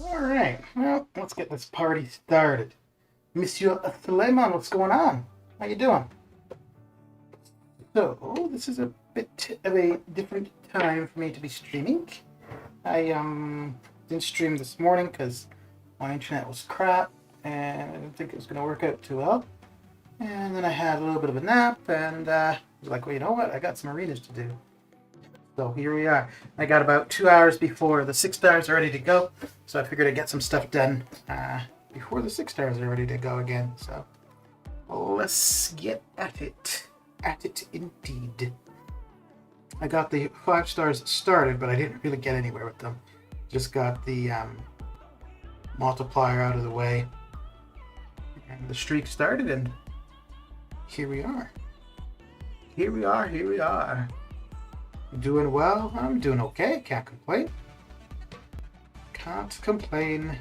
All right, well, let's get this party started. Monsieur Suleiman, what's going on? How you doing? So, this is a bit of a different time for me to be streaming. I didn't stream this morning because my internet was crap and I didn't think it was going to work out too well. And then I had a little bit of a nap and I was like, well, you know what? I got some arenas to do. So here we are. I got about 2 hours before the 6 stars are ready to go. So I figured I'd get some stuff done before the 6 stars are ready to go again. So let's get at it. At it indeed. I got the 5 stars started, but I didn't really get anywhere with them. Just got the multiplier out of the way. And the streak started, and here we are. Here we are, here we are. Doing well? I'm doing okay. Can't complain. Can't complain.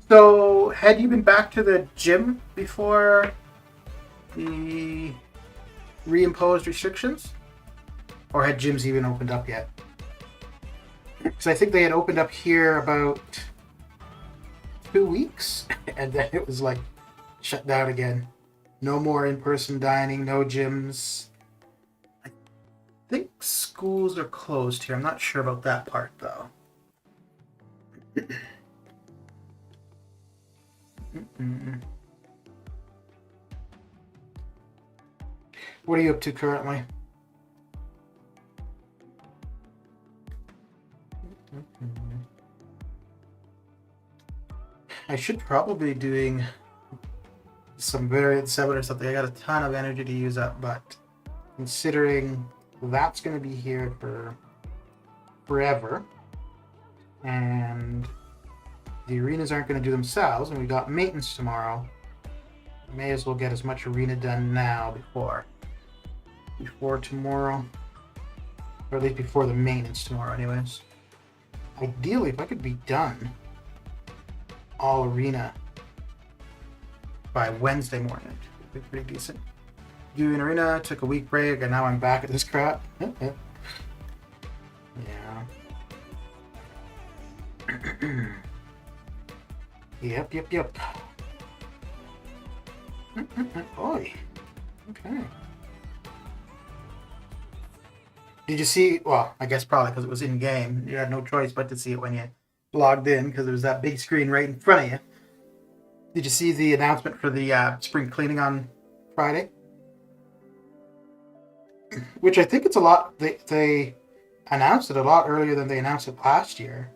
So, had you been back to the gym before the reimposed restrictions? Or had gyms even opened up yet? Because I think they had opened up here about 2 weeks, and then it was like shut down again. No more in-person dining, no gyms. I think schools are closed here. I'm not sure about that part, though. What are you up to currently? I should probably be doing some variant 7 or something. I got a ton of energy to use up, but considering that's going to be here for forever, and the arenas aren't going to do themselves, and we got maintenance tomorrow, may as well get as much arena done now before tomorrow, or at least before the maintenance tomorrow anyways. Ideally, if I could be done all arena by Wednesday morning, it would be pretty decent. Doing arena, took a week break, and now I'm back at this crap. Yeah. Yep. Boy. Okay. Did you see? Well, I guess probably because it was in game. You had no choice but to see it when you logged in because there was that big screen right in front of you. Did you see the announcement for the spring cleaning on Friday? Which I think it's a lot. They announced it a lot earlier than they announced it last year.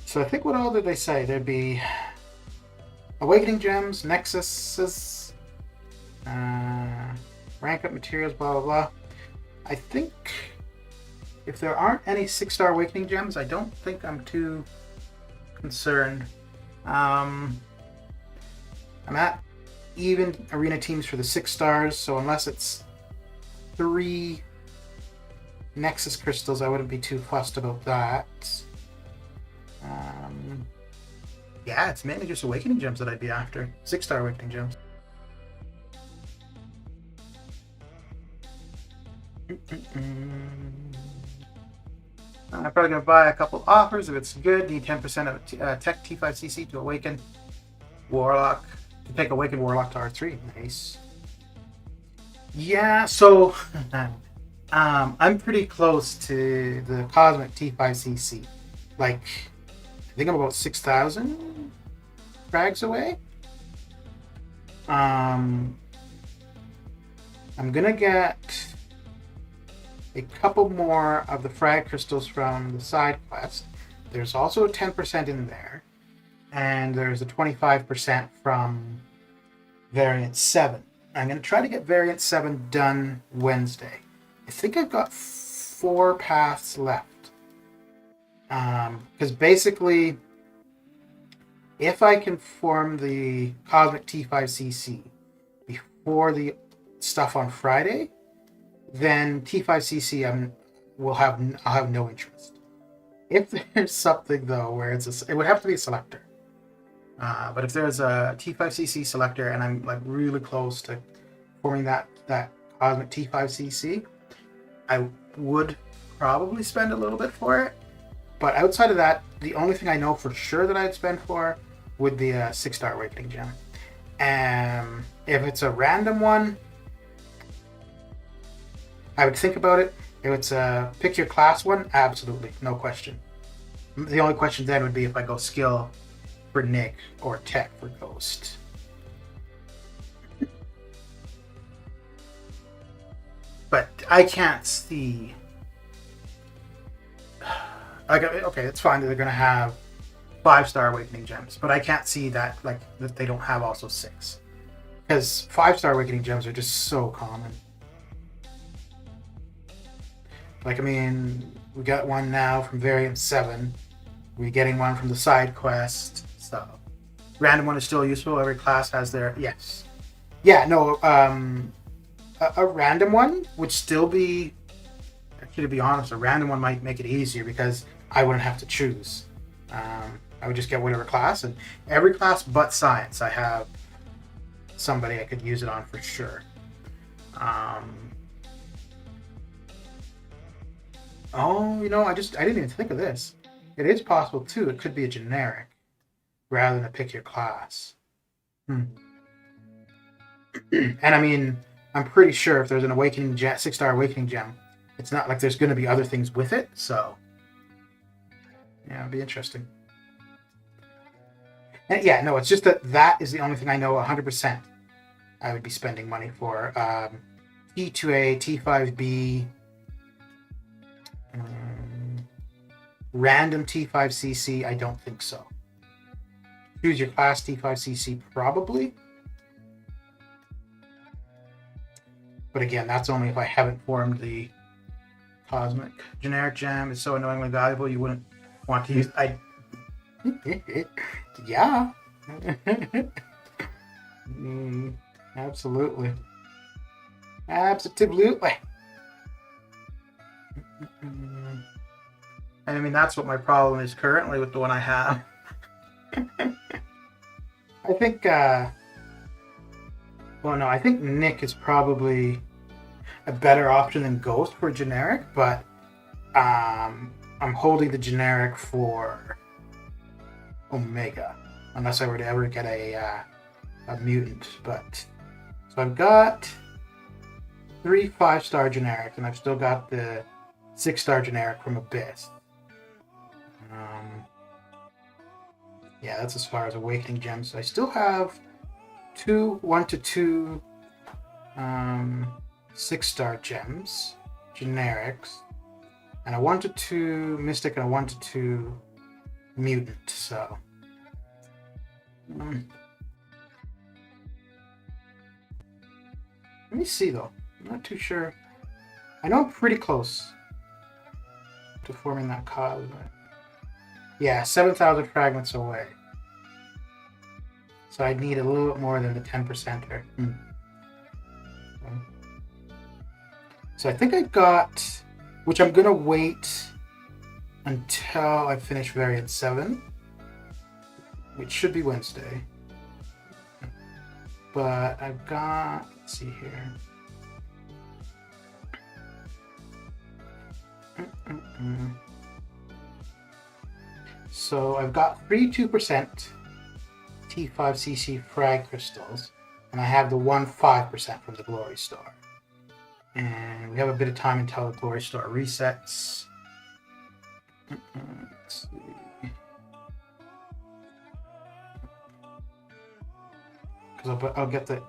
So I think what all did they say? There'd be Awakening Gems, Nexuses, rank up materials, blah blah blah. I think if there aren't any 6-star Awakening Gems, I don't think I'm too concerned. I'm at even arena teams for the 6 stars, so unless it's 3 Nexus crystals, I wouldn't be too fussed about that. Yeah, it's mainly just Awakening Gems that I'd be after. 6-star Awakening Gems. I'm probably going to buy a couple offers if it's good. Need 10% of Tech T5CC to awaken Warlock. To take Awaken Warlock to R3. Nice. Yeah, so I'm pretty close to the Cosmic T5CC. Like, I think I'm about 6,000 frags away. I'm gonna get a couple more of the frag crystals from the side quest. There's also a 10% in there, and there's a 25% from variant 7. I'm gonna try to get variant 7 done Wednesday. I think I've got 4 paths left. Because basically, if I can form the Cosmic T5CC before the stuff on Friday, then T5CC I'll have no interest. If there's something though where it would have to be a selector. But if there's a T5CC selector and I'm like really close to forming that Cosmic T5CC, I would probably spend a little bit for it. But outside of that, the only thing I know for sure that I'd spend for would be a 6-star Awakening Gem. If it's a random one, I would think about it. If it's a pick your class one, absolutely, no question. The only question then would be if I go skill for Nick or tech for Ghost. But I can't see... Okay, it's fine that they're going to have 5-star Awakening Gems, but I can't see that that they don't have also 6. Because 5-star Awakening Gems are just so common. Like, I mean, we got one now from Variant 7. We're getting one from the side quest. So, random one is still useful. Every class has their... Yes. Yeah, no, a random one would still be... Actually, to be honest, a random one might make it easier because I wouldn't have to choose. I would just get whatever class, and every class but science, I have somebody I could use it on for sure. Oh, you know, I didn't even think of this. It is possible too. It could be a generic rather than a pick your class. And I mean, I'm pretty sure if there's an Awakening Gem, 6-star Awakening Gem, it's not like there's going to be other things with it. So, yeah, it'd be interesting. And yeah, no, it's just that is the only thing I know 100% I would be spending money for. T2A, T5B, random T5CC, I don't think so. Choose your class T5CC, probably. But again, that's only if I haven't formed the cosmic. Generic gem is so annoyingly valuable you wouldn't want to use. Yeah. Absolutely. Absolutely. And I mean, that's what my problem is currently with the one I have. I think, well, no, I think Nick is probably a better option than Ghost for generic, but I'm holding the generic for Omega, unless I were to ever get a mutant. But so I've got 3 5-star generics, and I've still got the 6-star generic from Abyss. Yeah, that's as far as Awakening Gems. I still have 1 to 2 6-star gems, generics, and a 1 to 2 Mystic and a 1 to 2 Mutant. So, let me see though. I'm not too sure. I know I'm pretty close to forming that cosmic. Yeah, 7,000 fragments away. So I'd need a little bit more than the 10%er. So I think I got, which I'm going to wait until I finish variant 7, which should be Wednesday. But I've got, let's see here. So I've got 3 2% T5CC frag crystals, and I have the 1 5% from the Glory Star. And we have a bit of time until the Glory Star resets. Let's see. Because I'll get the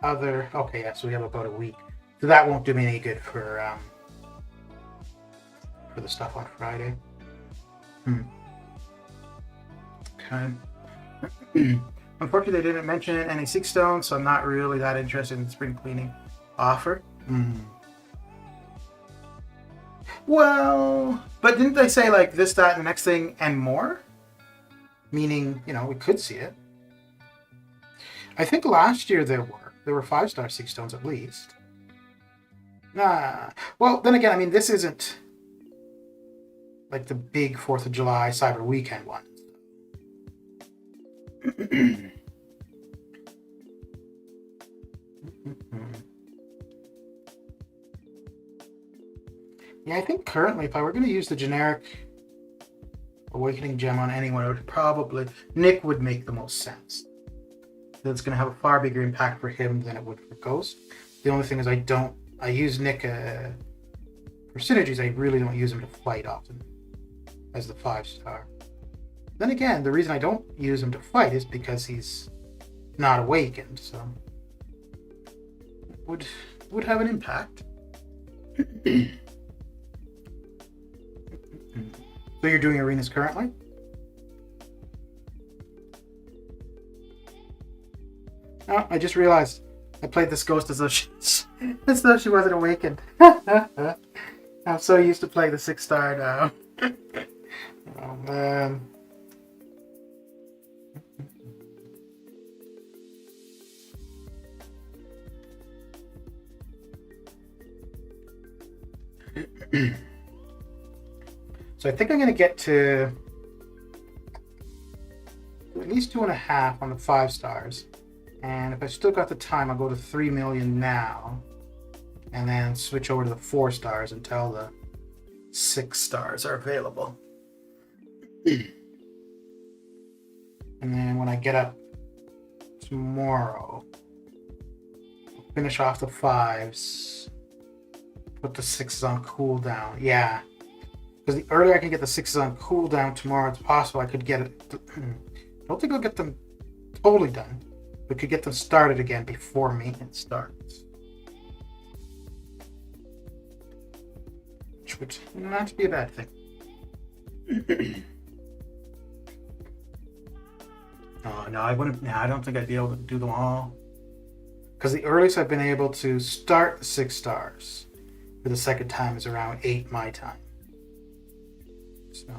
other. Okay, yeah, so we have about a week. So that won't do me any good for the stuff on Friday. Okay. Unfortunately, they didn't mention any 6 stones, so I'm not really that interested in the spring cleaning offer. Well, but didn't they say like this, that, and the next thing, and more? Meaning, you know, we could see it. I think last year there were 5-star 6 stones at least. Well, then again, I mean, this isn't like the big 4th of July Cyber Weekend one. Yeah, I think currently, if I were going to use the generic Awakening Gem on anyone, it would probably Nick would make the most sense. That's going to have a far bigger impact for him than it would for Ghost. The only thing is, I use Nick for synergies. I really don't use him to fight often as the 5-star. Then again, the reason I don't use him to fight is because he's not awakened, so would have an impact. So you're doing arenas currently? Oh, I just realized I played this Ghost as though she wasn't awakened. I'm so used to playing the 6-star now. Oh man. So I think I'm going to get to at least 2.5 on the 5 stars. And if I still got the time, I'll go to 3 million now. And then switch over to the 4 stars until the 6 stars are available. And then when I get up tomorrow, I'll finish off the 5s. Put the 6s on cooldown. Yeah. Because the earlier I can get the 6s on cooldown tomorrow, it's possible I could get it. I don't think I'll get them totally done. We could get them started again before maintenance starts. which would not be a bad thing. Oh, no, I wouldn't. No, I don't think I'd be able to do them all. Because the earliest I've been able to start the 6 stars for the second time is around 8 my time. So.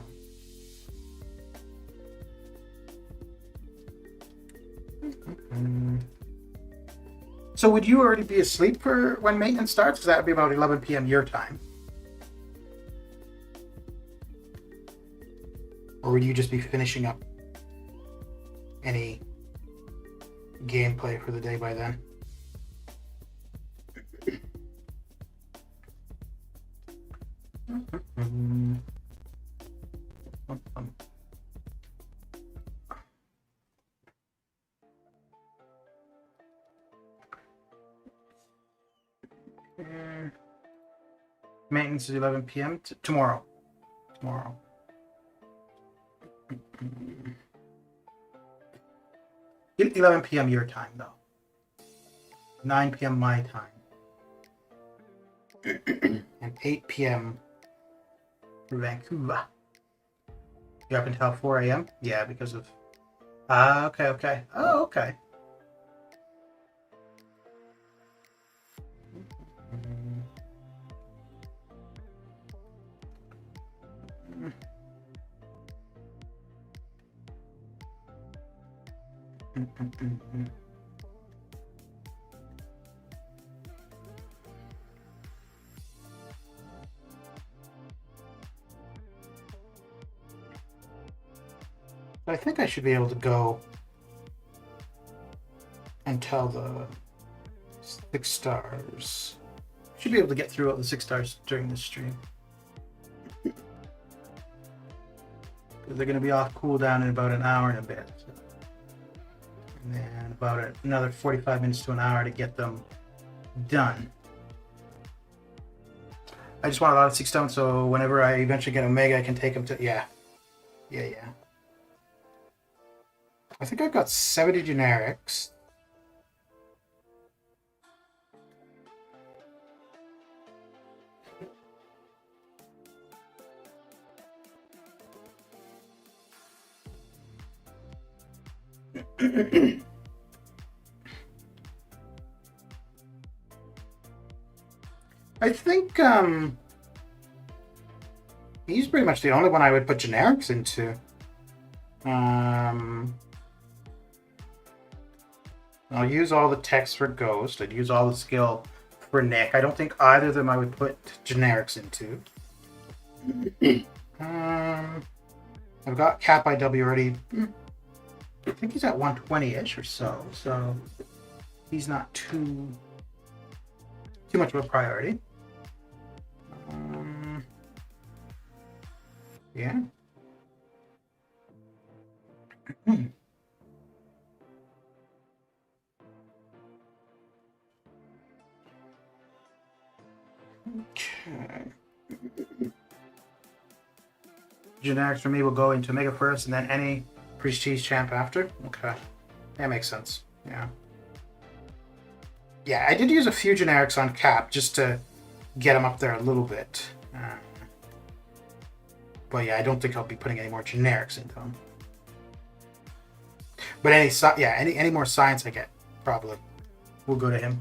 So would you already be asleep for when maintenance starts? Because that would be about 11 p.m. your time. Or would you just be finishing up any gameplay for the day by then? Maintenance is 11 p.m. Tomorrow. 11 p.m. your time, though. 9 p.m. my time. And 8 p.m. for Vancouver. You're up until 4 a.m.? Yeah, because of... okay. Oh, okay. I think I should be able to go until the 6 stars. Should be able to get through all the 6 stars during this stream. They're going to be off cooldown in about an hour and a bit. So. And then about another 45 minutes to an hour to get them done. I just want a lot of 6 stones, so whenever I eventually get Omega, I can take them to... Yeah. I think I've got 70 generics. I think he's pretty much the only one I would put generics into. I'll use all the text for Ghost. I'd use all the skill for Nick. I don't think either of them I would put generics into. I've got Cap IW already. I think he's at 120-ish or so. So he's not too much of a priority. Yeah. Okay. Generics for me will go into Mega first and then any Prestige champ after. Okay. That makes sense. Yeah. Yeah, I did use a few generics on Cap just to get him up there a little bit. But yeah, I don't think I'll be putting any more generics into him. But any more science I get, probably, will go to him.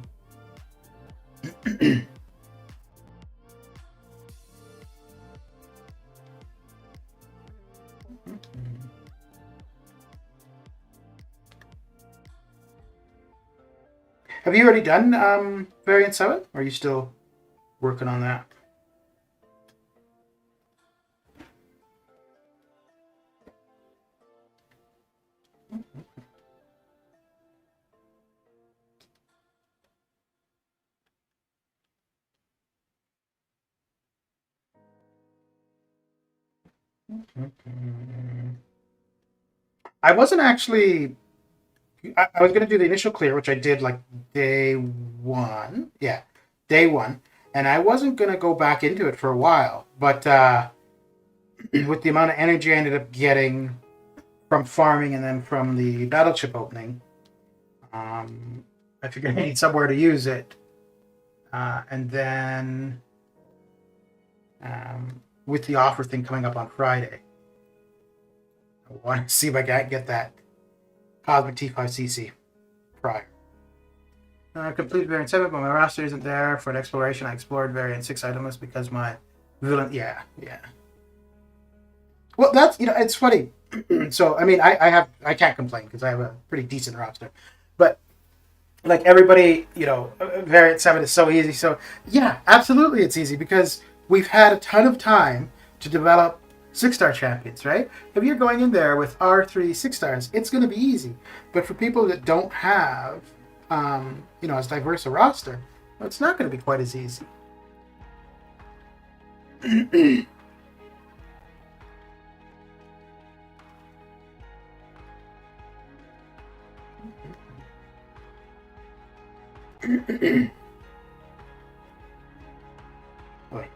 Have you already done Variant 7? Or are you still working on that? I wasn't actually... I was going to do the initial clear, which I did like day 1. Yeah, day 1. And I wasn't going to go back into it for a while. But with the amount of energy I ended up getting from farming and then from the battle chip opening, I figured I need somewhere to use it. And then with the offer thing coming up on Friday. I want to see if I can get that Cosmic T5cc prior. I completed variant 7, but my roster isn't there for an exploration. I explored variant 6 itemless because my villain. Yeah. Well, that's, it's funny. So, I mean, I can't complain because I have a pretty decent roster. But, like, everybody, variant 7 is so easy. So, yeah, absolutely it's easy because we've had a ton of time to develop 6-star champions, right? If you're going in there with R3 6-stars, it's going to be easy. But for people that don't have, as diverse a roster, it's not going to be quite as easy. Wait.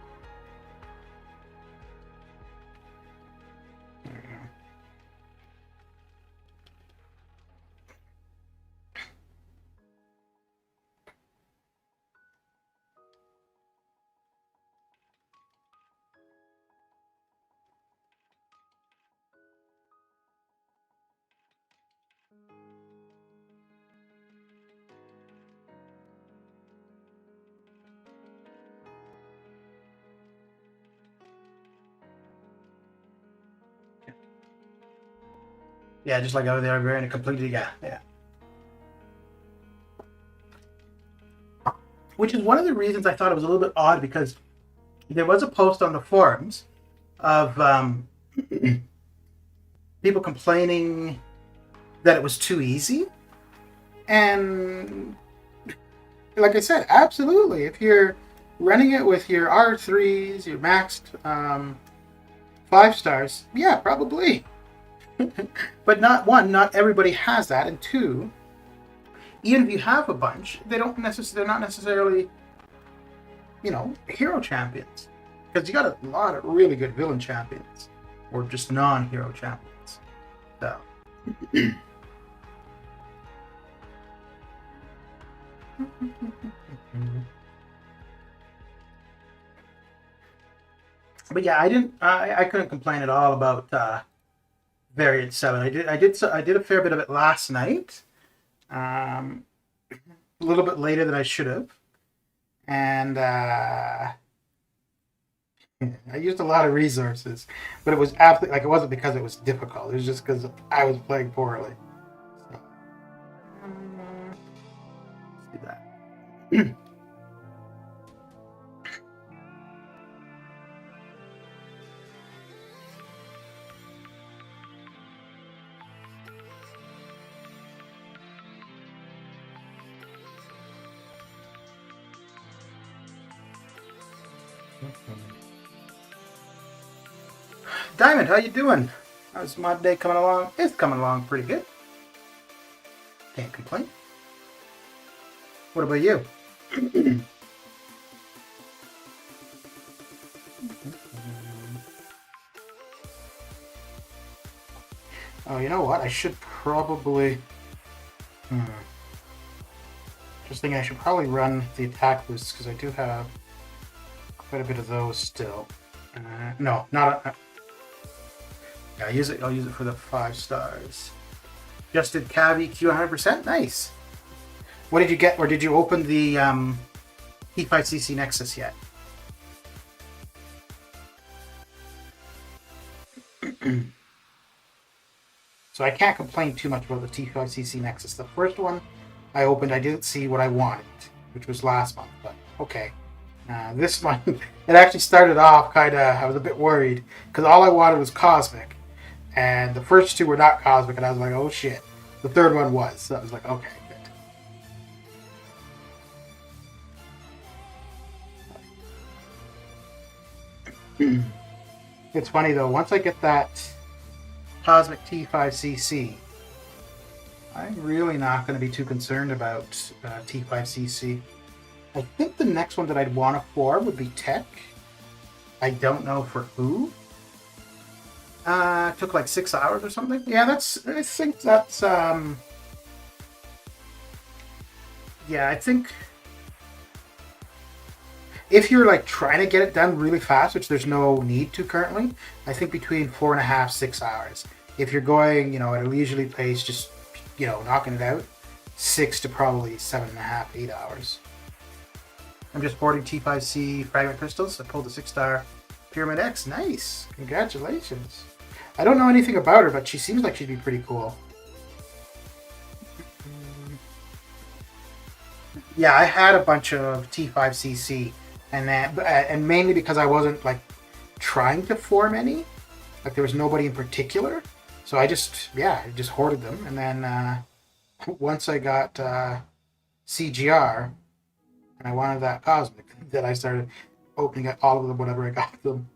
Yeah, just like over there, we're in a completely, yeah. Which is one of the reasons I thought it was a little bit odd, because there was a post on the forums of people complaining that it was too easy. And like I said, absolutely. If you're running it with your R3s, your maxed 5-stars, yeah, probably. But not everybody has that, and 2, even if you have a bunch, they're not necessarily, hero champions, because you got a lot of really good villain champions, or just non-hero champions. So. But yeah, I couldn't complain at all about variant 7. I did a fair bit of it last night, a little bit later than I should have, and I used a lot of resources, but it was absolutely, like, it wasn't because it was difficult. It was just because I was playing poorly. So, let's do that. Diamond, how you doing? How's my day coming along? It's coming along pretty good. Can't complain. What about you? Oh, you know what? I should probably... Just thinking I should probably run the attack boosts, because I do have quite a bit of those still. No, not a... Yeah, I'll use it for the 5-stars. Just did Cav EQ 100%? Nice. What did you get, or did you open the T5cc Nexus yet? So I can't complain too much about the T5cc Nexus. The first one I opened, I didn't see what I wanted, which was last month, but okay. This month, it actually started off I was a bit worried, because all I wanted was Cosmic. And the first 2 were not Cosmic, and I was like, oh shit. The third one was, so I was like, okay, good. It's funny though, once I get that Cosmic T5cc, I'm really not going to be too concerned about T5cc. I think the next one that I'd want to form would be Tech. I don't know for who. It took like 6 hours or something. Yeah, I think that's, yeah, I think, if you're like trying to get it done really fast, which there's no need to currently, I think between 4.5, 6 hours. If you're going, at a leisurely pace, just knocking it out, 6 to probably 7.5, 8 hours. I'm just boarding T5C fragment crystals. I pulled a 6-star Pyramid X. Nice, congratulations. I don't know anything about her, but she seems like she'd be pretty cool. Yeah, I had a bunch of T5CC, and mainly because I wasn't like trying to form any, like there was nobody in particular, so I just hoarded them, and then once I got CGR, and I wanted that cosmic, that I started opening up all of them whenever I got them.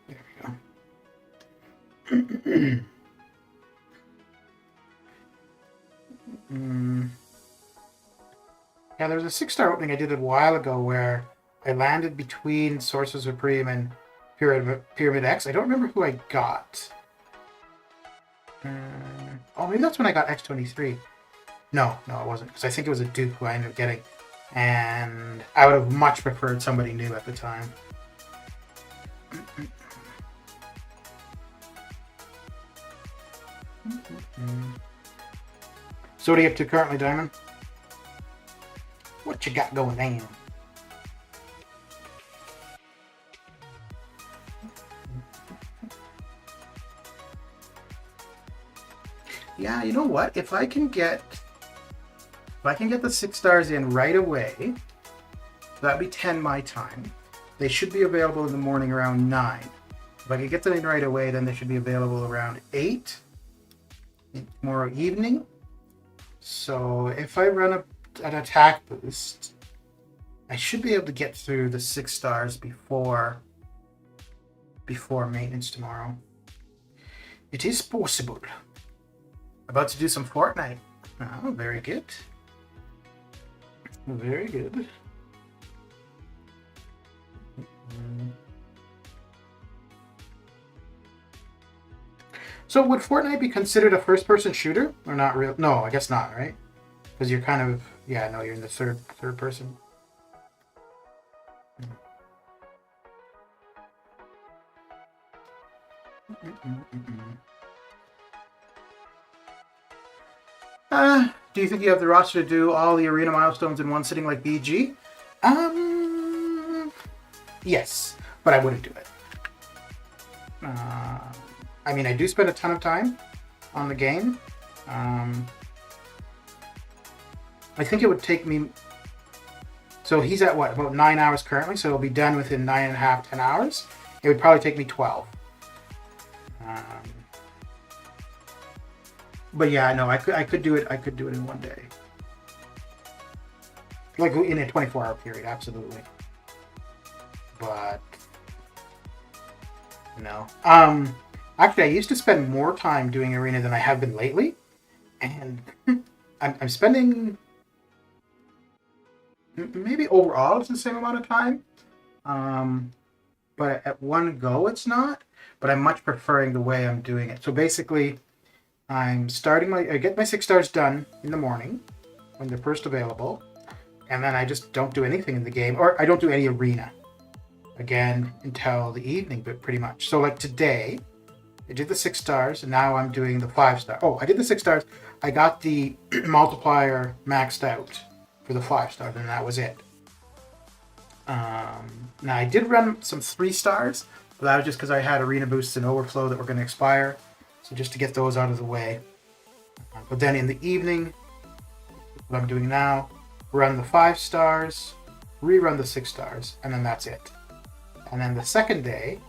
There we go. Yeah, there was a 6-star opening I did a while ago where I landed between Sorcerer Supreme and Pyramid X. I don't remember who I got. Oh, maybe that's when I got X23. No, it wasn't, because I think it was a Duke who I ended up getting. And I would have much preferred somebody new at the time. So what are you up to currently, Diamond? What you got going on? Yeah, you know what? If I can get the 6 stars in right away, that'd be 10 my time. They should be available in the morning around 9. If I can get them in right away, then they should be available around 8 tomorrow evening. So if I run an attack boost, I should be able to get through the 6 stars before maintenance tomorrow. It is possible. About to do some Fortnite. Oh, very good. Very good. So would Fortnite be considered a first-person shooter or not? Real? No, I guess not, right? Because you're kind of you're in the third person. Do you think you have the roster to do all the arena milestones in one sitting like BG? Yes, but I wouldn't do it. I mean, I do spend a ton of time on the game. I think it would take me... So he's at what, about 9 hours currently, so it'll be done within 9.5, 10 hours. It would probably take me 12. But yeah, no, I could do it. I could do it in one day, like in a 24-hour period, absolutely. But no. Actually, I used to spend more time doing arena than I have been lately, and I'm spending maybe overall it's the same amount of time. But at one go, it's not. But I'm much preferring the way I'm doing it. So basically, I get my 6 stars done in the morning when they're first available, and then I just don't do anything in the game, or I don't do any arena again until the evening, but pretty much. So like today, I did the 6 stars, and now I'm doing the 5 star. Oh, I did the 6 stars. I got the multiplier maxed out for the 5 star, and that was it. Now I did run some 3 stars, but that was just because I had arena boosts and overflow that were going to expire. So just to get those out of the way. But then in the evening, what I'm doing now, run the 5 stars, rerun the 6 stars, and then that's it. And then the second day,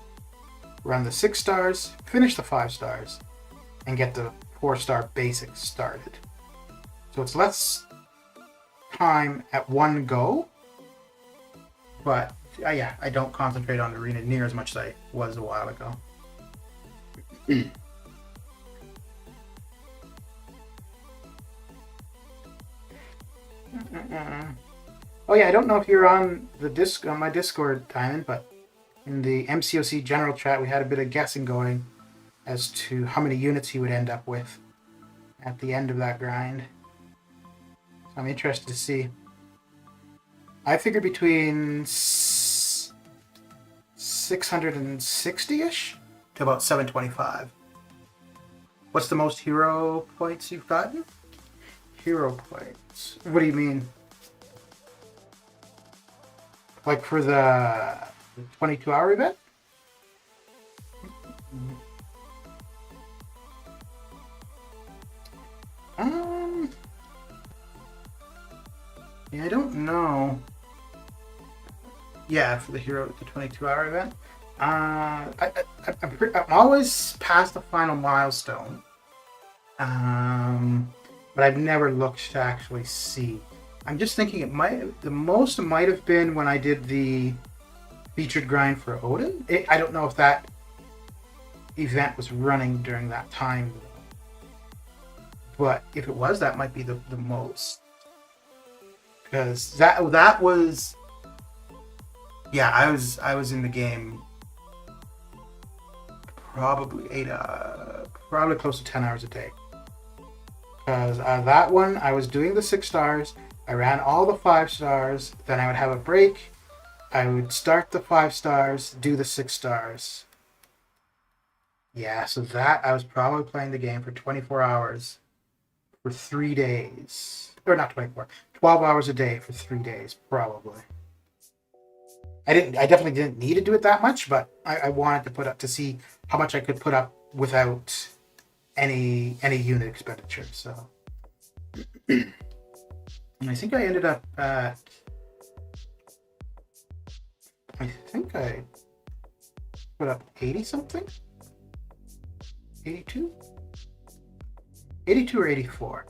run the 6 stars, finish the 5 stars, and get the 4-star basics started. So it's less time at one go, but yeah, I don't concentrate on arena near as much as I was a while ago. Oh yeah, I don't know if you're on my Discord, Diamond, but in the MCOC general chat we had a bit of guessing going as to how many units he would end up with at the end of that grind. I'm interested to see. I figured between 660-ish to about 725. What's the most hero points you've gotten? Hero points. What do you mean? Like for the 22-hour event? Yeah, I don't know. Yeah, for the 22-hour event. I'm always past the final milestone. But I've never looked to actually see. I'm just thinking the most it might have been when I did the featured grind for Odin. I don't know if that event was running during that time, but if it was, that might be the most. Because that was, yeah, I was in the game probably probably close to 10 hours a day. Because that one, I was doing the 6 stars. I ran all the 5 stars. Then I would have a break. I would start the 5 stars, do the 6 stars. Yeah, so that I was probably playing the game for 24 hours for 3 days. Or not 24, 12 hours a day for 3 days, probably. I definitely didn't need to do it that much, but I wanted to put up to see how much I could put up without any unit expenditure. So, and I think I ended up at, I think I put up 80 something, 82 or 84.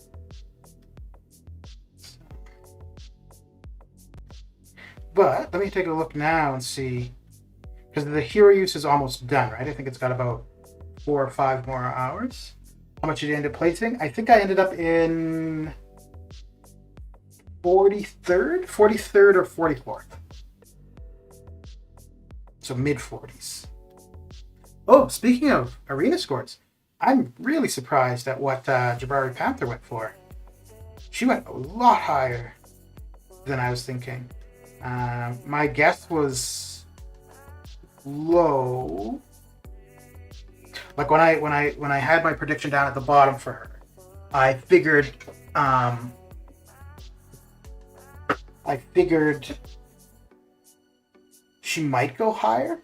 But let me take a look now and see, because the hero use is almost done, right? I think it's got about 4 or 5 more hours. How much did you end up placing? I think I ended up in 43rd or 44th. So mid 40s. Oh, speaking of arena scores, I'm really surprised at what Jabari Panther went for. She went a lot higher than I was thinking. My guess was low. Like when I had my prediction down at the bottom for her, I figured she might go higher,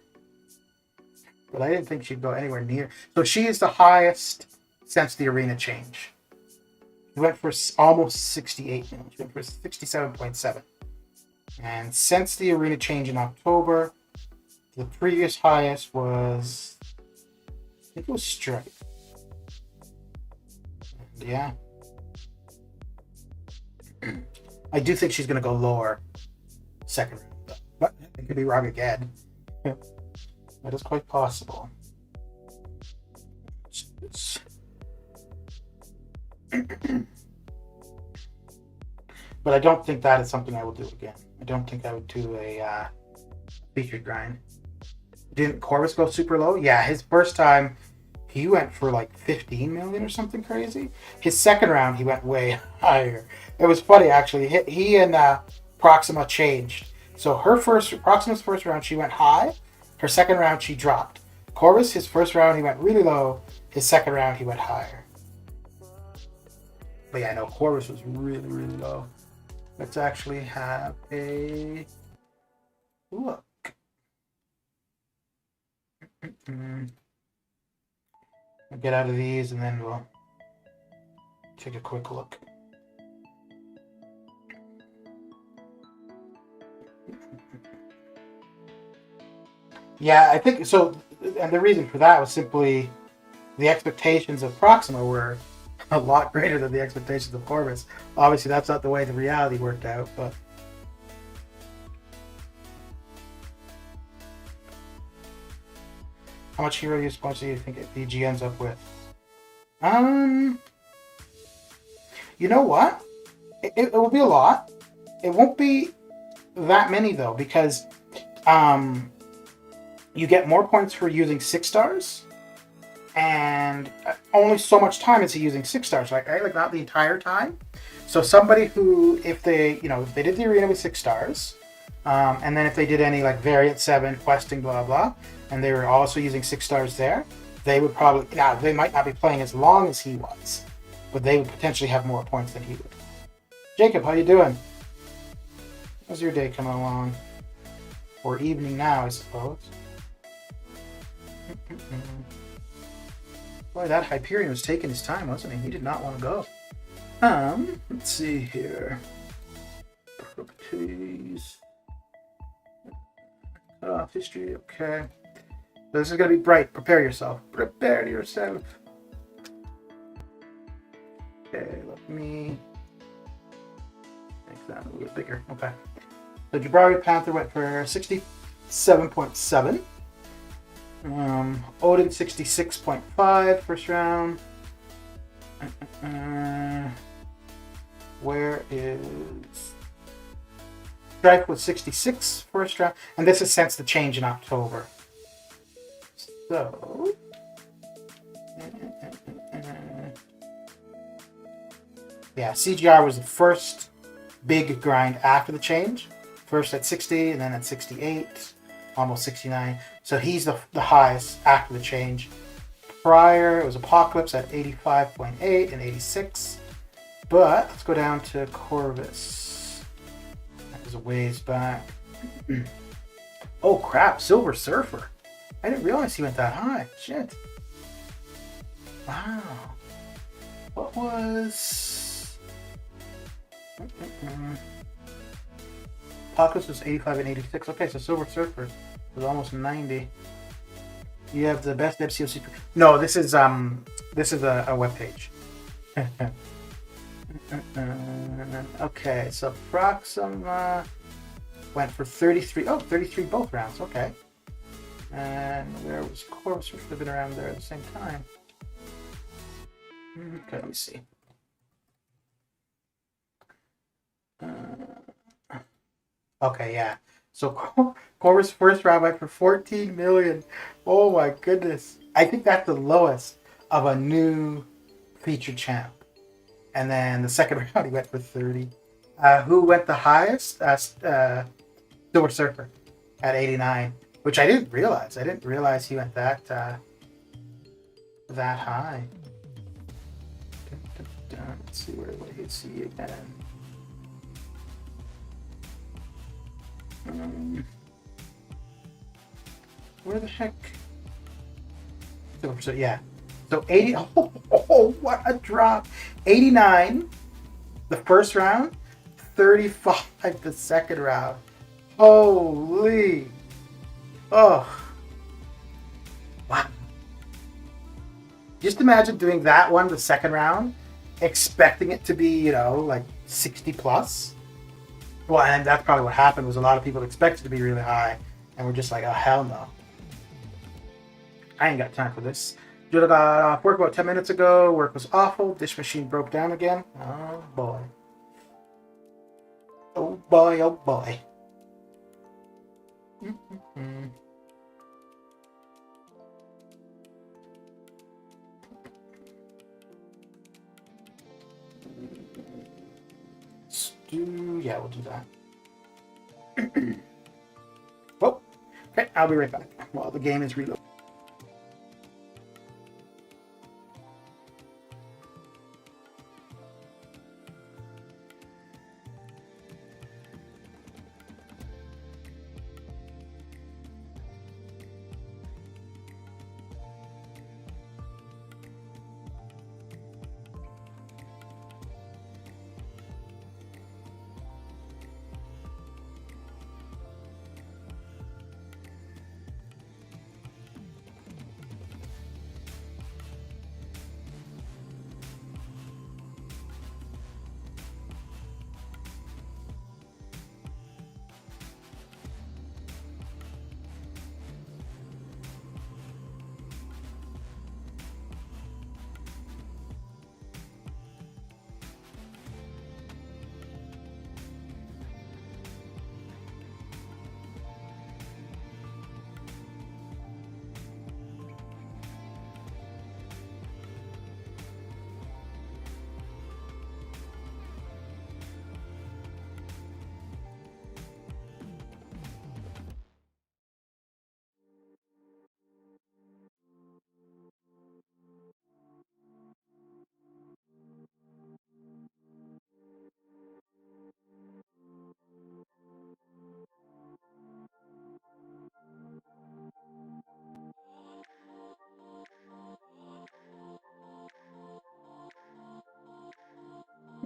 but I didn't think she'd go anywhere near. So she is the highest since the arena change. She went for almost 68 million. She went for 67.7. And since the arena change in October, the previous highest was, I think it was Stripe. And yeah. I do think she's going to go lower second round, but I could be wrong again. That is quite possible. But I don't think that is something I will do again. I don't think I would do a featured grind. Didn't Corvus go super low? Yeah, his first time, he went for like 15 million or something crazy. His second round, he went way higher. It was funny, actually. He and Proxima changed. So Proxima's first round, she went high. Her second round, she dropped. Corvus, his first round, he went really low. His second round, he went higher. But yeah, no, Corvus was really, really low. Let's actually have a look. I'll get out of these and then we'll take a quick look. Yeah, I think so. And the reason for that was simply the expectations of Proxima were a lot greater than the expectations of Corvus. Obviously, that's not the way the reality worked out, but how much hero use points do you think VG ends up with? You know what? It will be a lot. It won't be that many though, because you get more points for using 6 stars. And only so much time is he using 6 stars, right? Like not the entire time. So somebody who, if they, if they did the arena with 6 stars, and then if they did any like variant 7 questing, blah blah, and they were also using 6 stars there, they would probably, now they might not be playing as long as he was, but they would potentially have more points than he would. Jacob, how you doing? How's your day coming along? Or evening now, I suppose. Boy, that Hyperion was taking his time, wasn't he? He did not want to go. Let's see here. Properties. History, okay. This is going to be bright. Prepare yourself. Prepare yourself. Okay, let me make that a little bit bigger. Okay. So Jabari Panther went for 67.7. Odin 66.5 first round. Where is Strife was 66 first round, and this is since the change in October. So yeah, CGR was the first big grind after the change. First at 60, and then at 68, almost 69. So he's the highest after the change. Prior, it was Apocalypse at 85.8 and 86. But let's go down to Corvus. That was a ways back. Oh crap, Silver Surfer. I didn't realize he went that high. Shit. Wow. What was... Apocalypse was 85 and 86. Okay, so Silver Surfer was almost 90. You have the best MCOC. No, this is a web page. Okay, so Proxima went for 33. Oh, 33 both rounds. Okay. And where was Corvus? Which would have been around there at the same time. Okay, let me see. Okay, yeah. So Corvus first round went for 14 million. Oh my goodness. I think that's the lowest of a new featured champ. And then the second round he went for 30. Who went the highest? Silver Surfer at 89, which I didn't realize. I didn't realize he went that high. Let's see where is he again. Where the heck? So yeah. So 80. Oh, what a drop. 89 the first round, 35 the second round. Holy. Oh. Wow. Just imagine doing that one the second round, expecting it to be, like 60 plus. Well, and that's probably what happened, was a lot of people expected to be really high, and we're just like, oh, hell no. I ain't got time for this. Judah got off work about 10 minutes ago. Work was awful. Dish machine broke down again. Oh, boy. Oh, boy, oh, boy. Yeah, we'll do that. Well, okay, I'll be right back while the game is reloaded.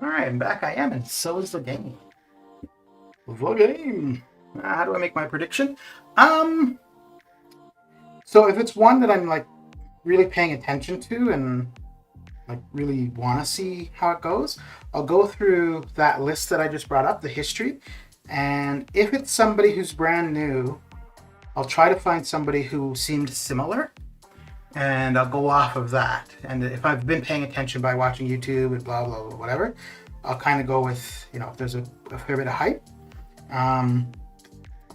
Alright, I'm back. I am, and so is the game. The game. How do I make my prediction? So if it's one that I'm like really paying attention to and like really want to see how it goes, I'll go through that list that I just brought up, the history, and if it's somebody who's brand new, I'll try to find somebody who seemed similar, and I'll go off of that. And if I've been paying attention by watching YouTube and blah blah blah whatever, I'll kind of go with, you know, if there's a fair bit of hype.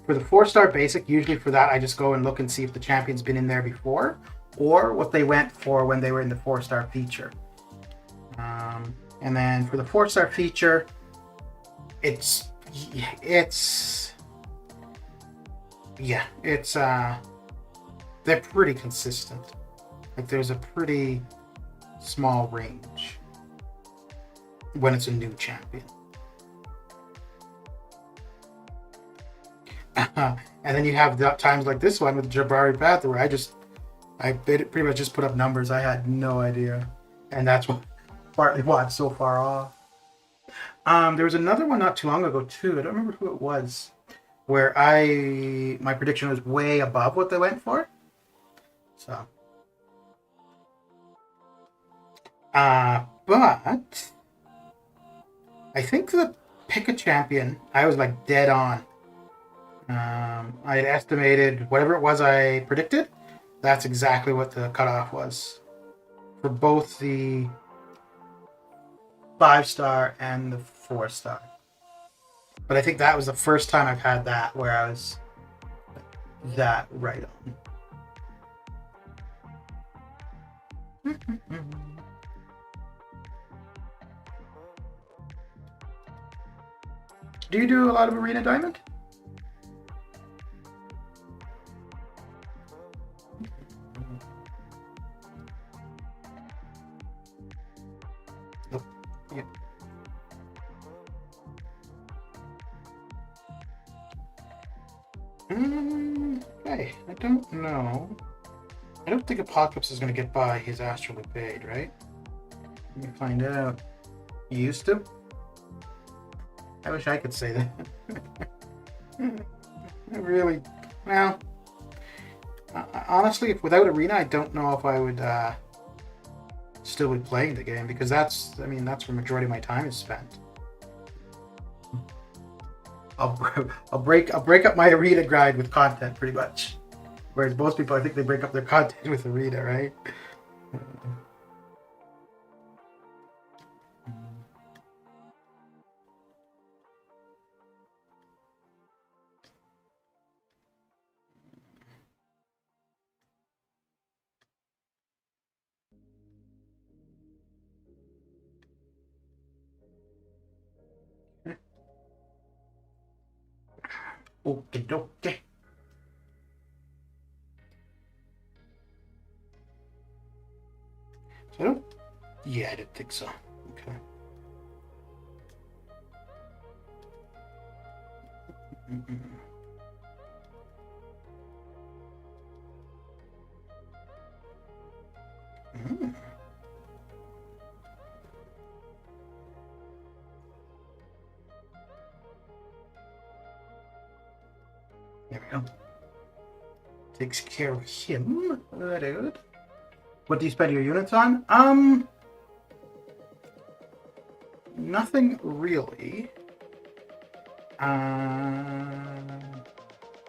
For the 4-star basic, usually for that I just go and look and see if the champion's been in there before, or what they went for when they were in the 4-star feature. And then for the 4-star feature, it's they're pretty consistent. Like there's a pretty small range when it's a new champion. And then you have the times like this one with Jabari Panther where I pretty much just put up numbers. I had no idea. And that's partly why I'm so far off. There was another one not too long ago too. I don't remember who it was, where my prediction was way above what they went for. So but I think the pick a champion, I was like dead on. I had estimated whatever it was I predicted. That's exactly what the cutoff was for both the 5-star and the 4-star. But I think that was the first time I've had that where I was that right on. Do you do a lot of Arena Diamond? Yeah. Okay, I don't know. I don't think Apocalypse is going to get by his Astral Evade, right? Let me find out. You used to? I wish I could say that. I really... Well... honestly, if without Arena, I don't know if I would still be playing the game, because that's where the majority of my time is spent. I'll break up my Arena grind with content pretty much, whereas most people, I think they break up their content with Arena, right? Okay. So, yeah, I didn't think so. Okay. There we go. Takes care of him. Very good. What do you spend your units on? Nothing really. Trying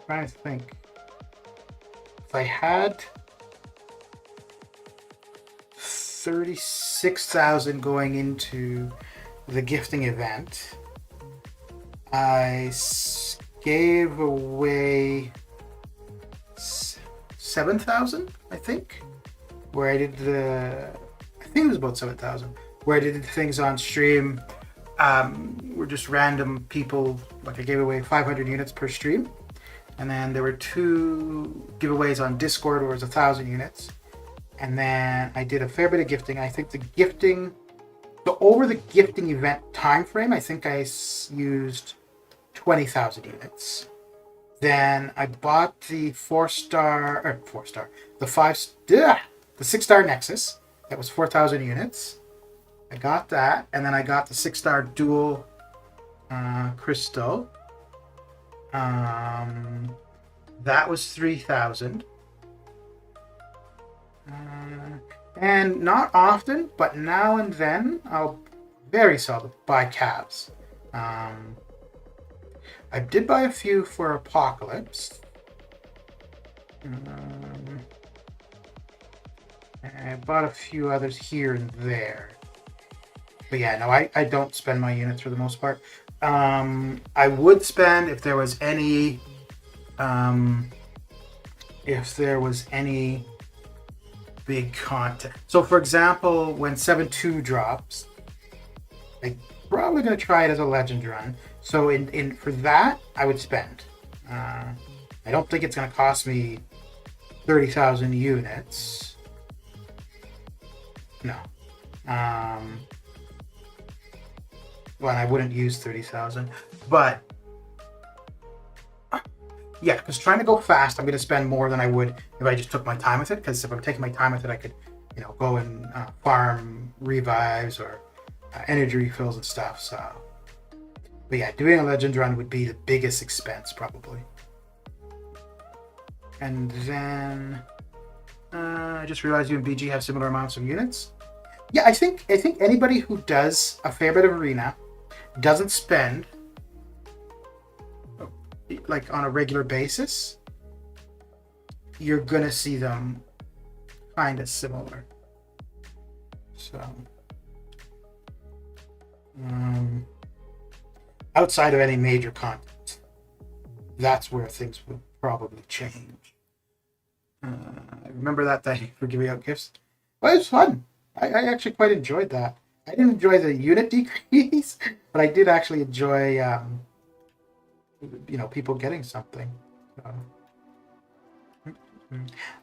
to think. If I had 36,000 going into the gifting event, I gave away 7,000, I think, where I did I think it was about 7,000, where I did the things on stream. Were just random people, like I gave away 500 units per stream, and then there were 2 giveaways on Discord where it was 1,000 units, and then I did a fair bit of gifting. I think so over the gifting event time frame, I think I used 20,000 units. Then I bought the 4-star, the 6-star Nexus. That was 4,000 units. I got that, and then I got the 6-star dual crystal. That was 3,000. And not often, but now and then, I'll very seldom buy calves. I did buy a few for Apocalypse. I bought a few others here and there. But yeah, no, I don't spend my units for the most part. I would spend if there was any big content. So for example, when 7.2 drops, I'm probably gonna try it as a legend run. So in for that, I would spend. I don't think it's gonna cost me 30,000 units. No. Well, I wouldn't use 30,000, but yeah, because trying to go fast, I'm going to spend more than I would if I just took my time with it. Because if I'm taking my time with it, I could, go and farm revives or energy refills and stuff. So, but yeah, doing a legend run would be the biggest expense probably. And then I just realized you and BG have similar amounts of units. Yeah, I think anybody who does a fair bit of arena doesn't spend like on a regular basis, you're gonna see them kind of similar. So outside of any major content, that's where things would probably change. I remember that day for giving out gifts. Well, it was fun. I actually quite enjoyed that. I didn't enjoy the unit decrease, but I did actually enjoy people getting something.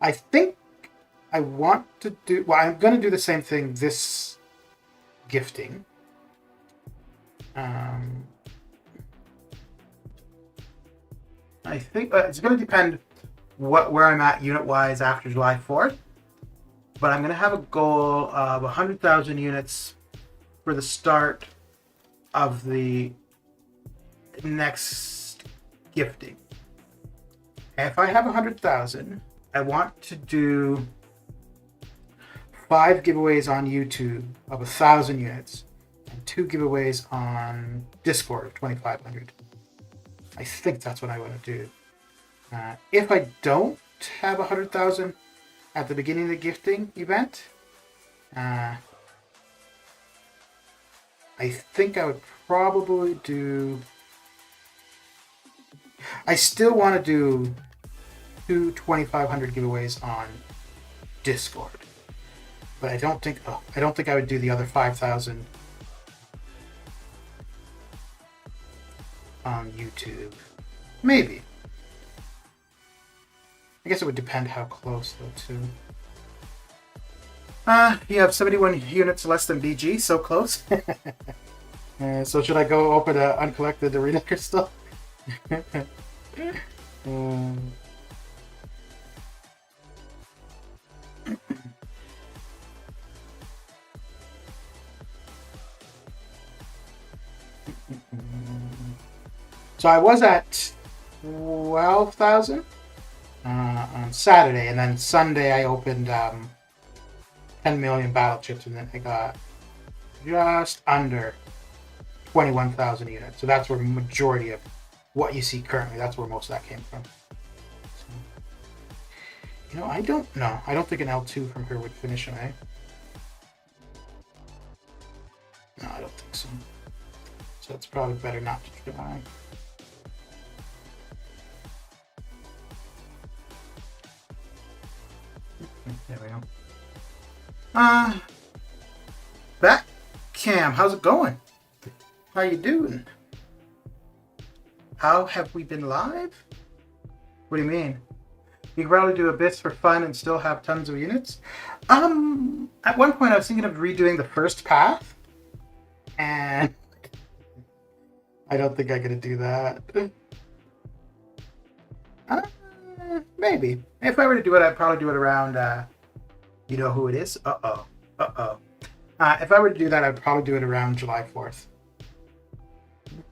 I think I want to do, well, I'm going to do the same thing this gifting. I think it's going to depend where I'm at unit wise after July 4th, but I'm going to have a goal of 100,000 units for the start of the next gifting. And if I have 100,000, I want to do 5 giveaways on YouTube of 1,000 units and 2 giveaways on Discord of 2,500. I think that's what I want to do. If I don't have 100,000 at the beginning of the gifting event, I think I would probably do... I still want to do 2 2,500 giveaways on Discord, but I don't think I would do the other 5,000 on YouTube. Maybe. I guess it would depend how close though too. You have 71 units less than BG, so close. So should I go open an uncollected arena crystal? So I was at 12,000 on Saturday, and then Sunday I opened 10 million battle chips, and then I got just under 21,000 units. So that's where the majority of what you see currently, that's where most of that came from. So, I don't know. I don't think an L2 from here would finish an A. No, I don't think so. So it's probably better not to try. There we go. Back Cam, how's it going? How you doing? How have we been live? What do you mean? You could probably do Abyss for fun and still have tons of units? At one point I was thinking of redoing the first path, and I don't think I'm gonna do that. Maybe. If I were to do it, I'd probably do it around, you know who it is? Uh-oh. If I were to do that, I'd probably do it around July 4th.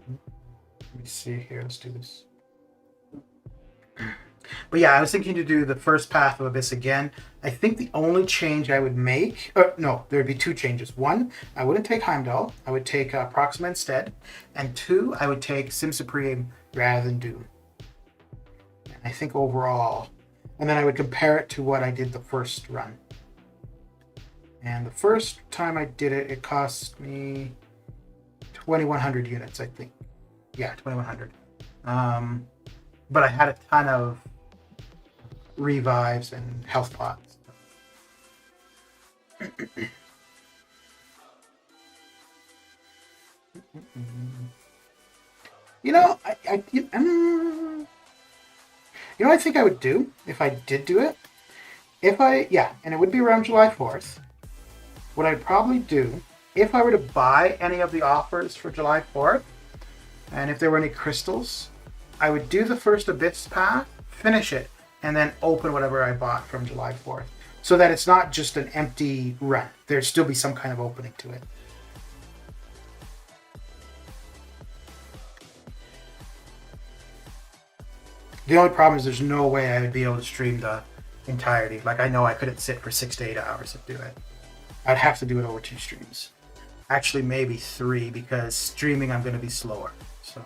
Let me see here. Let's do this. But yeah, I was thinking to do the first Path of Abyss again. I think the only change I would make... no, there would be two changes. One, I wouldn't take Heimdall. I would take Proxima instead. And two, I would take Sim Supreme rather than Doom. And I think overall... And then I would compare it to what I did the first run. And the first time I did it, it cost me 2,100 units, I think. Yeah, 2,100. But I had a ton of revives and health pots. You know, you know what I think I would do if I did do it? And it would be around July 4th. What I'd probably do, if I were to buy any of the offers for July 4th, and if there were any crystals, I would do the first Abyss Path, finish it, and then open whatever I bought from July 4th. So that it's not just an empty run. There'd still be some kind of opening to it. The only problem is there's no way I would be able to stream the entirety. Like, I know I couldn't sit for 6 to 8 hours to do it. I'd have to do it over 2 streams. Actually, maybe 3, because streaming I'm going to be slower. So.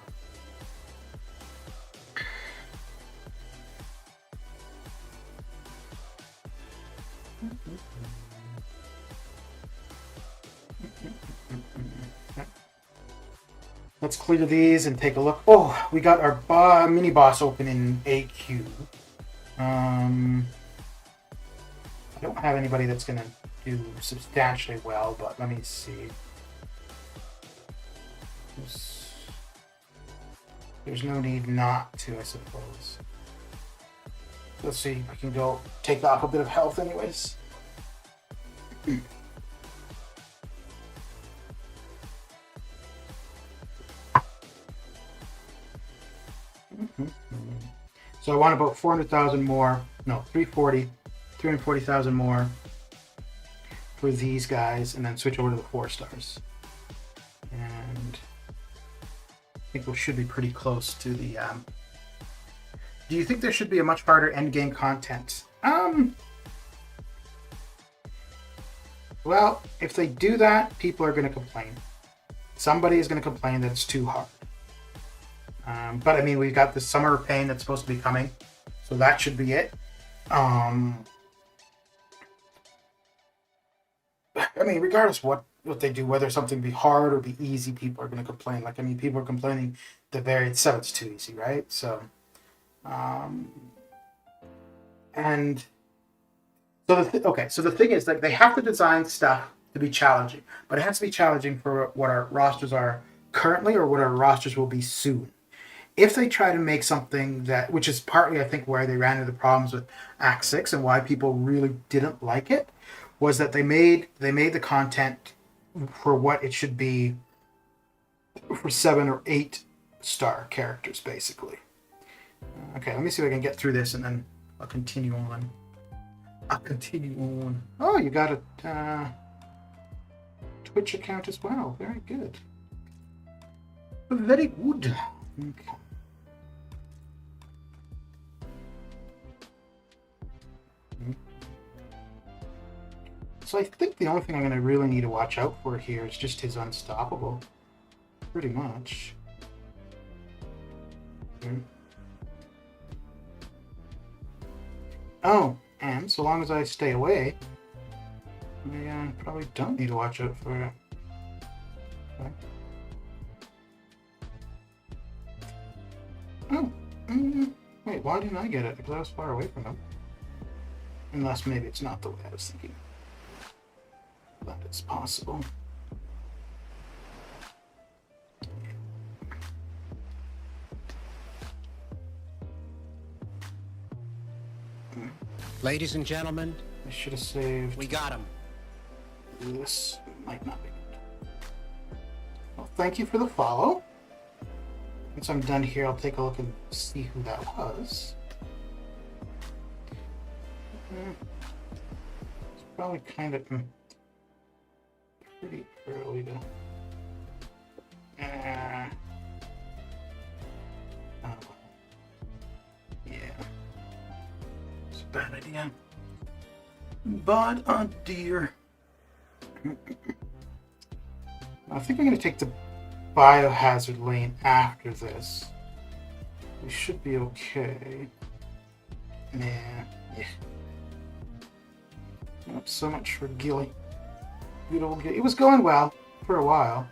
Let's clear these and take a look. Oh, we got our mini boss open in AQ. I don't have anybody that's going to do substantially well, but let me see. There's no need not to, I suppose. Let's see if we can go take off a bit of health anyways. So I want about 400,000 more. No, 340,000 more for these guys, and then switch over to the 4 stars. And I think we should be pretty close to the. Do you think there should be a much harder end game content? Well, if they do that, people are going to complain. Somebody is going to complain that it's too hard. But I mean, we've got the Summer of Pain that's supposed to be coming, so that should be it. I mean, regardless what they do, whether something be hard or be easy, people are going to complain. Like, I mean, people are complaining the variant 7's too easy, right? So, and so so the thing is, like, they have to design stuff to be challenging, but it has to be challenging for what our rosters are currently or what our rosters will be soon. If they try to make something that, which is partly, I think, where they ran into the problems with Act 6 and why people really didn't like it, was that they made the content for what it should be for 7 or 8 star characters, basically. Okay, let me see if I can get through this and then I'll continue on. Oh, you got a Twitch account as well. Very good. Very good. Okay. So I think the only thing I'm going to really need to watch out for here is just his unstoppable. Pretty much. Oh, and so long as I stay away, I probably don't need to watch out for it. Okay. Oh, wait, why didn't I get it? Because I was far away from him. Unless maybe it's not the way I was thinking. That is possible. Ladies and gentlemen, I should have saved. we got him. This might not be good. Well, thank you for the follow. Once I'm done here, I'll take a look and see who that was. It's probably kind of... pretty early to. Oh, yeah. It's a bad idea. But oh dear. I think I'm going to take the biohazard lane after this. We should be okay. Yeah. Not so much for Gilly. Good old Gilly. It was going well for a while.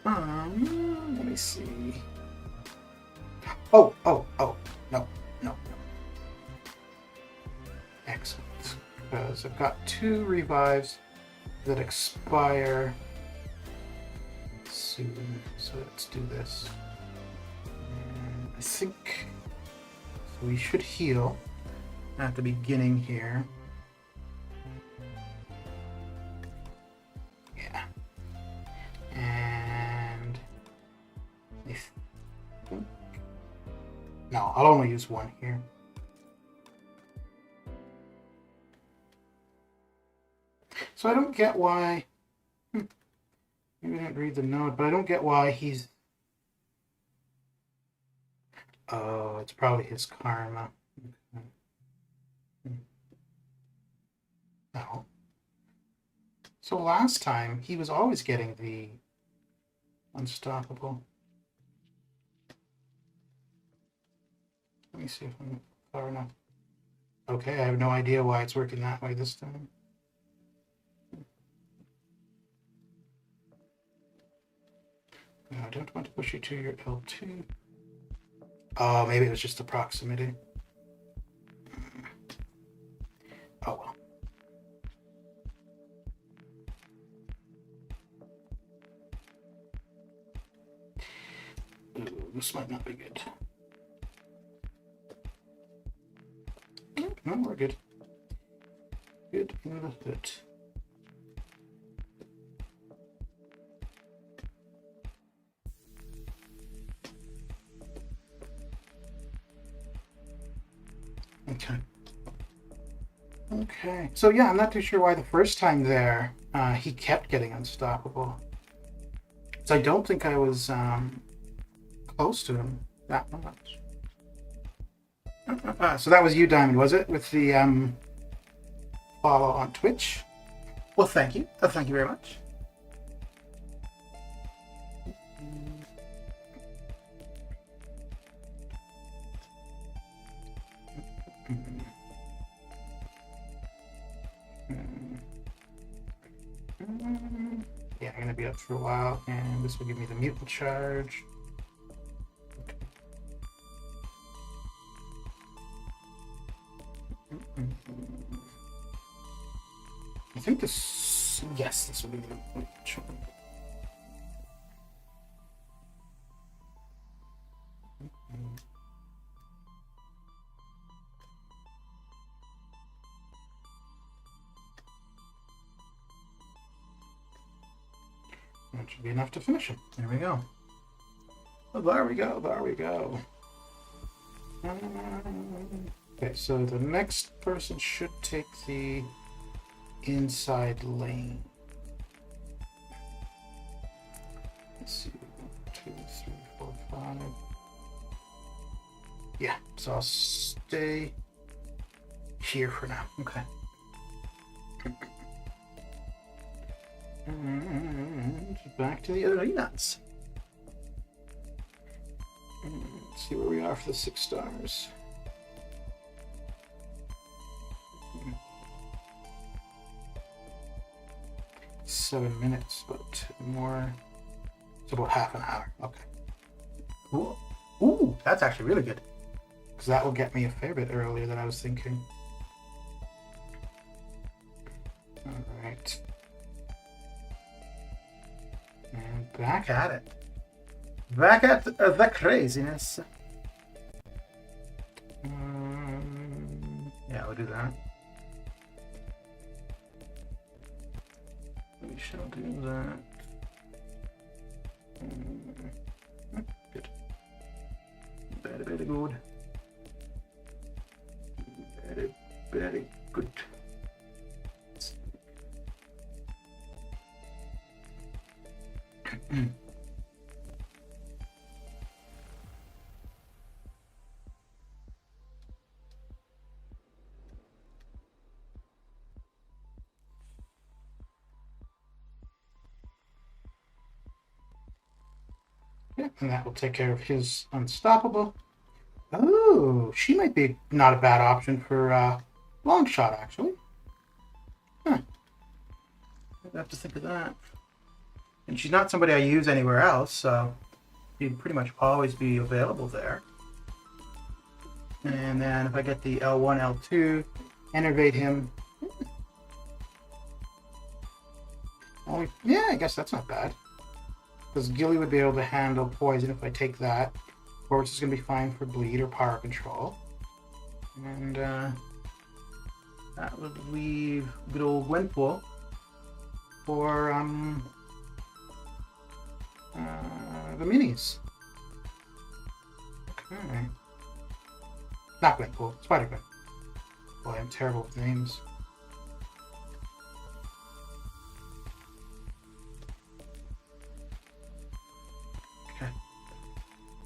Let me see. Oh, no. Excellent. Because I've got 2 revives that expire soon. So let's do this. And I think we should heal at the beginning here. Yeah. And I think... No, I'll only use 1 here. So I don't get why... Maybe I didn't read the note, but I don't get why he's... Oh, it's probably his karma. Okay. No. So last time, he was always getting the unstoppable. Let me see if I'm far enough. Okay, I have no idea why it's working that way this time. No, I don't want to push you to your L2. Oh, maybe it was just the proximity. Oh well. Ooh, this might not be good. No, we're good. Good, good. Okay. So yeah, I'm not too sure why the first time there he kept getting unstoppable. So I don't think I was close to him that much. So that was you, Diamond, was it? With the follow on Twitch? Well, thank you. Thank you very much. Yeah, I'm going to be up for a while, and this will give me the mutant charge. I think this, yes, this will be the mutant charge. That should be enough to finish him. There we go. Oh, there we go. There we go. Okay, so the next person should take the inside lane. Let's see. 1, 2, 3, 4, 5. Yeah, so I'll stay here for now. Okay. And back to the arenas. Let's see where we are for the 6 stars. Seven minutes, but more. It's about half an hour. Okay. Cool. Ooh, that's actually really good. Because that will get me a fair bit earlier than I was thinking. All right. And back at it. Back at the craziness. Yeah, we'll do that. We shall do that. Good. Very, very good. Yeah, and that will take care of his unstoppable. Oh, she might be not a bad option for long shot, actually. Huh. I'd have to think of that. And she's not somebody I use anywhere else, so she'd pretty much always be available there. And then if I get the L1, L2, innervate him. Oh, yeah, I guess that's not bad. Because Gilly would be able to handle poison if I take that. Corvus is going to be fine for bleed or power control. And that would leave good old Gwenpool for the minis. Okay. Not Gwenpool, Spider-Gwen. Boy, I'm terrible with names.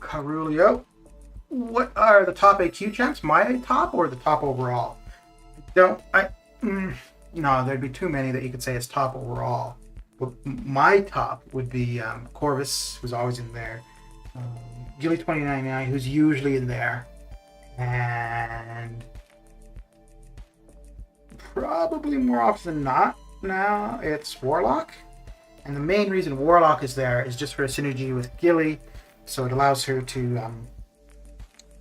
Carulio. What are the top AQ champs? My top or the top overall? No, there'd be too many that you could say is top overall. But my top would be Corvus, who's always in there. Gilly 2099, who's usually in there. And probably more often than not now, it's Warlock. And the main reason Warlock is there is just for a synergy with Gilly. So it allows her to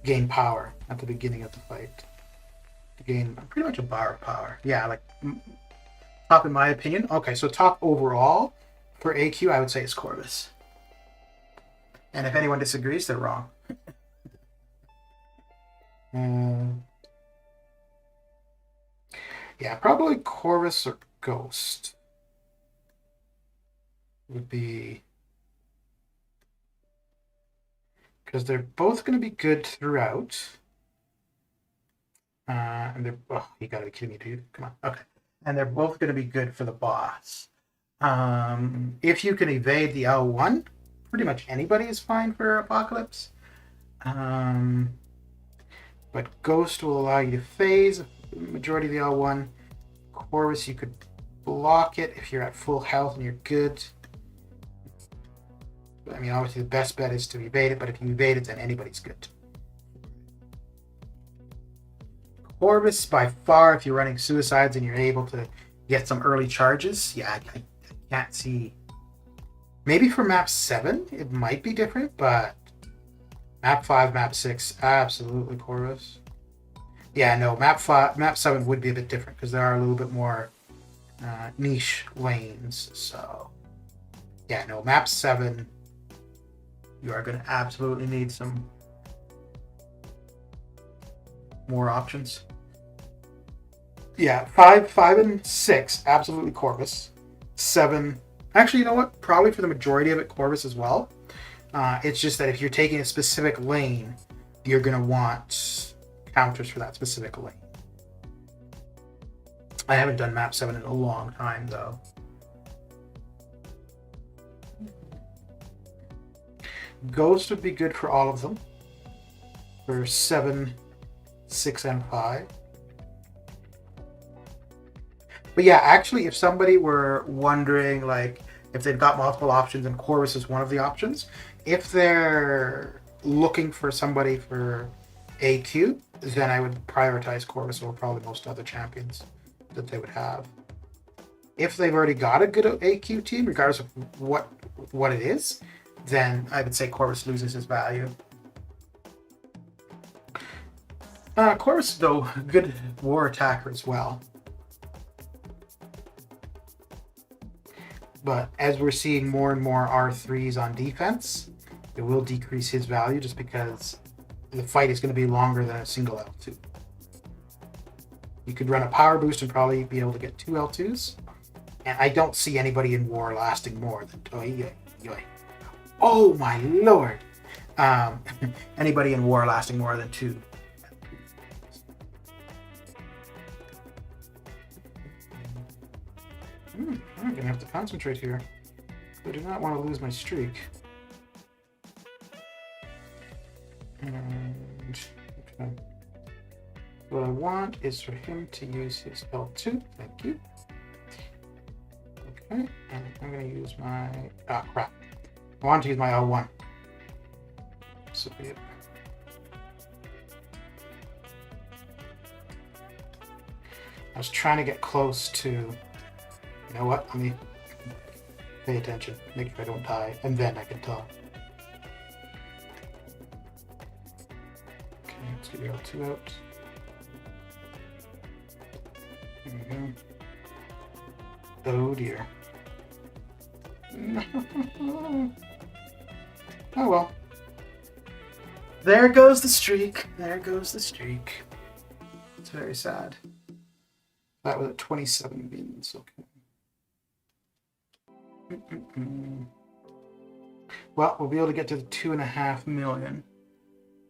gain power at the beginning of the fight. To gain pretty much a bar of power. Yeah, like top in my opinion. Okay, so top overall for AQ, I would say is Corvus. And if anyone disagrees, they're wrong. Yeah, probably Corvus or Ghost would be... because they're both going to be good throughout. And they're... oh, you gotta be kidding me, dude. Come on. Okay. And they're both going to be good for the boss. If you can evade the L1, pretty much anybody is fine for Apocalypse. But Ghost will allow you to phase the majority of the L1. Corvus, you could block it if you're at full health and you're good. I mean, obviously the best bet is to evade it, but if you evade it, then anybody's good. Corvus, by far, if you're running suicides and you're able to get some early charges, yeah, I can't see. Maybe for map 7, it might be different, but map 5, map 6, absolutely Corvus. Yeah, no, map 7 would be a bit different because there are a little bit more niche lanes. So, yeah, no, map 7... you are going to absolutely need some more options. Yeah, 5 and 6, absolutely Corvus. 7, actually, you know what? Probably for the majority of it, Corvus as well. It's just that if you're taking a specific lane, you're going to want counters for that specific lane. I haven't done map 7 in a long time, though. Ghost would be good for all of them. For 7, 6, and 5. But yeah, actually, if somebody were wondering, like, if they've got multiple options and Corvus is one of the options, if they're looking for somebody for AQ, then I would prioritize Corvus over probably most other champions that they would have. If they've already got a good AQ team, regardless of what it is, then I would say Corvus loses his value. Corvus, though, good war attacker as well. But as we're seeing more and more R3s on defense, it will decrease his value just because the fight is going to be longer than a single L2. You could run a power boost and probably be able to get 2 L2s. And I don't see anybody in war lasting more than... oh my lord! Anybody in war lasting more than 2. I'm gonna have to concentrate here. I do not want to lose my streak. And okay. What I want is for him to use his L2. Thank you. Okay, and I'm going to use my... Ah, crap. I want to use my L1. So be it. I was trying to get close to... You know what? Let me pay attention. Make sure I don't die. And then I can talk. Okay, let's get your L2 out. There we go. Oh dear. Oh well. There goes the streak. There goes the streak. It's very sad. That was at 27 beans. Okay. Well, we'll be able to get to the 2.5 million.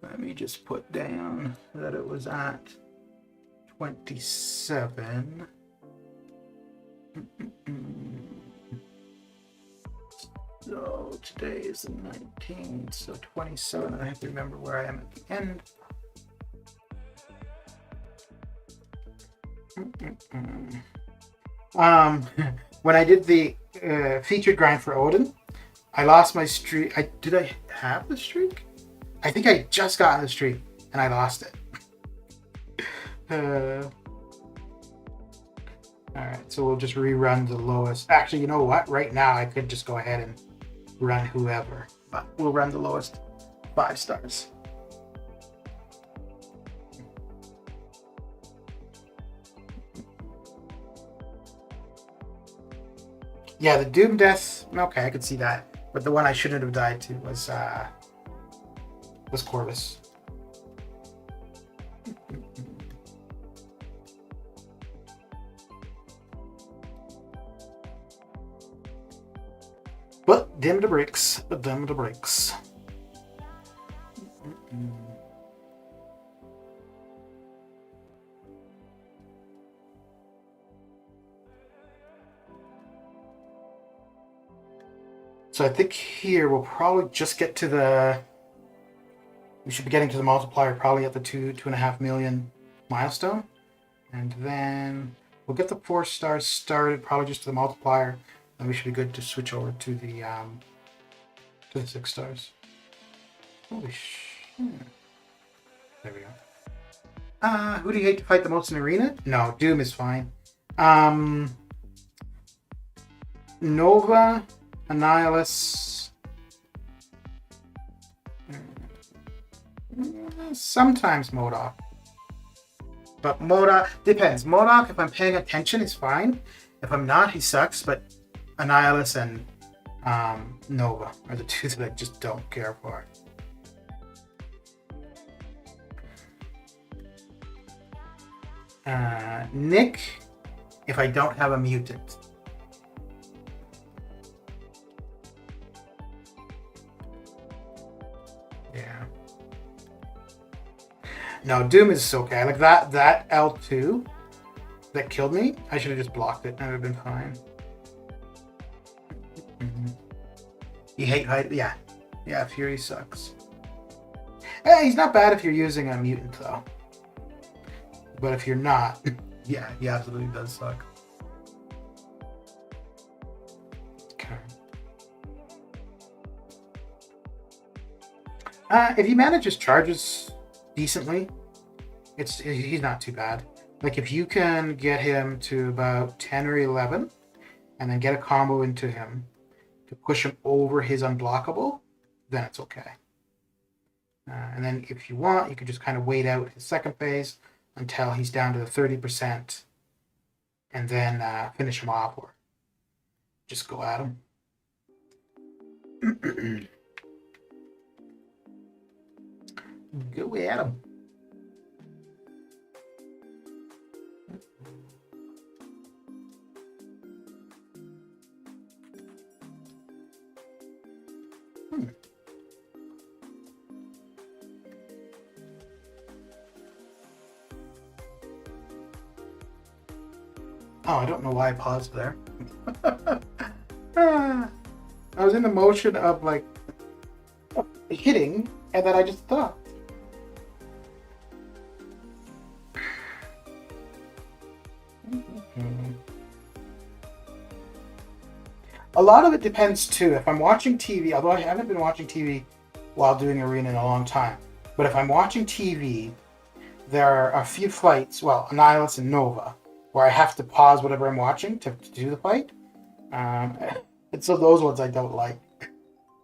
Let me just put down that it was at 27. So today is the 19th, so 27. I have to remember where I am at the end. When I did the featured grind for Odin, I lost my streak. Did I have the streak? I think I just got the streak and I lost it. Alright, so we'll just rerun the lowest. Actually, you know what? Right now I could just go ahead and run whoever, but we'll run the lowest 5 stars. Yeah, the Doom Death, okay, I could see that. But the one I shouldn't have died to was Corvus. But dim the brakes, dim the brakes. So I think here we'll probably just get to the... We should be getting to the multiplier probably at the 2.5 million milestone. And then we'll get the 4 stars started, probably just to the multiplier. And we should be good to switch over to the 6 stars. Holy shit. There we go. Who do you hate to fight the most in arena? No, Doom is fine. Nova, Annihilus. Sometimes MODOK. But MODOK depends. MODOK, if I'm paying attention, is fine. If I'm not, he sucks. But Annihilus and Nova are the two that I just don't care for. Nick, if I don't have a mutant. Yeah. No, Doom is okay. Like that L2 that killed me, I should have just blocked it and it would have been fine. You hate height? Yeah. Yeah, Fury sucks. He's not bad if you're using a mutant though. But if you're not, yeah, he absolutely does suck. Okay. If he manages charges decently, he's not too bad. Like if you can get him to about 10 or 11, and then get a combo into him to push him over his unblockable, then it's okay. And then if you want, you could just kind of wait out his second phase until he's down to the 30%, and then finish him off, or just go at him. Go at him. Oh, I don't know why I paused there. I was in the motion of like hitting, and then I just stopped. A lot of it depends too. If I'm watching TV, although I haven't been watching TV while doing arena in a long time, but if I'm watching TV, there are a few fights, well, Annihilus and Nova, where I have to pause whatever I'm watching to do the fight. And so those ones I don't like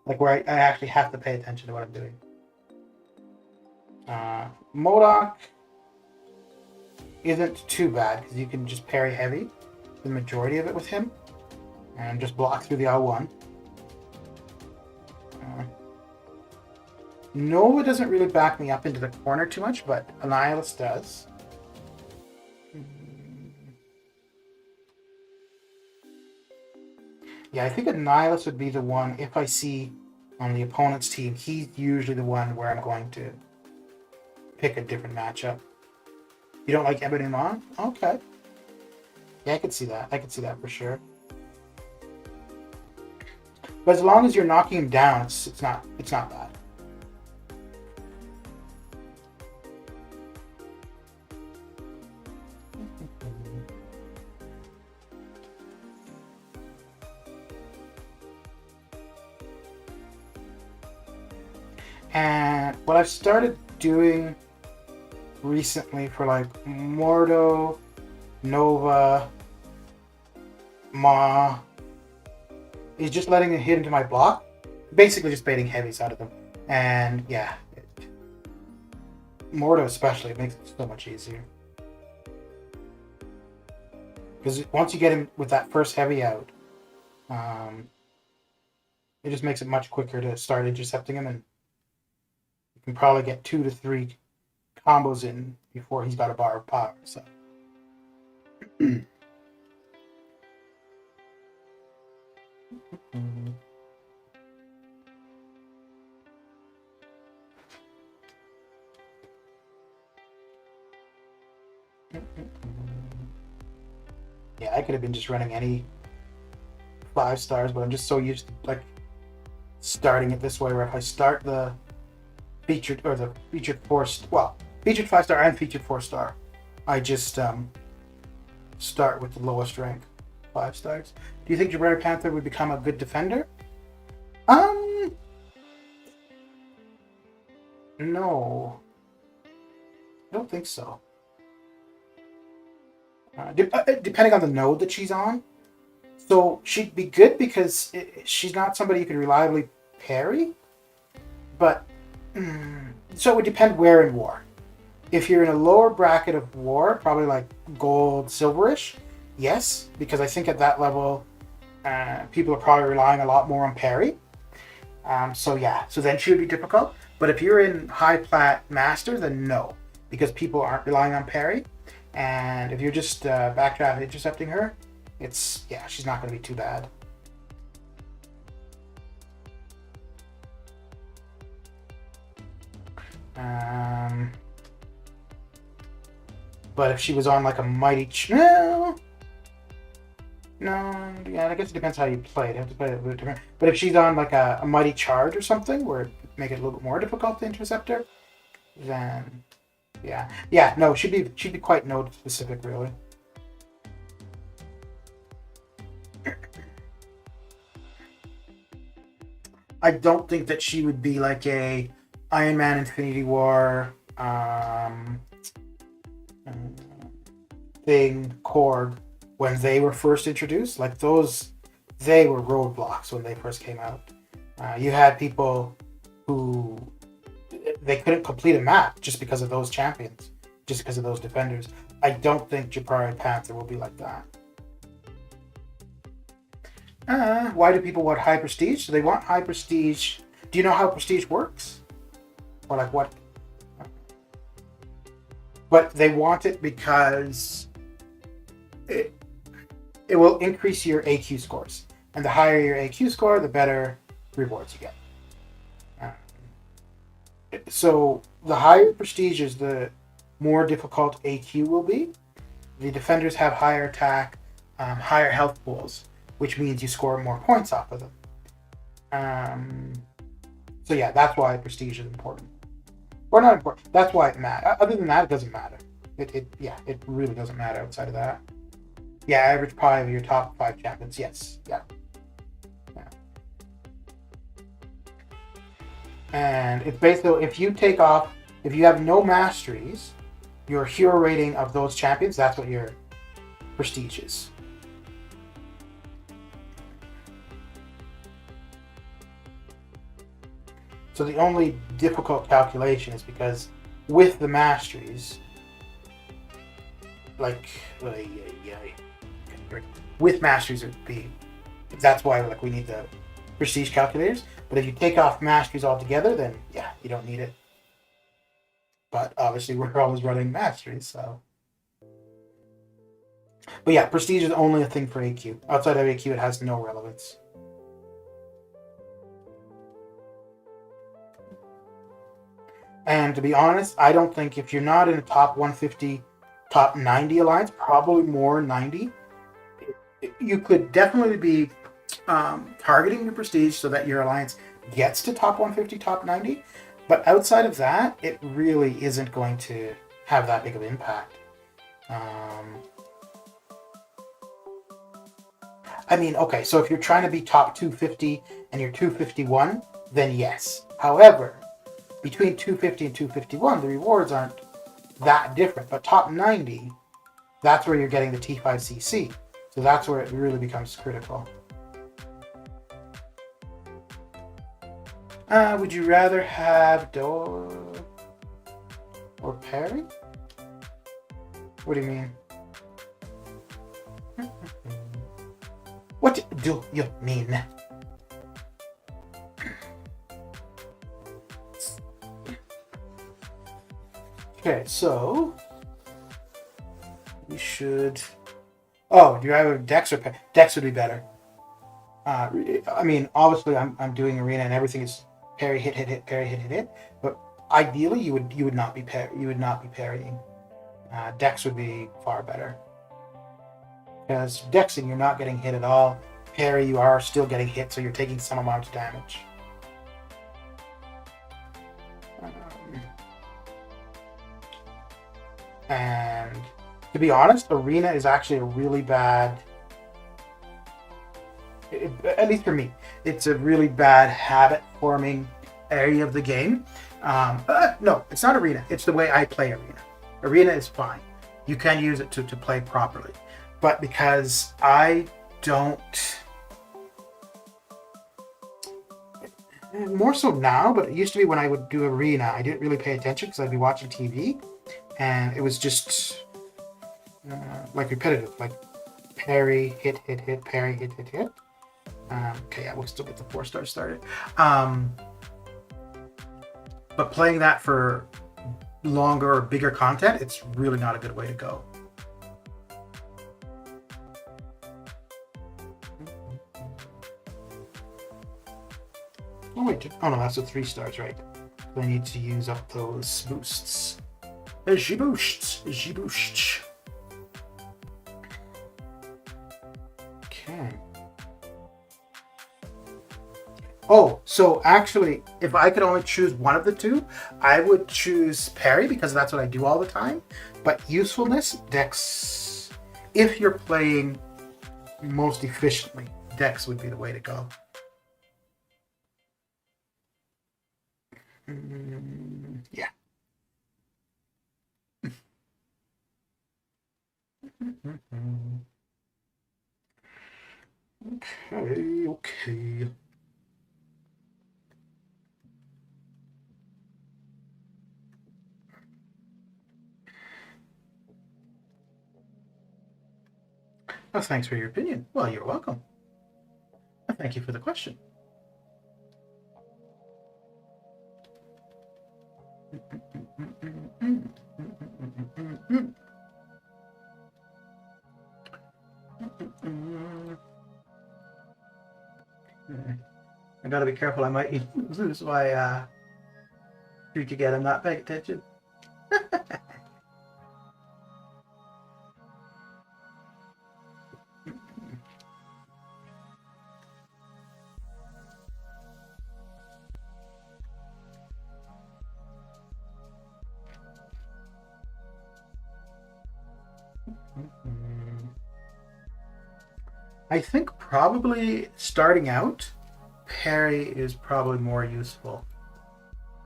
where I actually have to pay attention to what I'm doing. MODOK isn't too bad because you can just parry heavy, the majority of it with him, and just block through the L1. Nova doesn't really back me up into the corner too much, but Annihilus does. Yeah, I think Annihilus would be the one, if I see on the opponent's team, he's usually the one where I'm going to pick a different matchup. You don't like Ebony Mon? Okay. Yeah, I could see that. I could see that for sure. But as long as you're knocking him down, it's not bad. And what I've started doing recently for like Mordo, Nova, Ma, is just letting it hit into my block. Basically just baiting heavies out of them. And yeah, Mordo especially, it makes it so much easier. Because once you get him with that first heavy out, it just makes it much quicker to start intercepting him, and you can probably get 2 to 3 combos in before he's got a bar of power. So. Yeah, I could have been just running any 5 stars, but I'm just so used to like starting it this way, where if I start the featured 5-star and featured 4-star, I just start with the lowest rank 5 stars. Do you think Jabari Panther would become a good defender? No, I don't think so. Depending on the node that she's on. So she'd be good because she's not somebody you can reliably parry. But, so it would depend where in war. If you're in a lower bracket of war, probably like gold, silverish, yes. Because I think at that level, people are probably relying a lot more on parry. So yeah, so then she would be difficult. But if you're in high plat master, then no. Because people aren't relying on parry. And if you're just backdraft intercepting her, she's not going to be too bad. But if she was on like a mighty yeah, I guess it depends how you play it. You have to play it a little different. But if she's on like a mighty charge or something, where it make it a little bit more difficult to intercept her, then no, she'd be quite node specific, really. I don't think that she would be like a Iron Man Infinity War thing, Korg, when they were first introduced. Like those, they were roadblocks when they first came out. You had people who they couldn't complete a map just because of those champions, just because of those defenders. I don't think Jabari Panther will be like that. Why do people want high prestige? So they want high prestige. Do you know how prestige works? Or like what? But they want it because it will increase your AQ scores. And the higher your AQ score, the better rewards you get. So the higher prestige is, the more difficult AQ will be. The defenders have higher attack, higher health pools, which means you score more points off of them. So yeah, that's why prestige is important. Or not important. That's why it matters. Other than that, it doesn't matter. It really doesn't matter outside of that. Yeah, average pi of your top 5 champions. Yes. Yeah. Yeah. And it's basically if you have no masteries, your hero rating of those champions, that's what your prestige is. So the only difficult calculation is because with the masteries, like with masteries it'd be, that's why like we need the prestige calculators. But if you take off masteries altogether, then yeah, you don't need it. But obviously we're always running masteries, so. But yeah, prestige is only a thing for AQ. Outside of AQ, it has no relevance. And to be honest, I don't think if you're not in a top 150, top 90 alliance, probably more 90, you could definitely be targeting your prestige so that your alliance gets to top 150, top 90. But outside of that, it really isn't going to have that big of an impact. I mean, okay, so if you're trying to be top 250 and you're 251, then yes. However, between 250 and 251, the rewards aren't that different. But top 90, that's where you're getting the T5CC. So that's where it really becomes critical. Would you rather have Door or Parry? What do you mean? What do you mean? Okay, so we should. Oh, do you have Dex or Parry? Dex would be better. I mean, obviously, I'm doing arena and everything is parry, hit, hit, hit, parry, hit, hit, hit. But ideally, you would not be parrying. Dex would be far better. Because Dexing, you're not getting hit at all. Parry, you are still getting hit, so you're taking some amount of damage. And to be honest, arena is actually a really bad. At least for me, it's a really bad habit-forming area of the game. No, it's not arena. It's the way I play arena. Arena is fine. You can use it to play properly. But because I don't... More so now, but it used to be when I would do arena, I didn't really pay attention because I'd be watching TV. And it was just like repetitive, like parry, hit, hit, hit, parry, hit, hit, hit. Okay, yeah, we'll still get the 4 stars started. But playing that for longer or bigger content, it's really not a good way to go. Oh wait, oh no, that's the 3 stars, right? I need to use up those boosts. Boosts. Okay. Oh, so actually, if I could only choose one of the two, I would choose parry because that's what I do all the time. But usefulness, Dex. If you're playing most efficiently, Dex would be the way to go. Yeah. Okay. Well, thanks for your opinion. Well, you're welcome. Thank you for the question. I gotta be careful. I might lose my streak again. I'm not paying attention. I think probably starting out, parry is probably more useful.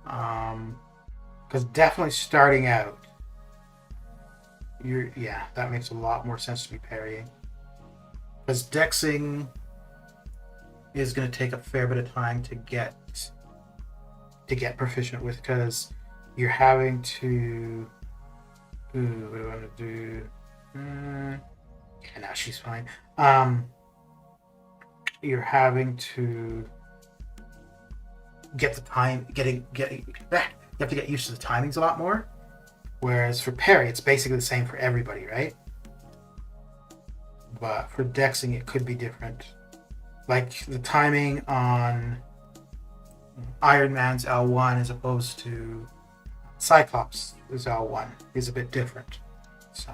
Because definitely starting out, that makes a lot more sense to be parrying. Because dexing is going to take a fair bit of time to get proficient with, because you're having to. Ooh, what do I want to do? Yeah, now she's fine. You're having to get the time, you have to get used to the timings a lot more. Whereas for parry, it's basically the same for everybody, right? But for dexing, it could be different. Like the timing on Iron Man's L1 as opposed to Cyclops' L1 is a bit different. So.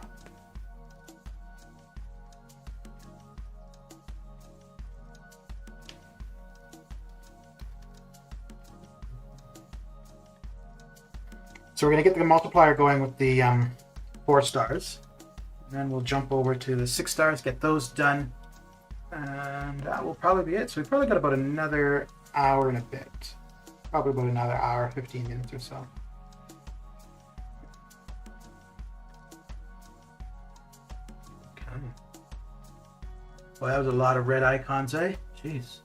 So we're going to get the multiplier going with the 4 stars. And then we'll jump over to the 6 stars, get those done. And that will probably be it. So we've probably got about another hour and a bit. Probably about another hour, 15 minutes or so. Okay. Well, that was a lot of red icons, eh? Jeez.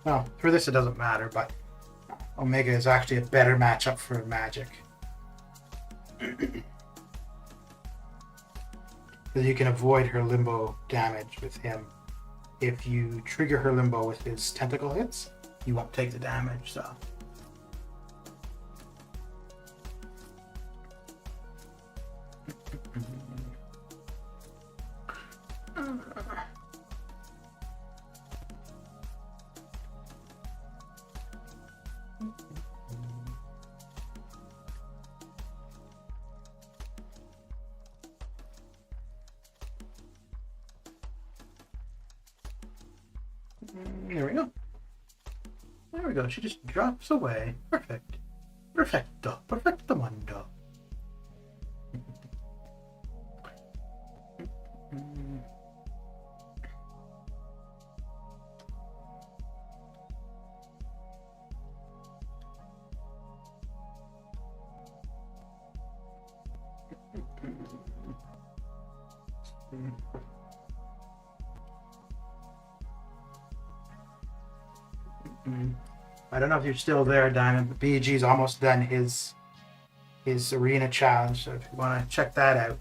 Well, for this it doesn't matter, but Omega is actually a better matchup for Magic. Because you can avoid her limbo damage with him. If you trigger her limbo with his tentacle hits, you won't take the damage, so. There we go. There we go. She just drops away. Perfect. Perfecto. Perfecto mundo. I don't know if you're still there, Diamond, but BG's almost done his arena challenge, so if you want to check that out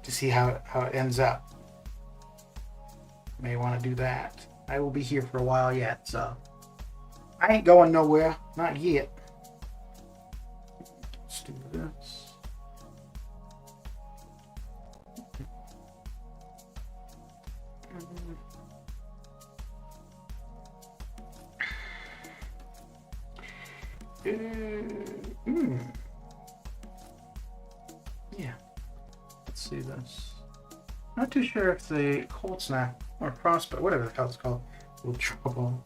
to see how it ends up, you may want to do that. I will be here for a while yet, so I ain't going nowhere, not yet. Let's do this. Yeah, let's see this. Not too sure if the cold snap or frostbite, whatever the hell it's called, will trouble.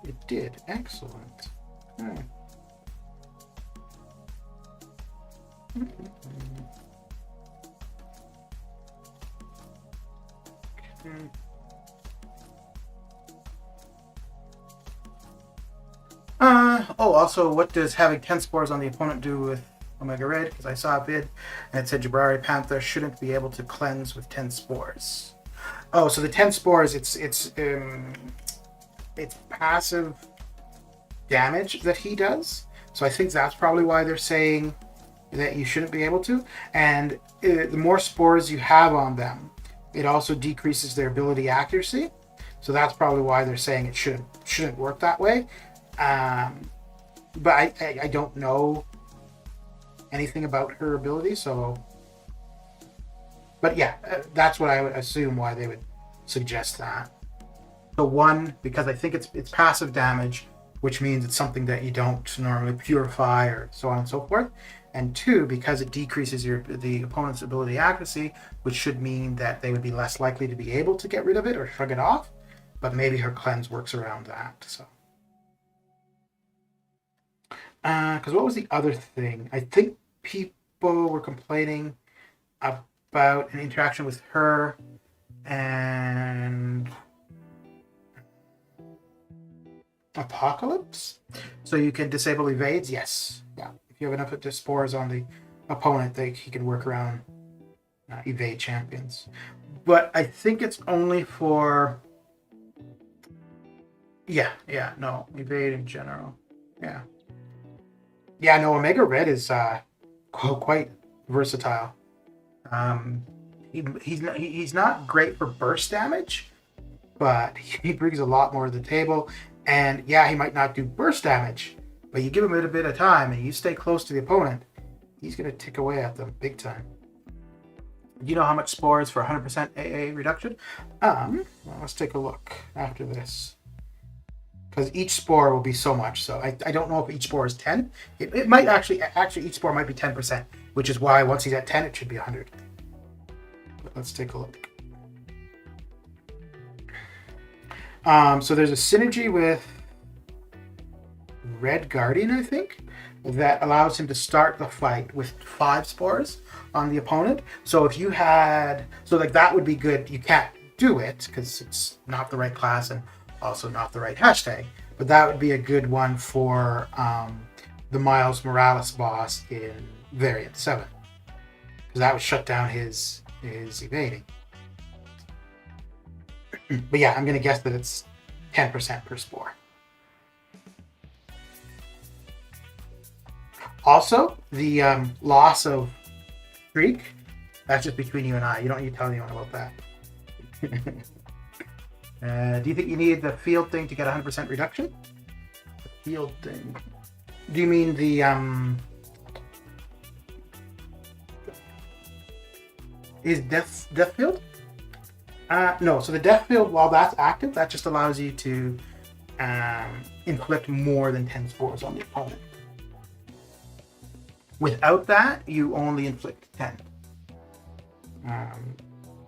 It did. Excellent. Okay. Also, what does having 10 spores on the opponent do with Omega Red? Because I saw a vid and it said Jabari Panther shouldn't be able to cleanse with 10 spores. Oh, so the 10 spores, it's passive damage that he does. So I think that's probably why they're saying that you shouldn't be able to. And the more spores you have on them, it also decreases their ability accuracy. So that's probably why they're saying it shouldn't work that way. but I don't know anything about her ability, so. But yeah, that's what I would assume why they would suggest that. So one, because I think it's passive damage, which means it's something that you don't normally purify or so on and so forth. And two, because it decreases the opponent's ability accuracy, which should mean that they would be less likely to be able to get rid of it or shrug it off. But maybe her cleanse works around that. So, because what was the other thing? I think people were complaining about an interaction with her and Apocalypse. So you can disable evades. Yes, yeah. If you have enough of spores on the opponent, he can work around evade champions. But I think it's only for. Yeah, no, evade in general. Yeah, no. Omega Red is quite versatile. He's not great for burst damage, but he brings a lot more to the table. And yeah, he might not do burst damage, but you give him a bit of time and you stay close to the opponent, he's going to tick away at them big time. Do you know how much spores for 100% AA reduction? Well, let's take a look after this. Because each spore will be so much. So I don't know if each spore is 10. It might actually each spore might be 10%, which is why once he's at 10, it should be 100. But let's take a look. So there's a synergy with Red Guardian, I think, that allows him to start the fight with 5 spores on the opponent. So if you had, that would be good. You can't do it because it's not the right class and also not the right hashtag. But that would be a good one for the Miles Morales boss in Variant 7, because that would shut down his evading. But yeah, I'm going to guess that it's 10% per spore. Also, the loss of streak, that's just between you and I. You don't need to tell anyone about that. Do you think you need the field thing to get 100% reduction? The field thing. Do you mean the is death field? No, so the death field, while that's active, that just allows you to inflict more than 10 spores on the opponent. Without that, you only inflict 10.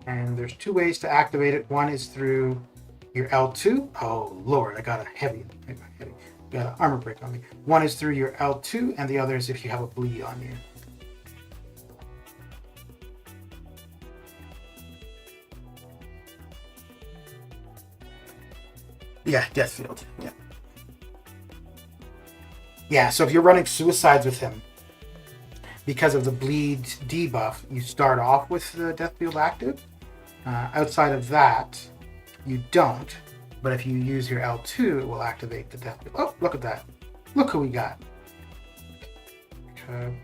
And there's 2 ways to activate it. One is through your L2. Oh, Lord, I got a heavy. Got an armor break on me. One is through your L2, and the other is if you have a bleed on you. Yeah, death field. Yeah. Yeah, so if you're running suicides with him, because of the bleed debuff, you start off with the death field active. Outside of that, you don't. But if you use your L2, it will activate the death field. Oh, look at that. Look who we got. Okay.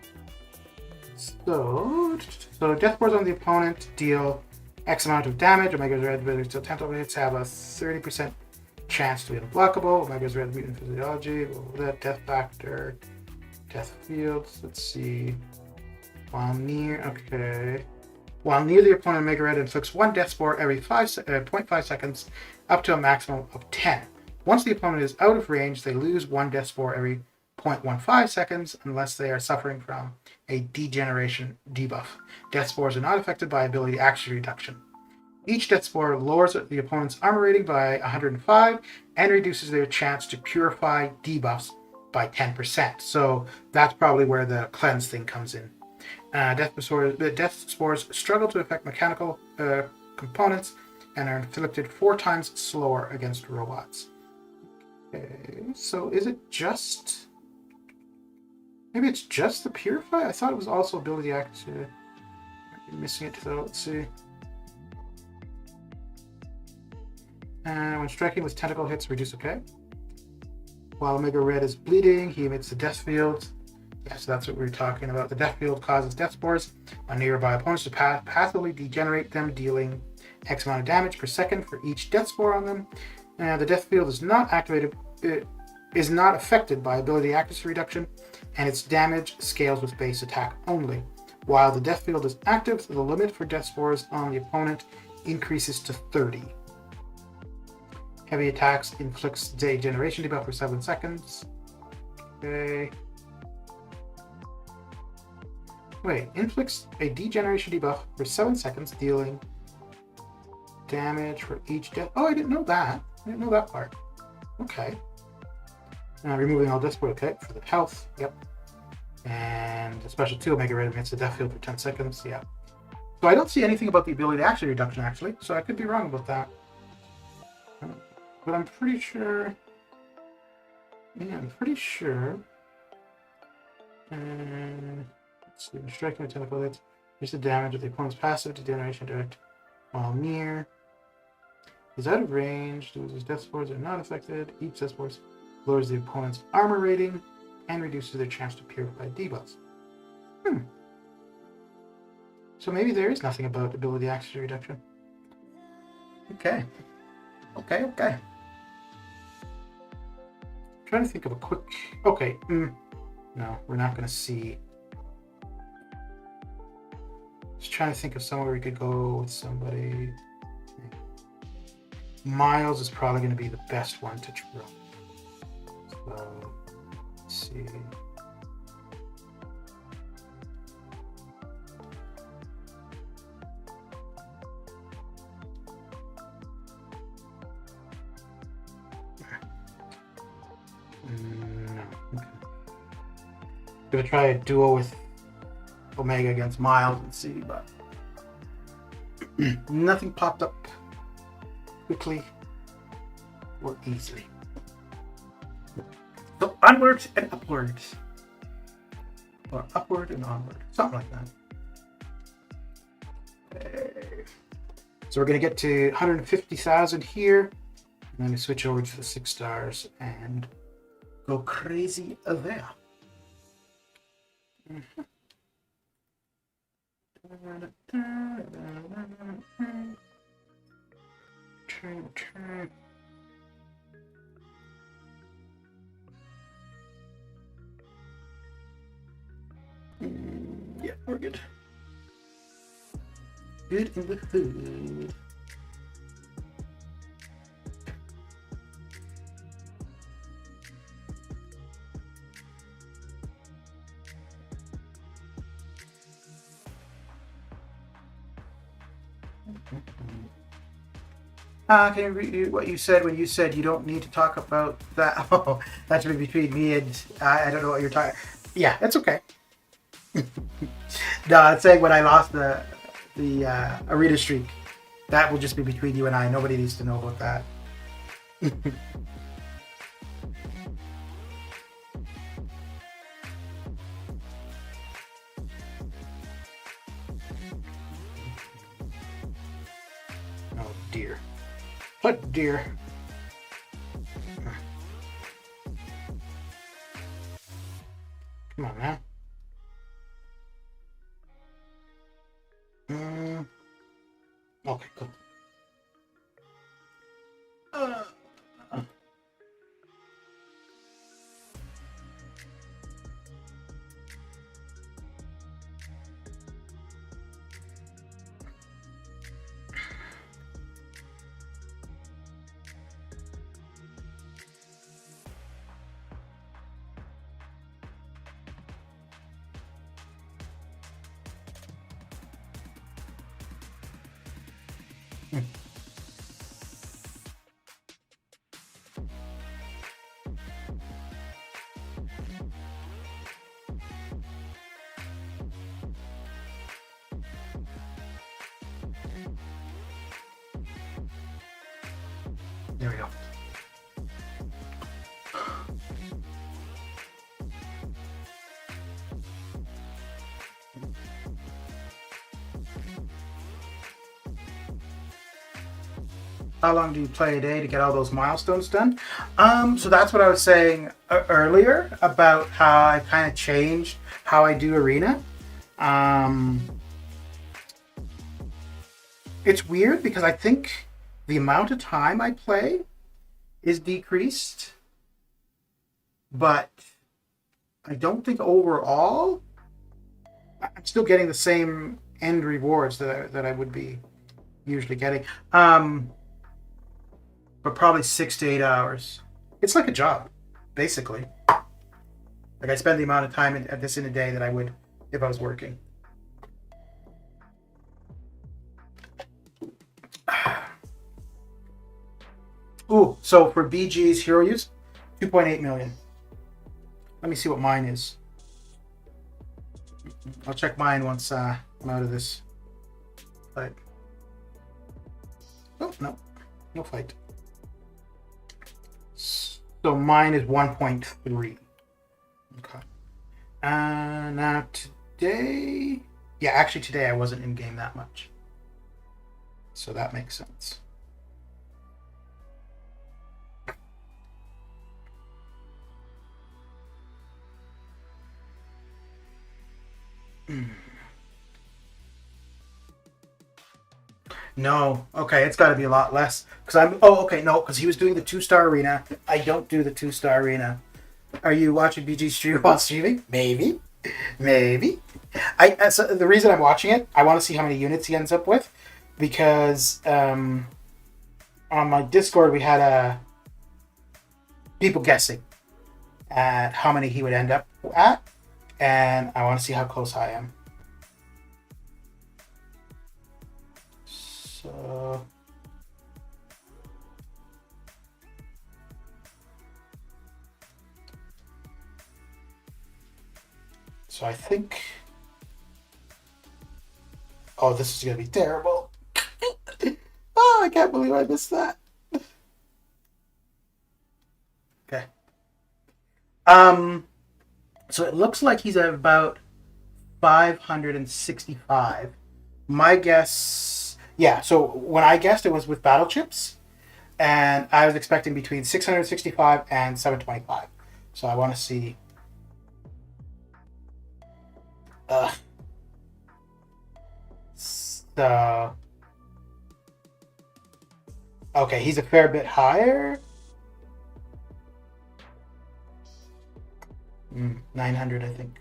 So death spores on the opponent deal X amount of damage. Omega's red ability still tentacle hits have a 30% chance to be unblockable. Omega's red mutant physiology. Death factor. Death fields. Let's see. While near the opponent, Omega Red inflicts 1 death spore every 0.5 seconds, up to a maximum of 10. Once the opponent is out of range, they lose 1 death spore every 0.15 seconds, unless they are suffering from a degeneration debuff. Death spores are not affected by ability accuracy reduction. Each death spore lowers the opponent's armor rating by 105 and reduces their chance to purify debuffs by 10%. So that's probably where the cleanse thing comes in. Death spores struggle to affect mechanical components and are inflicted 4 times slower against robots. Okay, so is it just... Maybe it's just the Purify? I thought it was also ability active. I'm missing it, so let's see. When striking with tentacle hits, reduce, okay. While Omega Red is bleeding, he emits the death field. Yeah, so that's what we were talking about. The death field causes death spores on nearby opponents to passively degenerate them, dealing X amount of damage per second for each death spore on them. The death field is not activated is not affected by ability accuracy reduction, and its damage scales with base attack only. While the death field is active, the limit for death spores on the opponent increases to 30. Heavy attacks inflicts degeneration debuff for 7 seconds. Okay. Wait, inflicts a degeneration debuff for 7 seconds, dealing damage for each death. Oh, I didn't know that. I didn't know that part. Okay. Removing all death spores. Okay, for the health. Yep. And a special 2 Omega Red emits the death field for 10 seconds. Yeah. So I don't see anything about the ability action reduction, actually. So I could be wrong about that. But I'm pretty sure... Yeah, I'm pretty sure... let's see. Striking with tentacle hits. Use the damage of the opponent's passive degeneration direct while near. He's out of range. Those death spores are not affected. Each death spores lowers the opponent's armor rating and reduces their chance to purify debuffs. So maybe there is nothing about ability action reduction. Okay. I'm trying to think of a quick... Okay. No, we're not going to see... Just trying to think of somewhere we could go with somebody. Miles is probably going to be the best one to try. So, let's see. No. Okay. Gonna try a duo with Omega against Miles and see, but nothing popped up quickly or easily. So onwards and upwards. Or upward and onward. Something like that. Okay. So we're going to get to 150,000 here. And then we switch over to the 6 stars and go crazy there. Yeah, we're good. Good in the hood. Can you read what you said when you said you don't need to talk about that? Oh, that's between me and I don't know what you're talking. Yeah, that's okay. No, I'm saying when I lost the arena streak, that will just be between you and I. Nobody needs to know about that. Oh dear. What dear? Come on now. Okay, cool. There we go. How long do you play a day to get all those milestones done? So that's what I was saying earlier about how I kind of changed how I do arena. It's weird because I think the amount of time I play is decreased. but I don't think overall I'm still getting the same end rewards that I would be usually getting. But probably 6 to 8 hours. It's like a job, basically. Like I spend the amount of time at this in a day that I would if I was working. Ooh, so for BG's hero use, 2.8 million. Let me see what mine is. I'll check mine once I'm out of this fight. Oh, no. No fight. So mine is 1.3. Okay. Now today... Yeah, actually today I wasn't in game that much. So that makes sense. No. Okay, it's got to be a lot less. Because he was doing the 2-star arena. I don't do the 2-star arena. Are you watching BG stream while streaming? Maybe. So the reason I'm watching it, I want to see how many units he ends up with. Because on my Discord, we had people guessing at how many he would end up at. And I want to see how close I am. So I think... Oh, this is going to be terrible. Oh, I can't believe I missed that. Okay. So it looks like he's at about 565. My guess... Yeah, so when I guessed, it was with battle chips. And I was expecting between 665 and 725. So I want to see... So... Okay, he's a fair bit higher. 900, I think.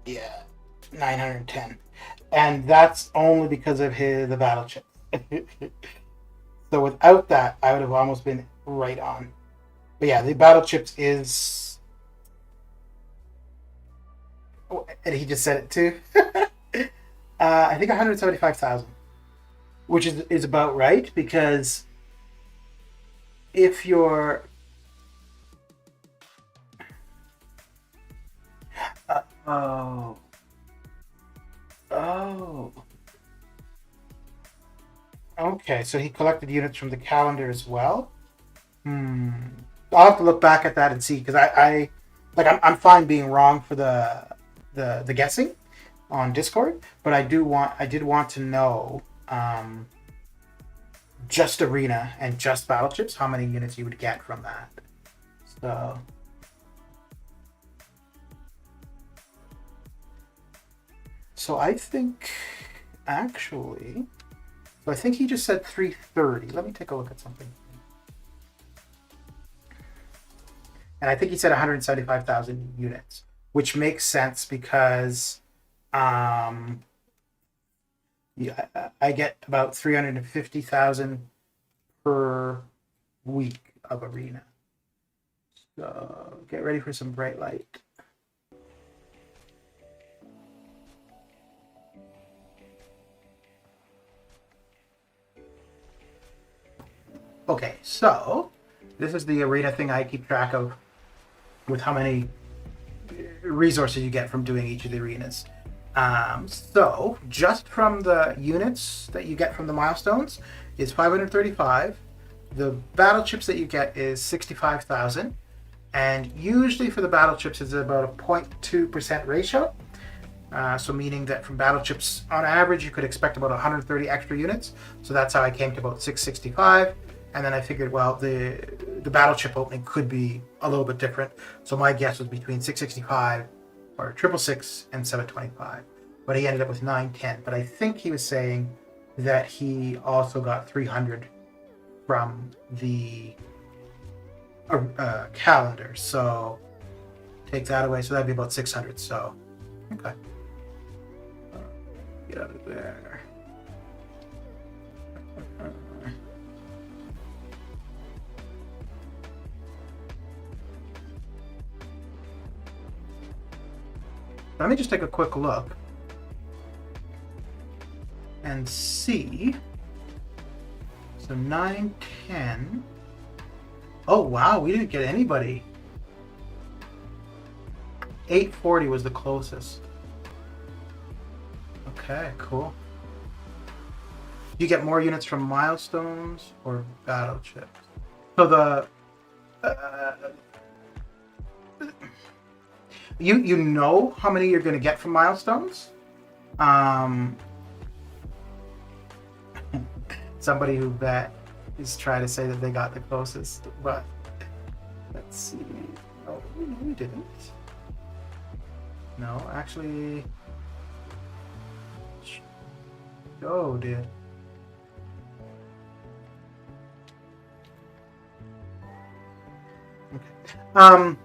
Yeah, 910. And that's only because of the battle chip. So without that, I would have almost been right on. But yeah, the battle chips is... Oh, and he just said it too. I think 175,000. Which is about right, because if you're... Oh. Okay, so he collected units from the calendar as well. I'll have to look back at that and see, because I'm fine being wrong for the guessing on Discord, but I did want to know just arena and just battle chips, how many units you would get from that. So I think actually, I think he just said 330. Let me take a look at something. And I think he said 175,000 units, which makes sense because I get about 350,000 per week of arena. So get ready for some bright light. Okay, so this is the arena thing I keep track of with how many resources you get from doing each of the arenas. So just from the units that you get from the milestones is 535. The battle chips that you get is 65,000. And usually for the battle chips it's about a 0.2% ratio. So meaning that from battle chips, on average, you could expect about 130 extra units. So that's how I came to about 665. And then I figured, well, the battle chip opening could be a little bit different. So my guess was between 665 or 666 and 725. but he ended up with 910. But I think he was saying that he also got 300 from the calendar. So take that away. So that'd be about 600. So, okay. Get out of there. Let me just take a quick look and see. So 910. Oh wow, we didn't get anybody. 840 was the closest. Okay, cool. You get more units from milestones or battle chips. So the you know how many you're going to get from milestones. Somebody who bet is trying to say that they got the closest, but let's see. Oh, no, we didn't. No, actually, Joe did. Okay.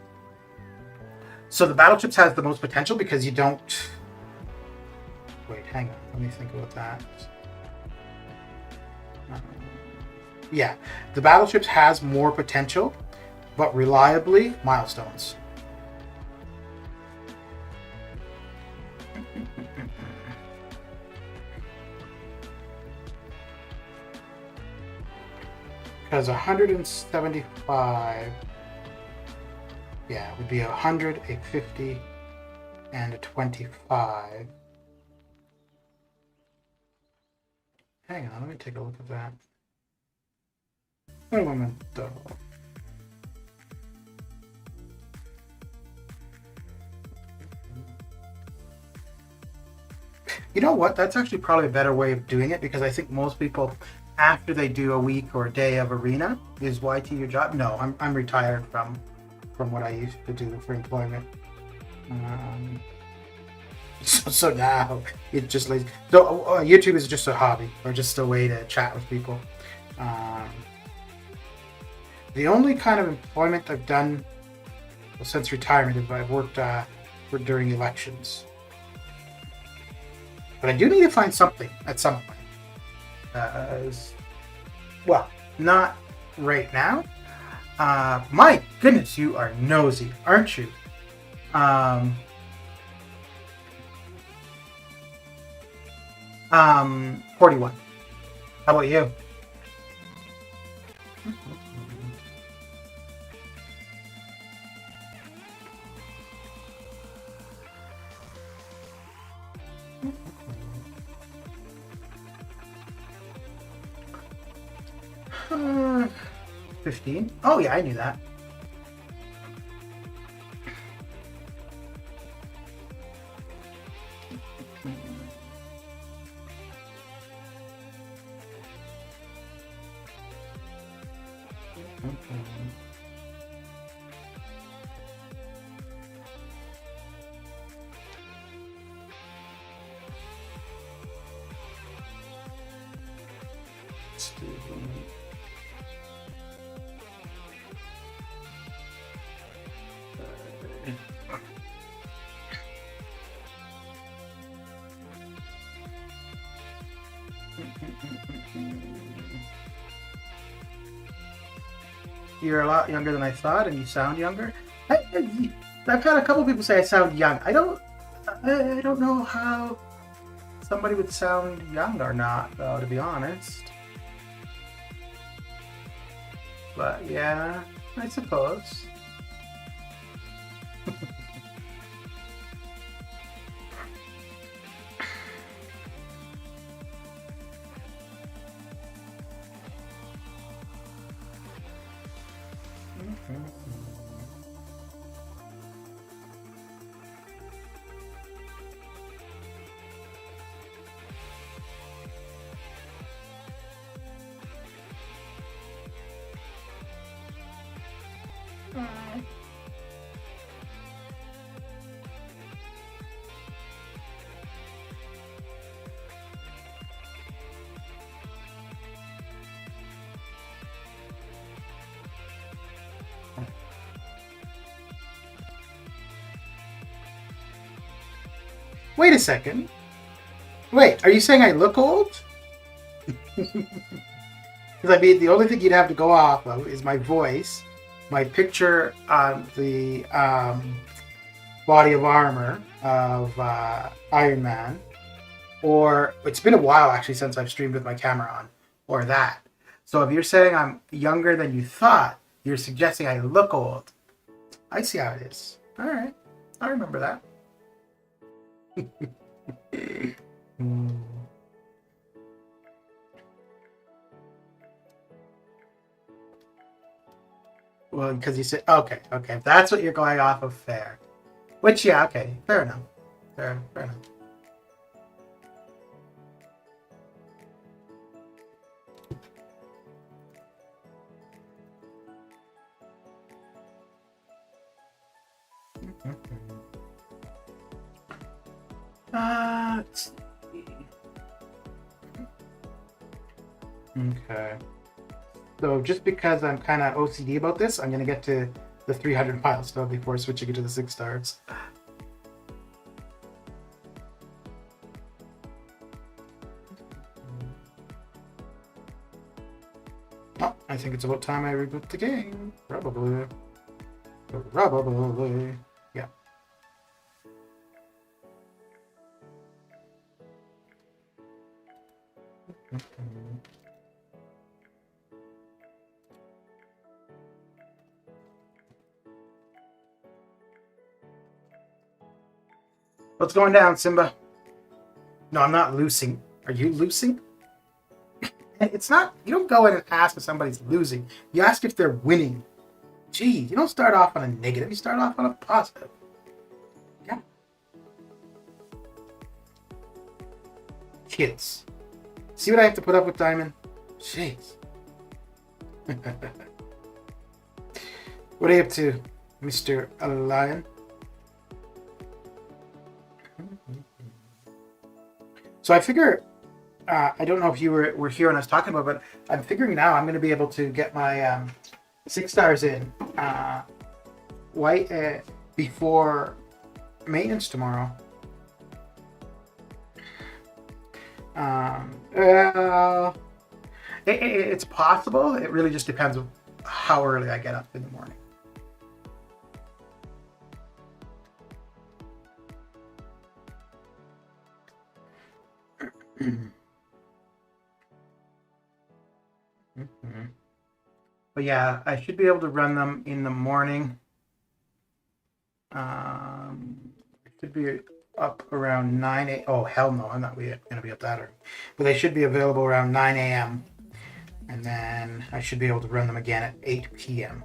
So the battle chips has the most potential because you don't. Wait, hang on. Let me think about that. Yeah, the battleships has more potential, but reliably milestones. Because 175, yeah, it would be 100, a 50, and a 25. Hang on, let me take a look at that. Un momento. You know what? That's actually probably a better way of doing it because I think most people, after they do a week or a day of arena, is YT your job? No, I'm retired from what I used to do for employment. So now it just like so YouTube is just a hobby or just a way to chat with people. The only kind of employment I've done since retirement is I've worked during elections. But I do need to find something at some point. Well, not right now. My goodness, you are nosy, aren't you? 41. How about you? Uh, 15. Oh yeah, I knew that. You're a lot younger than I thought, and you sound younger. I've had a couple people say I sound young. I don't know how somebody would sound young or not, though, to be honest. But yeah, I suppose. Wait a second. Wait, are you saying I look old? Because I mean, the only thing you'd have to go off of is my voice, my picture on the body of armor of Iron Man, or it's been a while actually since I've streamed with my camera on, or that. So if you're saying I'm younger than you thought, you're suggesting I look old. I see how it is. All right, I remember that. Well, because you said okay, if that's what you're going off of, fair. Which yeah, okay, fair enough, fair enough. Let's see. Okay. So just because I'm kind of OCD about this, I'm going to get to the 300 milestone before switching it to the 6 stars. Oh, I think it's about time I reboot the game. Probably. Yeah. What's going down, Simba? No, I'm not losing. Are you losing? It's not. You don't go in and ask if somebody's losing. You ask if they're winning. Gee, you don't start off on a negative. You start off on a positive. Yeah. Kids. See what I have to put up with, Diamond? Jeez. What are you up to, Mr. Lion? So I figure, I don't know if you were here when I was talking about it, but I'm figuring now I'm going to be able to get my 6 stars in before maintenance tomorrow. It's possible. It really just depends on how early I get up in the morning. But yeah, I should be able to run them in the morning. I should be up around 9 a.m. Oh, hell no, I'm not going to be up that early. But they should be available around 9 a.m. And then I should be able to run them again at 8 p.m.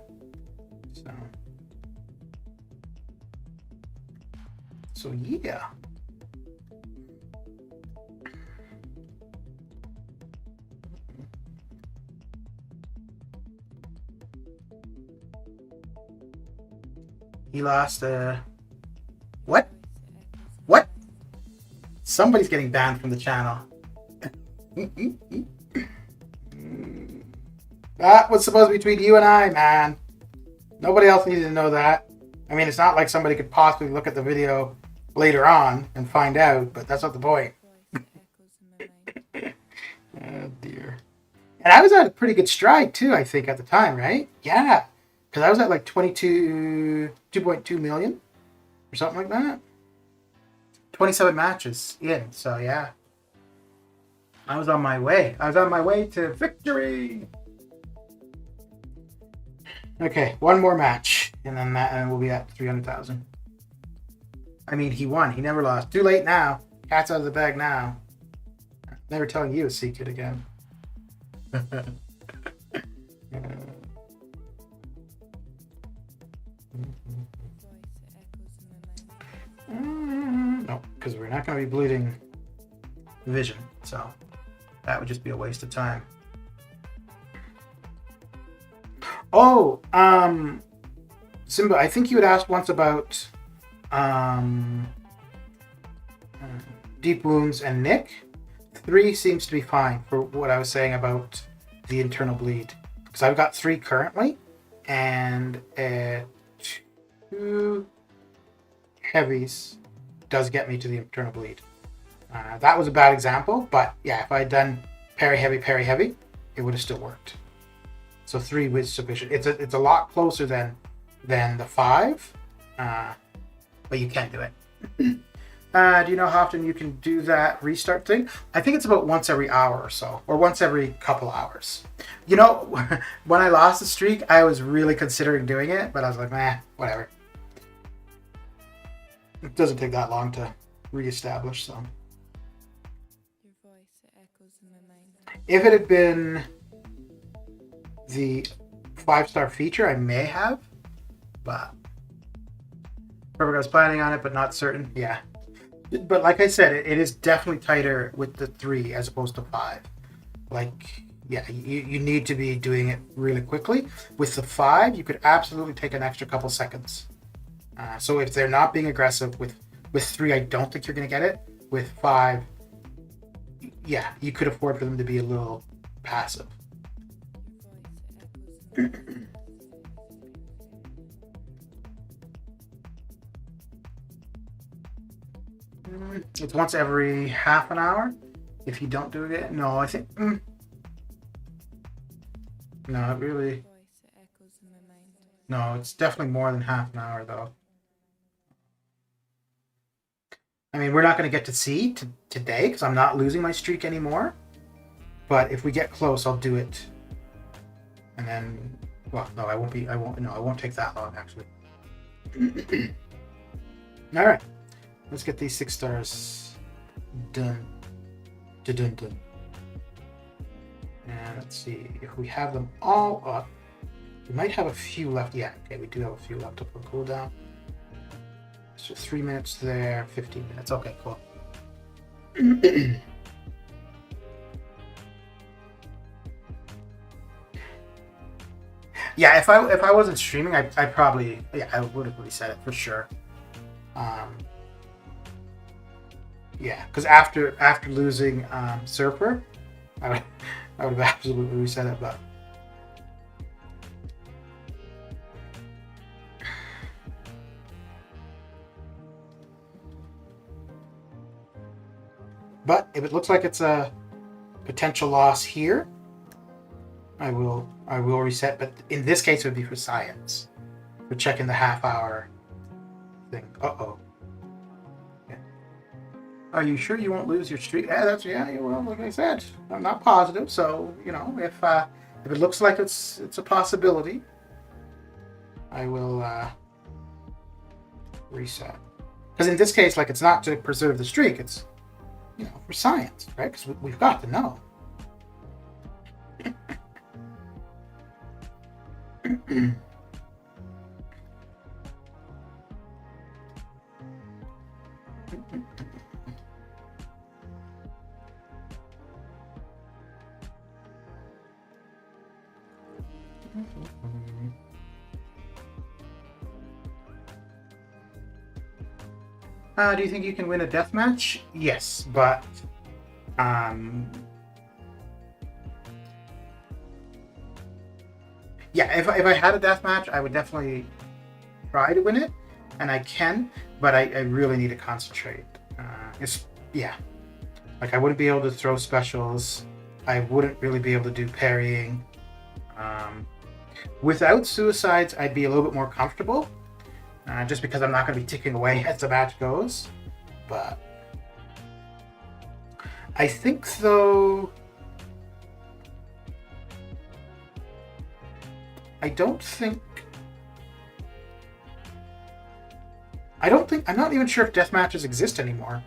So yeah. He lost what? What? Somebody's getting banned from the channel. That was supposed to be between you and I, man. Nobody else needed to know that. I mean, it's not like somebody could possibly look at the video later on and find out, but that's not the point. Oh, dear. And I was at a pretty good stride, too, I think, at the time, right? Yeah. Because I was at like 2.2 million or something like that. 27 matches in, so yeah. I was on my way. I was on my way to victory. Okay, one more match, and then we'll be at 300,000. I mean, he won. He never lost. Too late now. Cat's out of the bag now. Never telling you a secret again. No, because we're not going to be bleeding vision, so that would just be a waste of time. Oh, Simba, I think you had asked once about deep wounds and Nick. 3 seems to be fine for what I was saying about the internal bleed, because I've got 3 currently, and 2 heavies does get me to the internal bleed. That was a bad example, but yeah, if I had done parry heavy, it would have still worked. So 3 was sufficient. It's a lot closer than the 5, but you can do it. Do you know how often you can do that restart thing? I think it's about once every hour or so, or once every couple hours. You know, when I lost the streak, I was really considering doing it, but I was like, nah, whatever. It doesn't take that long to reestablish, so. Your voice echoes in my mind. If it had been the 5-star feature, I may have, but perfect. I was planning on it, but not certain. Yeah. But like I said, it is definitely tighter with the 3 as opposed to 5. Like, yeah, you need to be doing it really quickly. With the 5, you could absolutely take an extra couple seconds. So if they're not being aggressive with 3, I don't think you're going to get it. With 5, yeah, you could afford for them to be a little passive. It's once every half an hour. If you don't do it, no, I think. No, it really. No, it's definitely more than half an hour, though. I mean, we're not going to get to see today because I'm not losing my streak anymore. But if we get close, I'll do it. And then, well, no, I won't be. I won't. No, it won't take that long, actually. All right. Let's get these 6 stars done. Dun. And let's see if we have them all up. We might have a few left. Yeah, okay, we do have a few left up for cooldown. So 3 minutes there, 15 minutes. Okay, cool. Yeah, if I wasn't streaming, I probably, yeah, I would have reset it for sure. Yeah, because after losing Surfer, I would have absolutely reset it, but if it looks like it's a potential loss here, I will reset. But in this case, it would be for science, for checking the half-hour thing. Uh-oh. Are you sure you won't lose your streak? Yeah. Well, like I said, I'm not positive. So you know, if it looks like it's a possibility, I will reset. Because in this case, like, it's not to preserve the streak. It's, you know, for science, right? Because we've got to know. Do you think you can win a deathmatch? Yes, but yeah, if I had a deathmatch, I would definitely try to win it, and I can, but I really need to concentrate. Yeah, like I wouldn't be able to throw specials. I wouldn't really be able to do parrying. Without suicides, I'd be a little bit more comfortable. Just because I'm not going to be ticking away as the match goes. But I think, though, I'm not even sure if deathmatches exist anymore.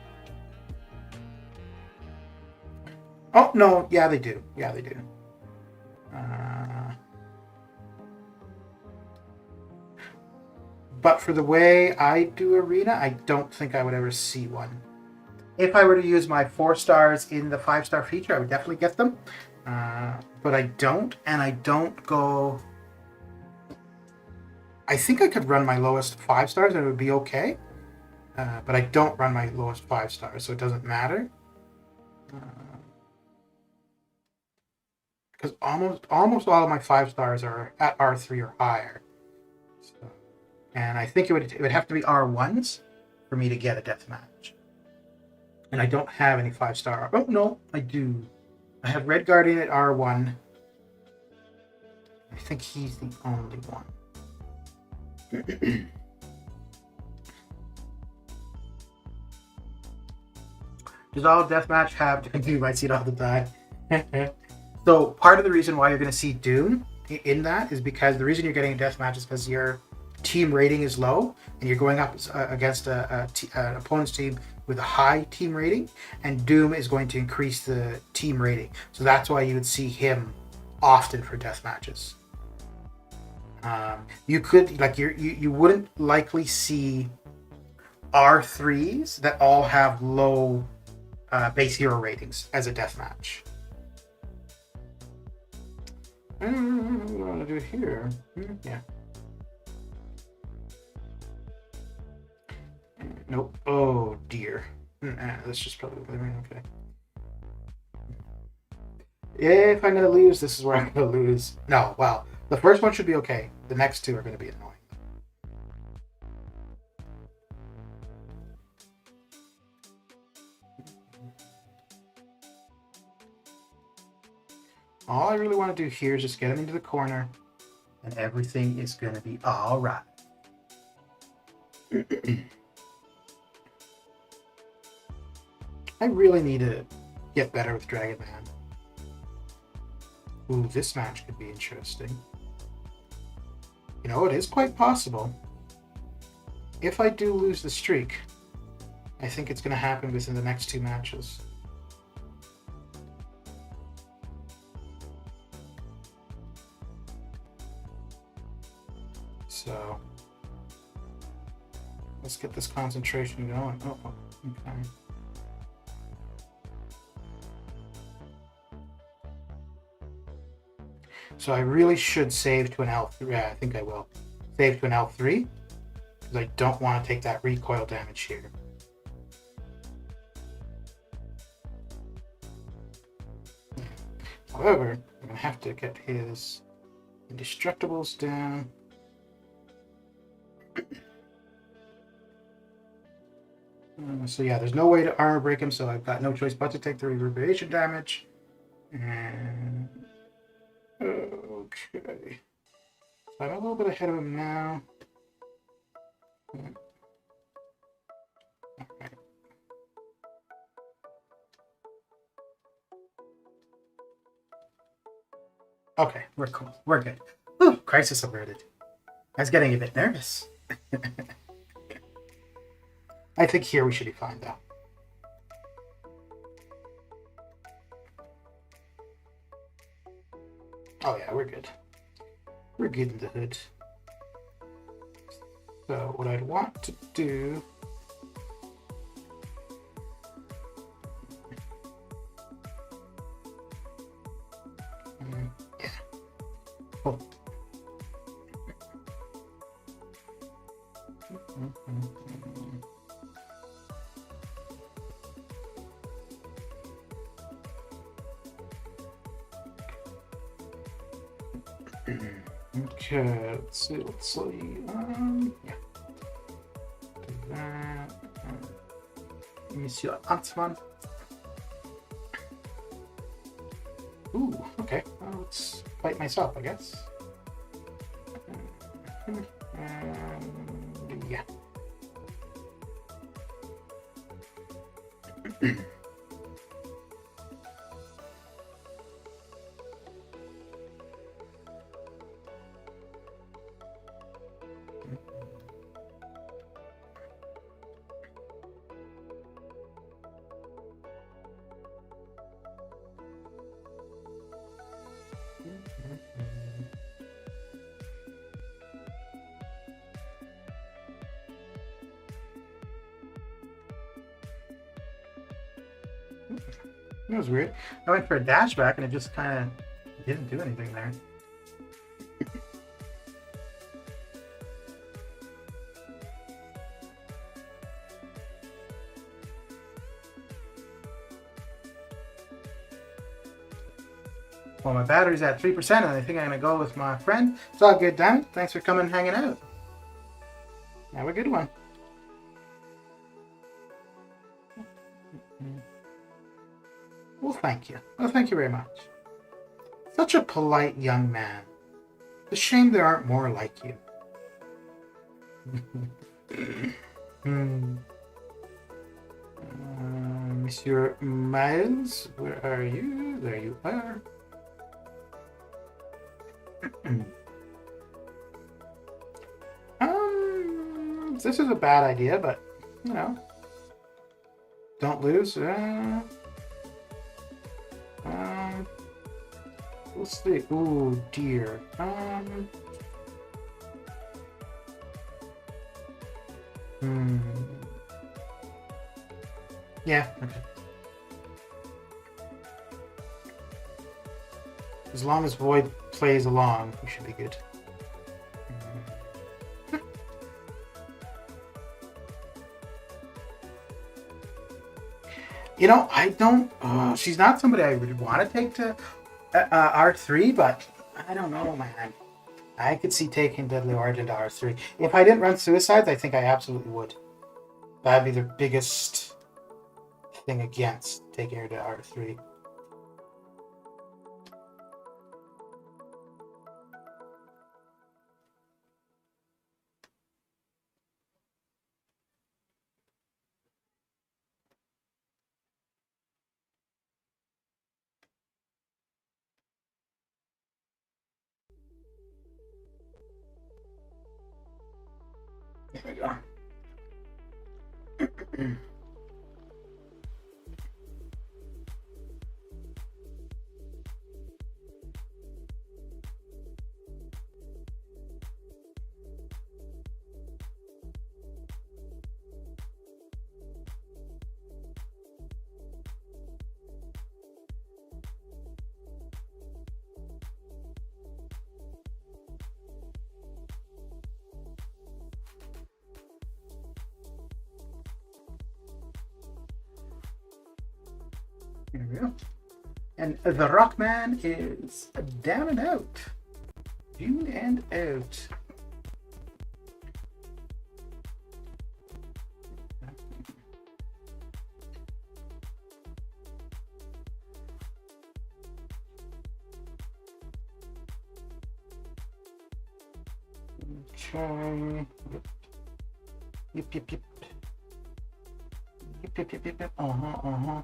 Oh, no, yeah, they do. Yeah, they do. But for the way I do Arena, I don't think I would ever see one. If I were to use my 4 stars in the 5-star feature, I would definitely get them. But I don't, and I don't go... I think I could run my lowest 5 stars and it would be okay. But I don't run my lowest 5 stars, so it doesn't matter. Because almost all of my 5 stars are at R3 or higher. So, and I think it would have to be R1s for me to get a deathmatch. And I don't have any 5-star. Oh, no, I do. I have Red Guardian at R1. I think he's the only one. Does all deathmatch have Doom? I see it all the time. So part of the reason why you're going to see Doom in that is because the reason you're getting a deathmatch is because your team rating is low and you're going up against an opponent's team with a high team rating, and Doom is going to increase the team rating. So that's why you would see him often for deathmatches. You could, like, you wouldn't likely see R3s that all have low base hero ratings as a deathmatch. What do I want to do here? Yeah. Nope. Oh dear. That's just probably okay. If I'm gonna lose, this is where I'm gonna lose. No, well, the first one should be okay. The next two are gonna be annoying. All I really want to do here is just get him into the corner, and everything is gonna be all right. I really need to get better with Dragon Man. Ooh, this match could be interesting. You know, it is quite possible. If I do lose the streak, I think it's going to happen within the next 2 matches. So, let's get this concentration going. Oh, okay. So I really should save to an L3. Yeah, I think I will. Save to an L3. Because I don't want to take that recoil damage here. However, I'm going to have to get his indestructibles down. So yeah, there's no way to armor break him, so I've got no choice but to take the reverberation damage. And okay. So I'm a little bit ahead of him now. Alright. Okay, we're cool. We're good. Whew, crisis averted. I was getting a bit nervous. I think here we should be fine, though. Oh yeah, we're good. We're good in the hood. So what I'd want to do... yeah. Oh. Okay, let's see. Yeah. Do that. Monsieur Antman. Ooh, okay. Well, let's fight myself, I guess. Yeah. That was weird. I went for a dash back and it just kind of didn't do anything there. Well, my battery's at 3% and I think I'm going to go with my friend. It's all good, Dan. Thanks for coming and hanging out. Have a good one. Well, thank you. Well, thank you very much. Such a polite young man. It's a shame there aren't more like you. Monsieur Miles, where are you? There you are. This is a bad idea, but you know, don't lose. We'll see. Ooh, dear. Yeah. Okay. As long as Void plays along, we should be good. You know, I don't. She's not somebody I would want to take to R3, but I don't know, man. I could see taking Deadly Origin to R3. If I didn't run Suicides, I think I absolutely would. That'd be the biggest thing against taking her to R3. There we go. There we go. And the Rockman is down and out. Down and out. Okay. Yep, yep, yep. Yep, yep, yep, yep, yep. Uh-huh.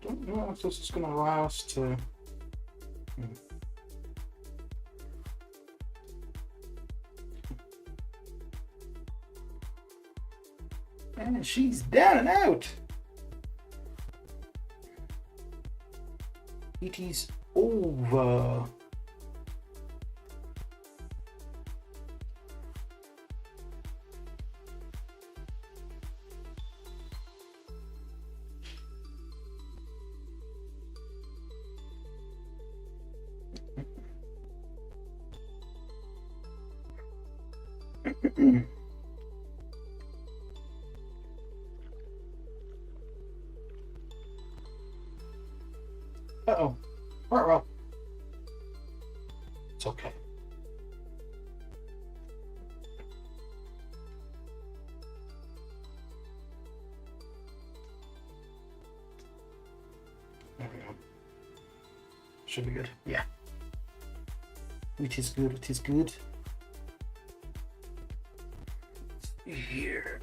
Don't know if this is going to allow us to. And she's down and out. It is over. Uh-oh. Well, it's okay. There we go. Should be good. Yeah. It is good. It is good. Here.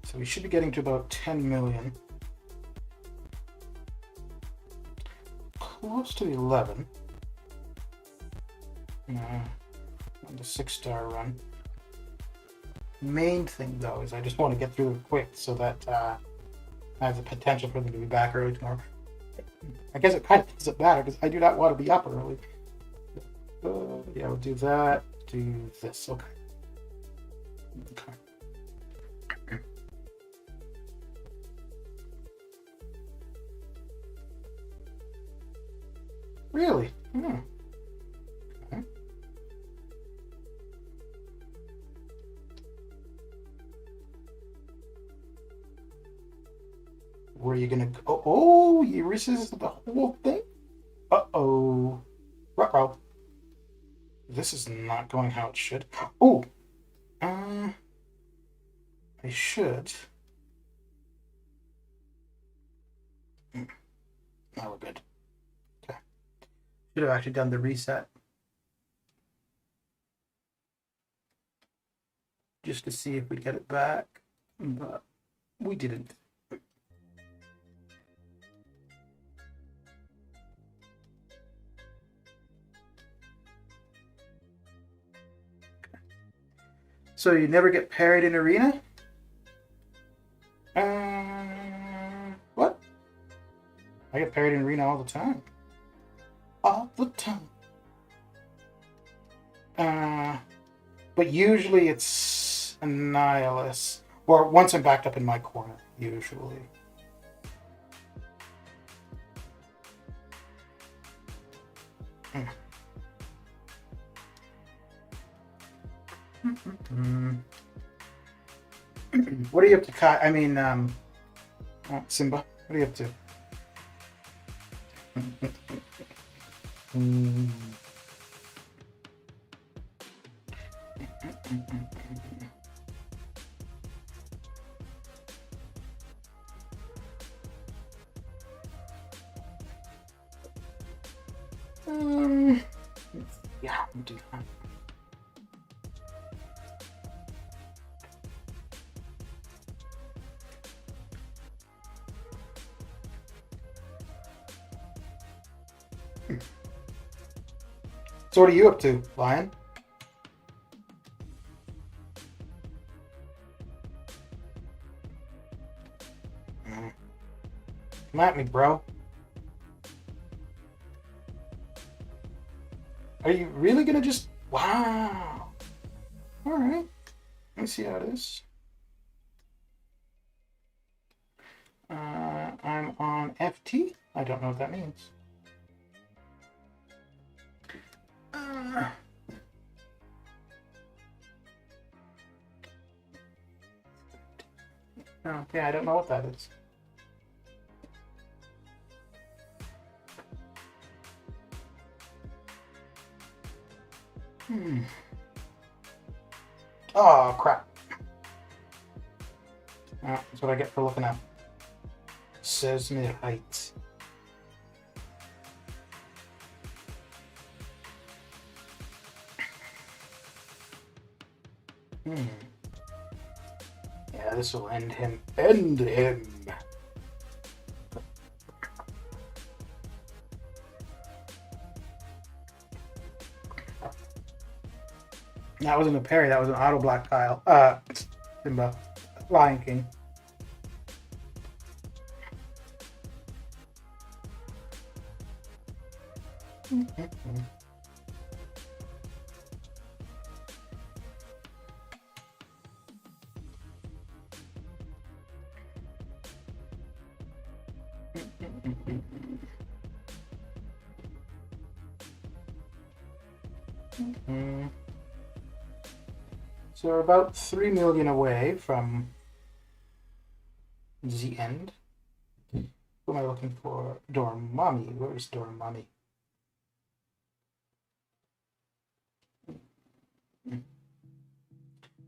So we should be getting to about 10 million. Close to 11. On the 6-star run. Main thing though is I just want to get through them quick so that I have the potential for them to be back early tomorrow. I guess it kind of doesn't matter because I do not want to be up early. Yeah, we'll do that. do this. Okay. Okay. Really? Hmm. Okay. Where are you gonna go? Oh, you resisted the whole thing? Uh-oh. Ruh-roh. This is not going how it should. Oh! I should. Now we're good. Okay. Should have actually done the reset. Just to see if we'd get it back. But we didn't. So you never get parried in arena? What? I get parried in arena all the time. All the time. But usually it's a nihilist. Or once I'm backed up in my corner, usually. What are you up to, Kai? I mean, Simba. What are you up to? Yeah, I'll do that. So what are you up to, Lion? Come at me, bro. Are you really gonna just... Wow. Alright. Let me see how it is. I'm on FT. I don't know what that means. Okay, I don't know what that is. Oh, crap. That's what I get for looking at. Says me right. Yeah, this will end him. End him. That wasn't a parry, that was an auto block tile. Simba. Lion King. So we're about 3 million away from the end. Who am I looking for? Dormammu. Where's Dormammu?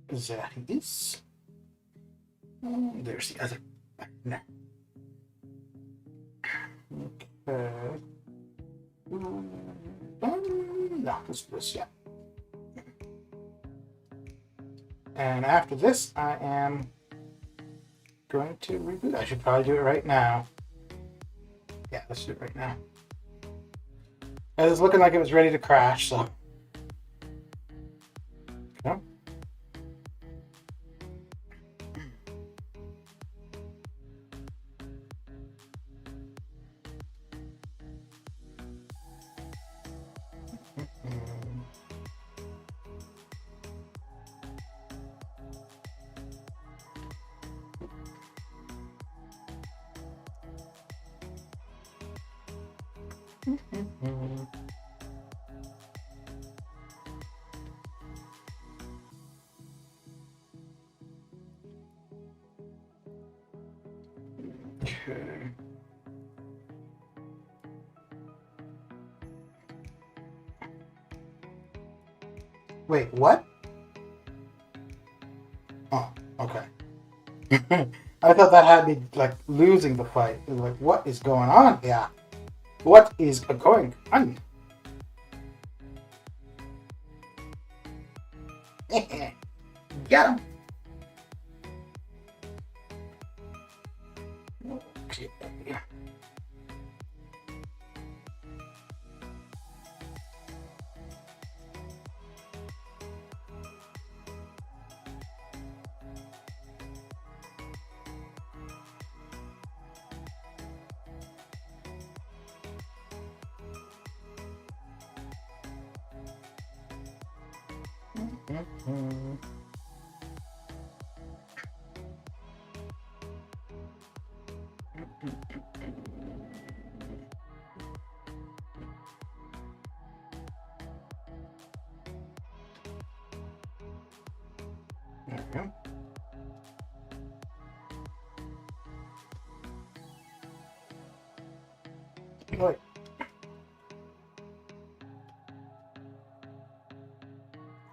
There he is. There's the other button. Okay. No, this, yeah. And after this, I am going to reboot. I should probably do it right now. Yeah, let's do it right now. It was looking like it was ready to crash, so. Okay. Okay. Wait, what? Oh, okay. I thought that had me like losing the fight. It was like, what is going on here? What is going on? Get him. Okay. There we go. Wait.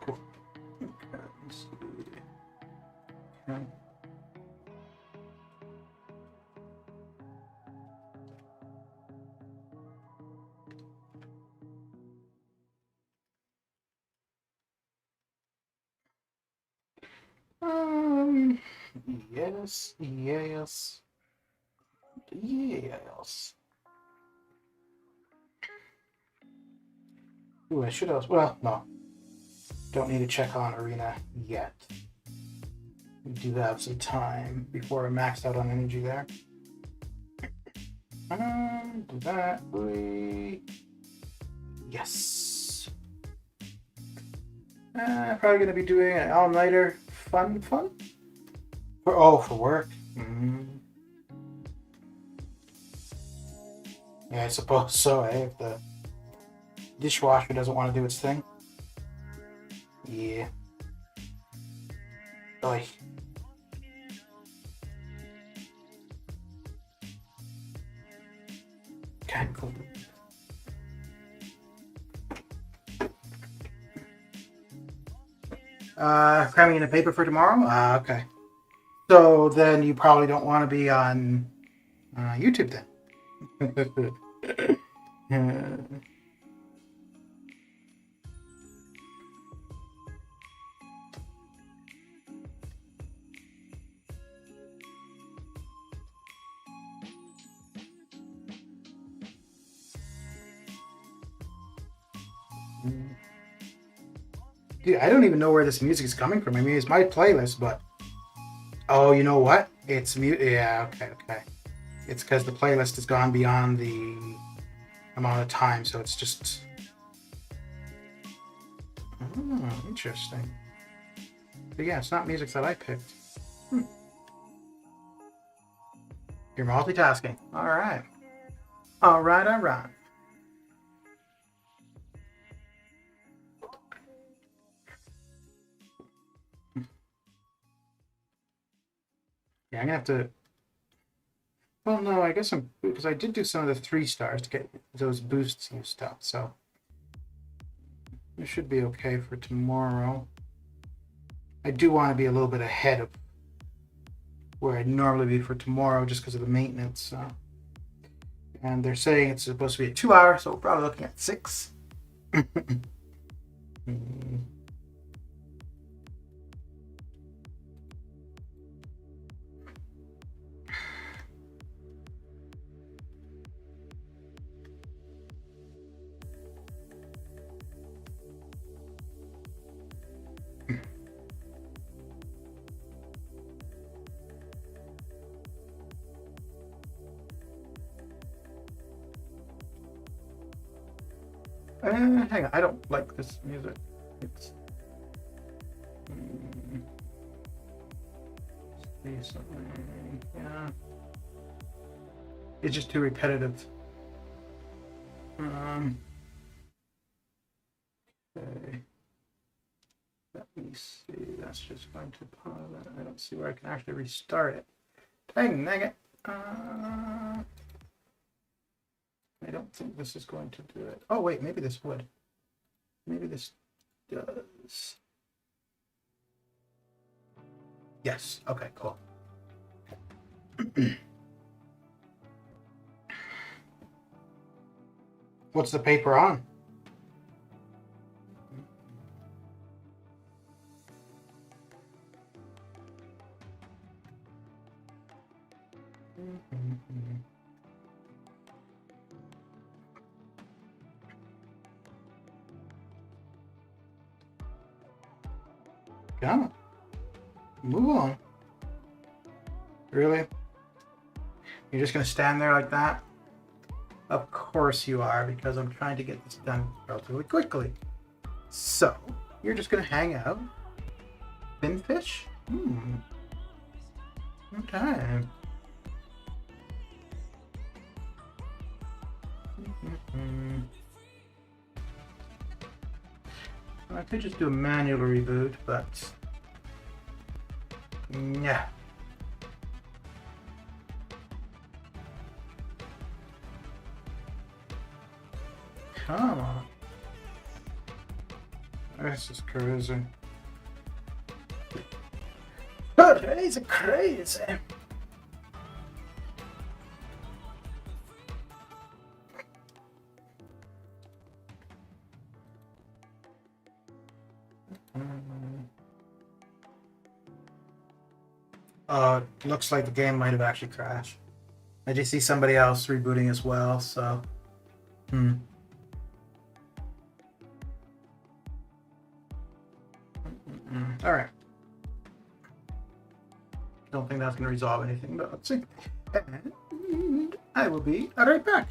Cool. Okay, let's see. Okay. Um, yes, yes, yes. Ooh, I should have. Well, no. Don't need to check on Arena yet. We do have some time before I maxed out on energy there. Do that. Yes. Probably gonna be doing an all-nighter fun. For work. Yeah, I suppose so. If the dishwasher doesn't want to do its thing. Yeah. Oy. Okay, cool. Cramming in a paper for tomorrow? Okay. So then you probably don't want to be on YouTube then. Dude, I don't even know where this music is coming from. I mean, it's my playlist, but oh, you know what? It's mute. Yeah, okay. It's because the playlist has gone beyond the amount of time, so it's just. Oh, interesting. But yeah, it's not music that I picked. You're multitasking. All right. All right. Yeah, I'm gonna have to. Well, no, I guess I'm because I did do some of the 3 stars to get those boosts and stuff, so it should be okay for tomorrow. I do want to be a little bit ahead of where I'd normally be for tomorrow, just because of the maintenance. So. And they're saying it's supposed to be a 2 hour, so we're probably looking at 6. Hang on, I don't like this music. It's yeah, it's just too repetitive. Okay. Let me see. That's just going to pause it. I don't see where I can actually restart it. Dang, nugget. I don't think this is going to do it. Oh, wait, maybe this would. Maybe this does. Yes. Okay, cool. What's the paper on? Come on. Move on. Really? You're just going to stand there like that? Of course you are, because I'm trying to get this done relatively quickly. So, you're just going to hang out? Finfish? Okay. I could just do a manual reboot, but yeah. Come on. This is crazy. Crazy, crazy. Looks like the game might have actually crashed. I just see somebody else rebooting as well, so. All right. Don't think that's going to resolve anything, but let's see. And I will be right back.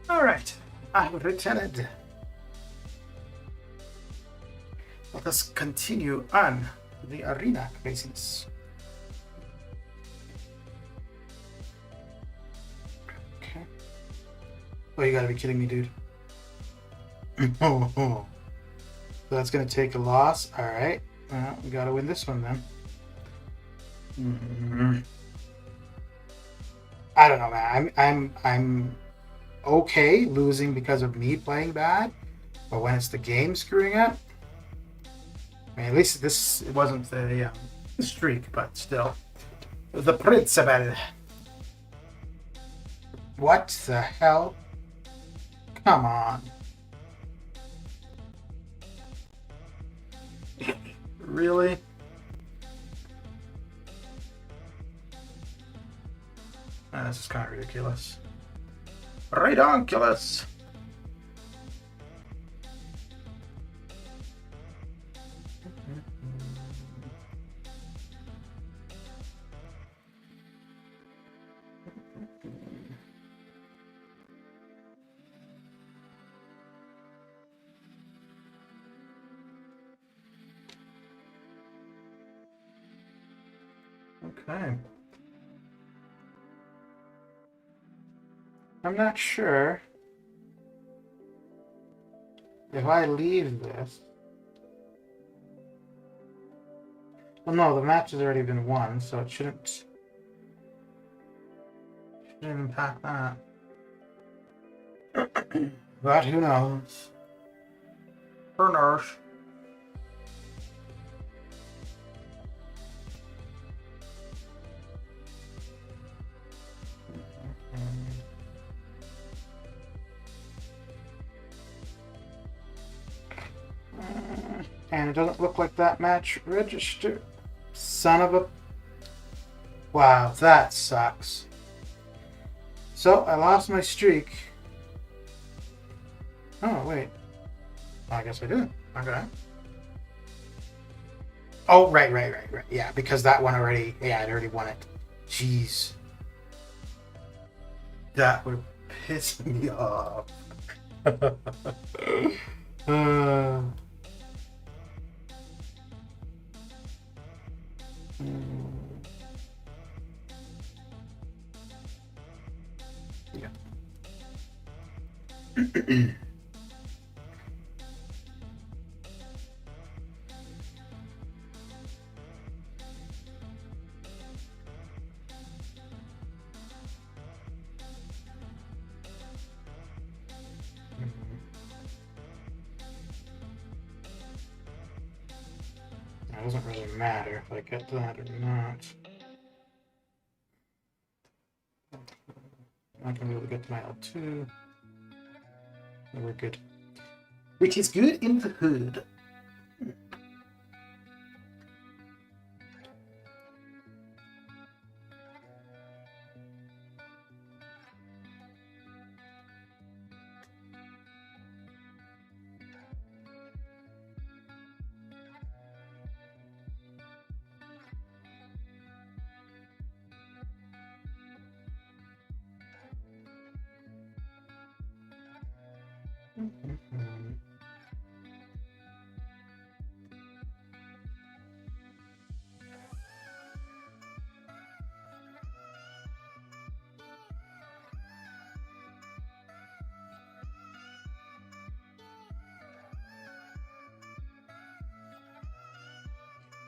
All right, I've returned. Let us continue on the arena craziness. Okay. Oh, you gotta be kidding me, dude. Oh. So that's gonna take a loss. All right. Well, we gotta win this one then. I don't know, man. I'm okay losing because of me playing bad, but when it's the game screwing up, I mean, at least this wasn't the streak, but still, the principal. What the hell? Come on. Really? This is kind of ridiculous. Redonkulous! Okay. I'm not sure if I leave this. Well, no, the match has already been won, so it shouldn't impact that. But who knows? Who knows? And it doesn't look like that match registered. Son of a... Wow, that sucks. So, I lost my streak. Oh, wait. I guess I did. Okay. Oh, right. Yeah, because that one already... Yeah, I'd already won it. Jeez. That would piss me off. Yeah. It doesn't really matter if I get that or not. I'm not going to be able to get to my L2. No, we're good. Which is good in the hood.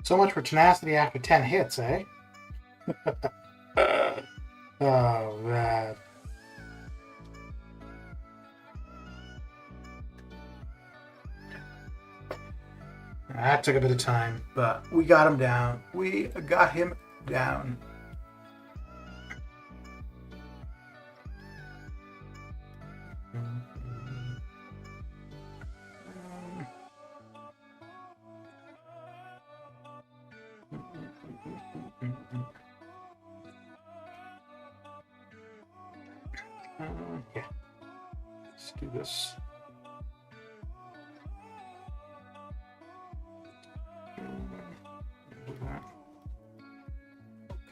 So much for tenacity after 10 hits, eh? Oh, man. That took a bit of time, but we got him down. We got him down. Yeah. Let's do this.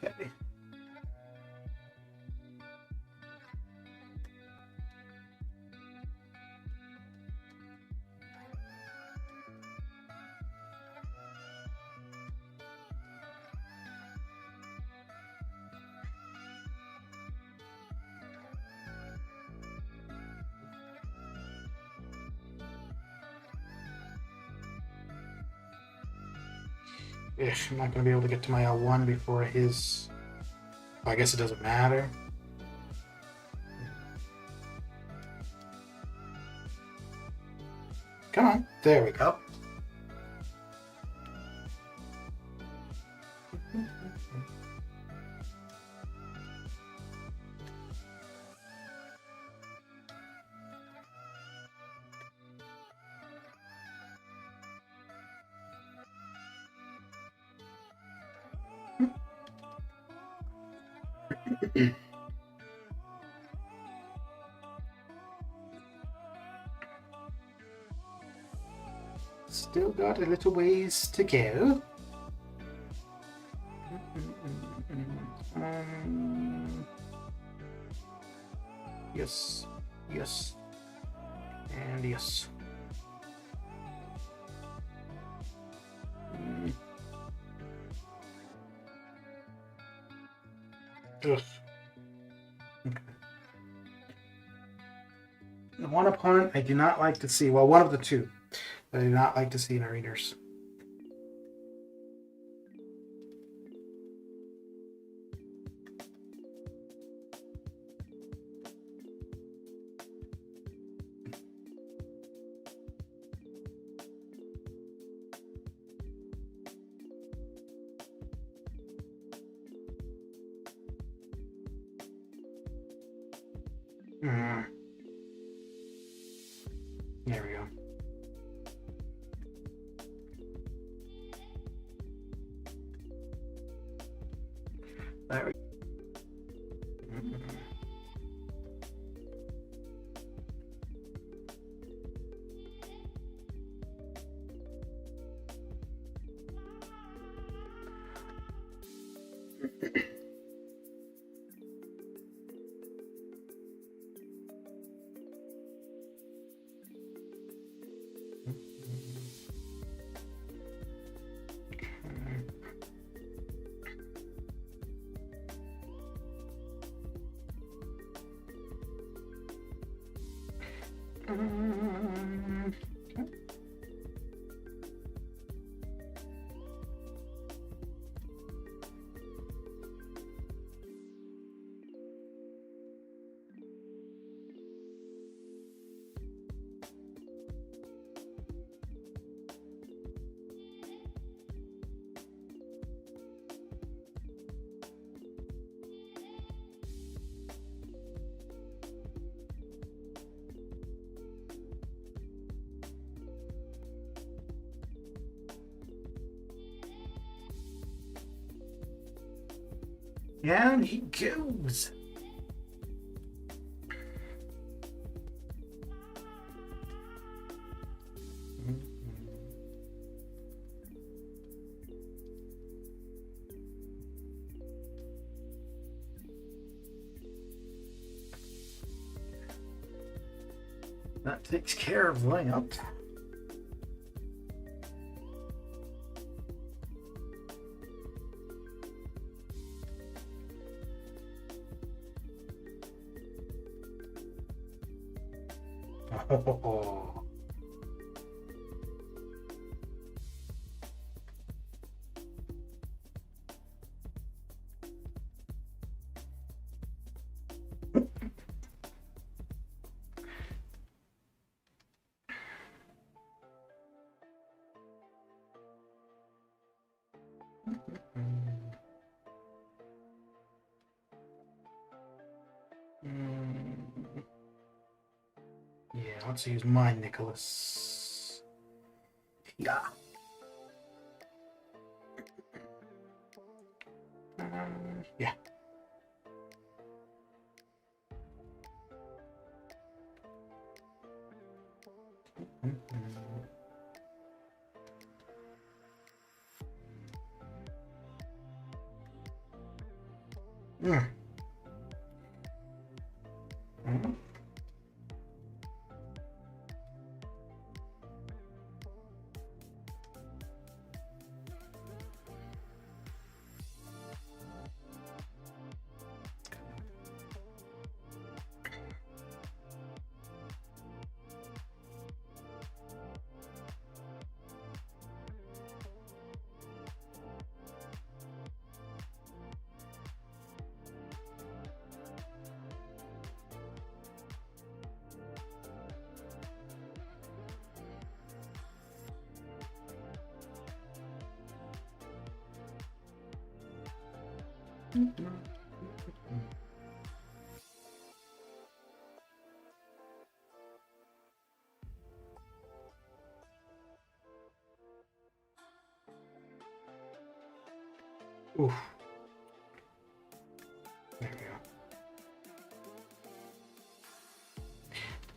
Okay. I'm not going to be able to get to my L1 before his... Well, I guess it doesn't matter. Come on. There we go. Still got a little ways to go. Yes, yes, and yes. Ugh. Okay. The one opponent I do not like to see. Well, one of the two that I do not like to see in arenas. There we go. There we go. Down he goes. That takes care of layup. Oh. Yeah, let's use mine, Nicholas. Yeah. Yeah. Oof. There we go.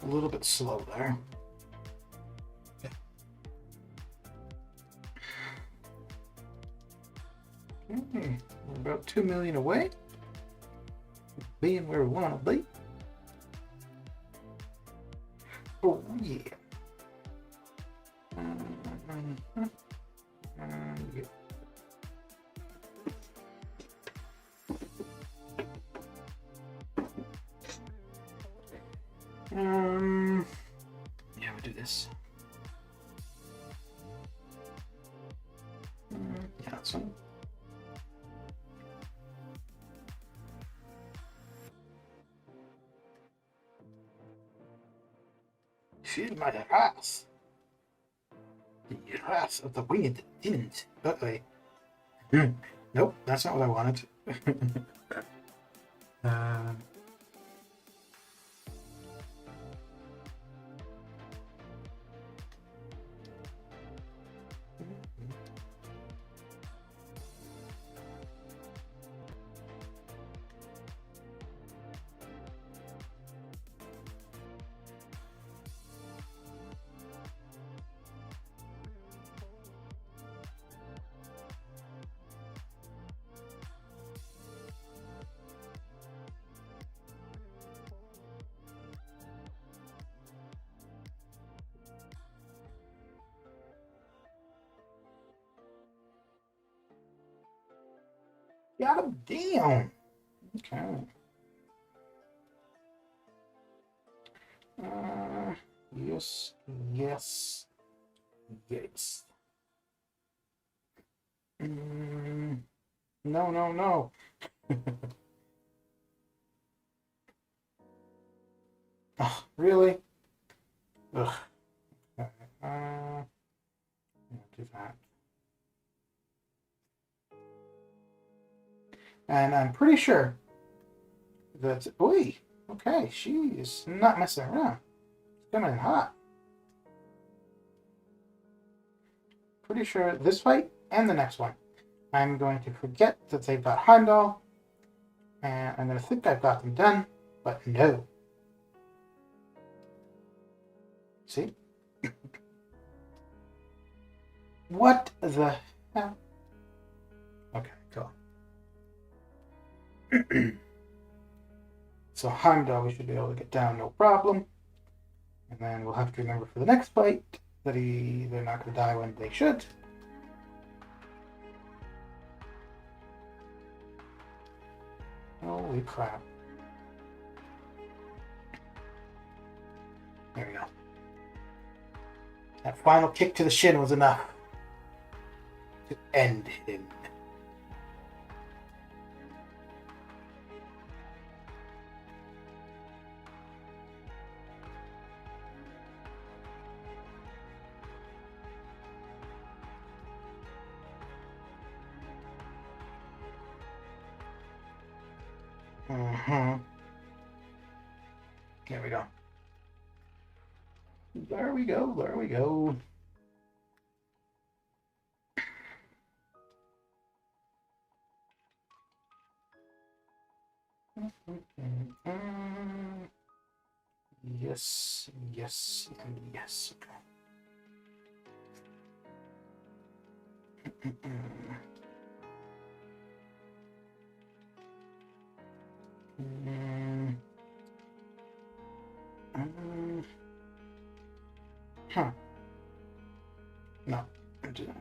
A little bit slow there. Okay, we're about 2 million away. Being where we want to be. Oh, yeah. Yeah. do this. Yeah, that's one. Feel my wrath. The wrath of the winged demons. Wait. Nope, that's not what I wanted. uh, God damn. Okay. Yes, yes, yes. No, no, no. Oh, really? Ugh. Okay. Do that. And I'm pretty sure that, oi, okay, she is not messing around. It's coming in hot. Pretty sure this fight and the next one, I'm going to forget that they've got Heimdall, and I'm going to think I've got them done, but no. See? What the hell? Okay, cool. So Heimdall we should be able to get down, no problem. And then we'll have to remember for the next fight that they're not going to die when they should. Holy crap. There we go. That final kick to the shin was enough to end him. There we go. There we go. There we go. Yes, yes, and yes. Okay. Huh. No, I didn't.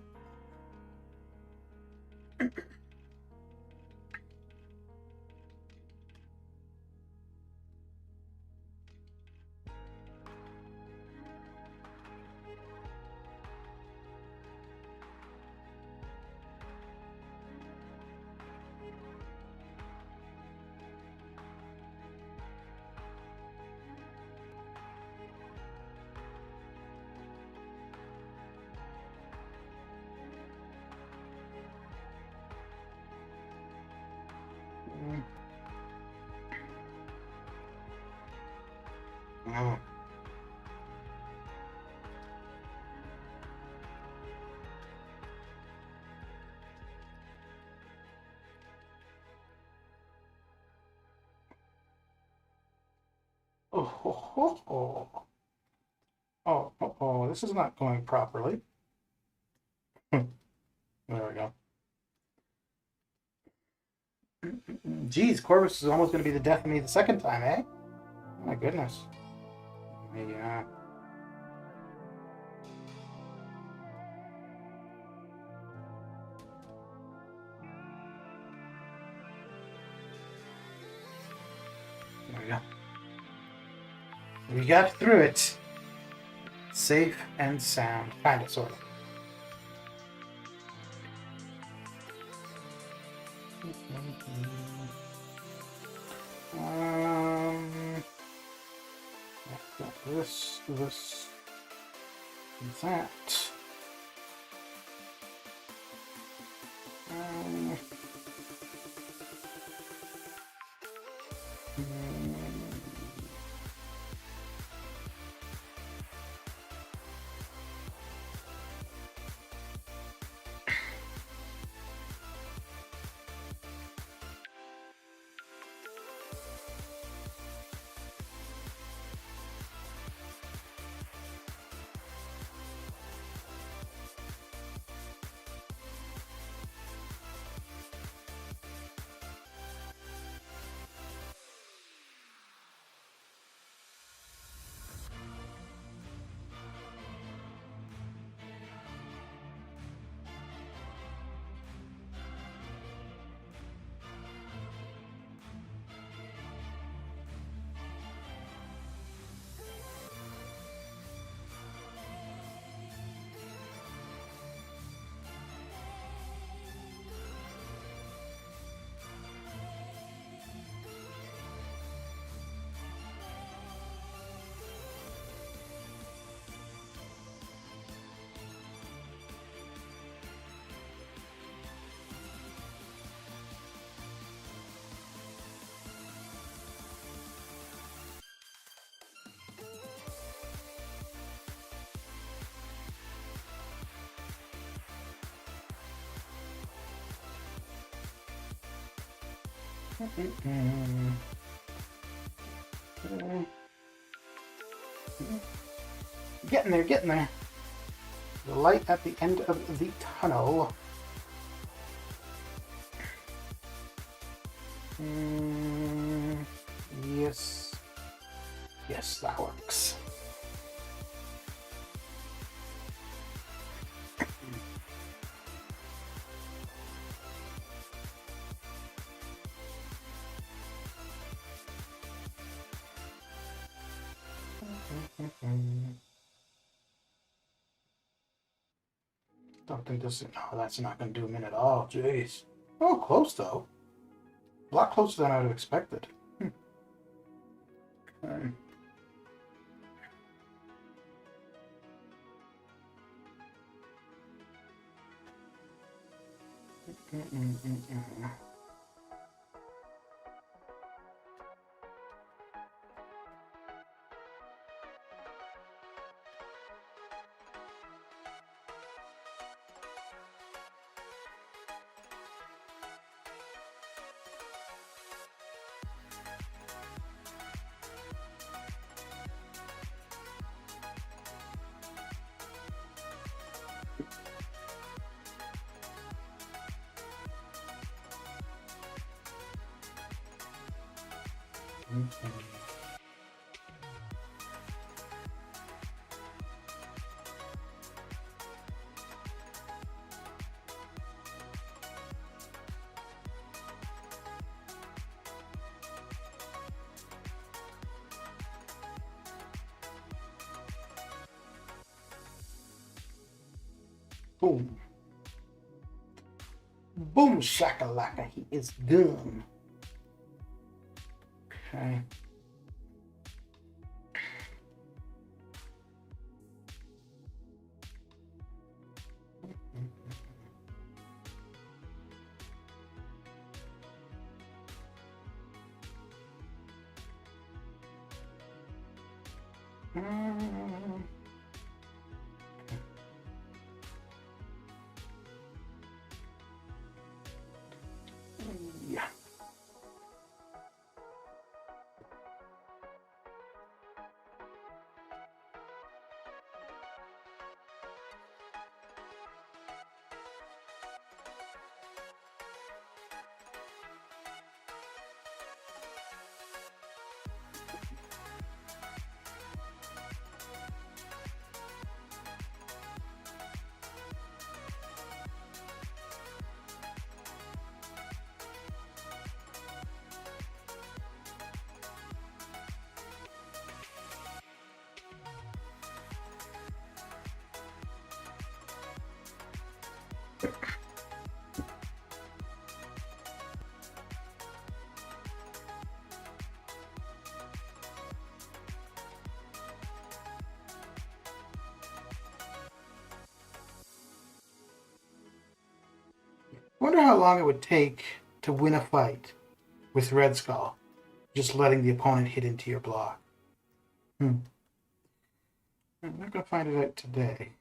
Oh. Oh, this is not going properly. There we go. Geez, Corvus is almost going to be the death of me the second time, eh? Oh my goodness. Yeah. There we go. We got through it. safe and sound. Kind of, sort of. I've got this, and that. Getting there, getting there. The light at the end of the tunnel. Yes. Yes, that works. Don't think this is... Oh, that's not going to do him in at all. Jeez. Oh, close, though. A lot closer than I would have expected. Okay. Boom. Boom shakalaka, he is done. Okay. Yeah. Wonder how long it would take to win a fight with Red Skull, just letting the opponent hit into your block. I'm not gonna find it out today.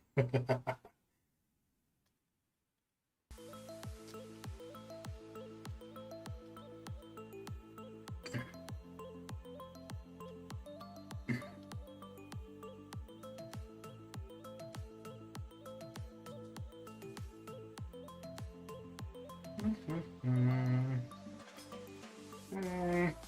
Okay.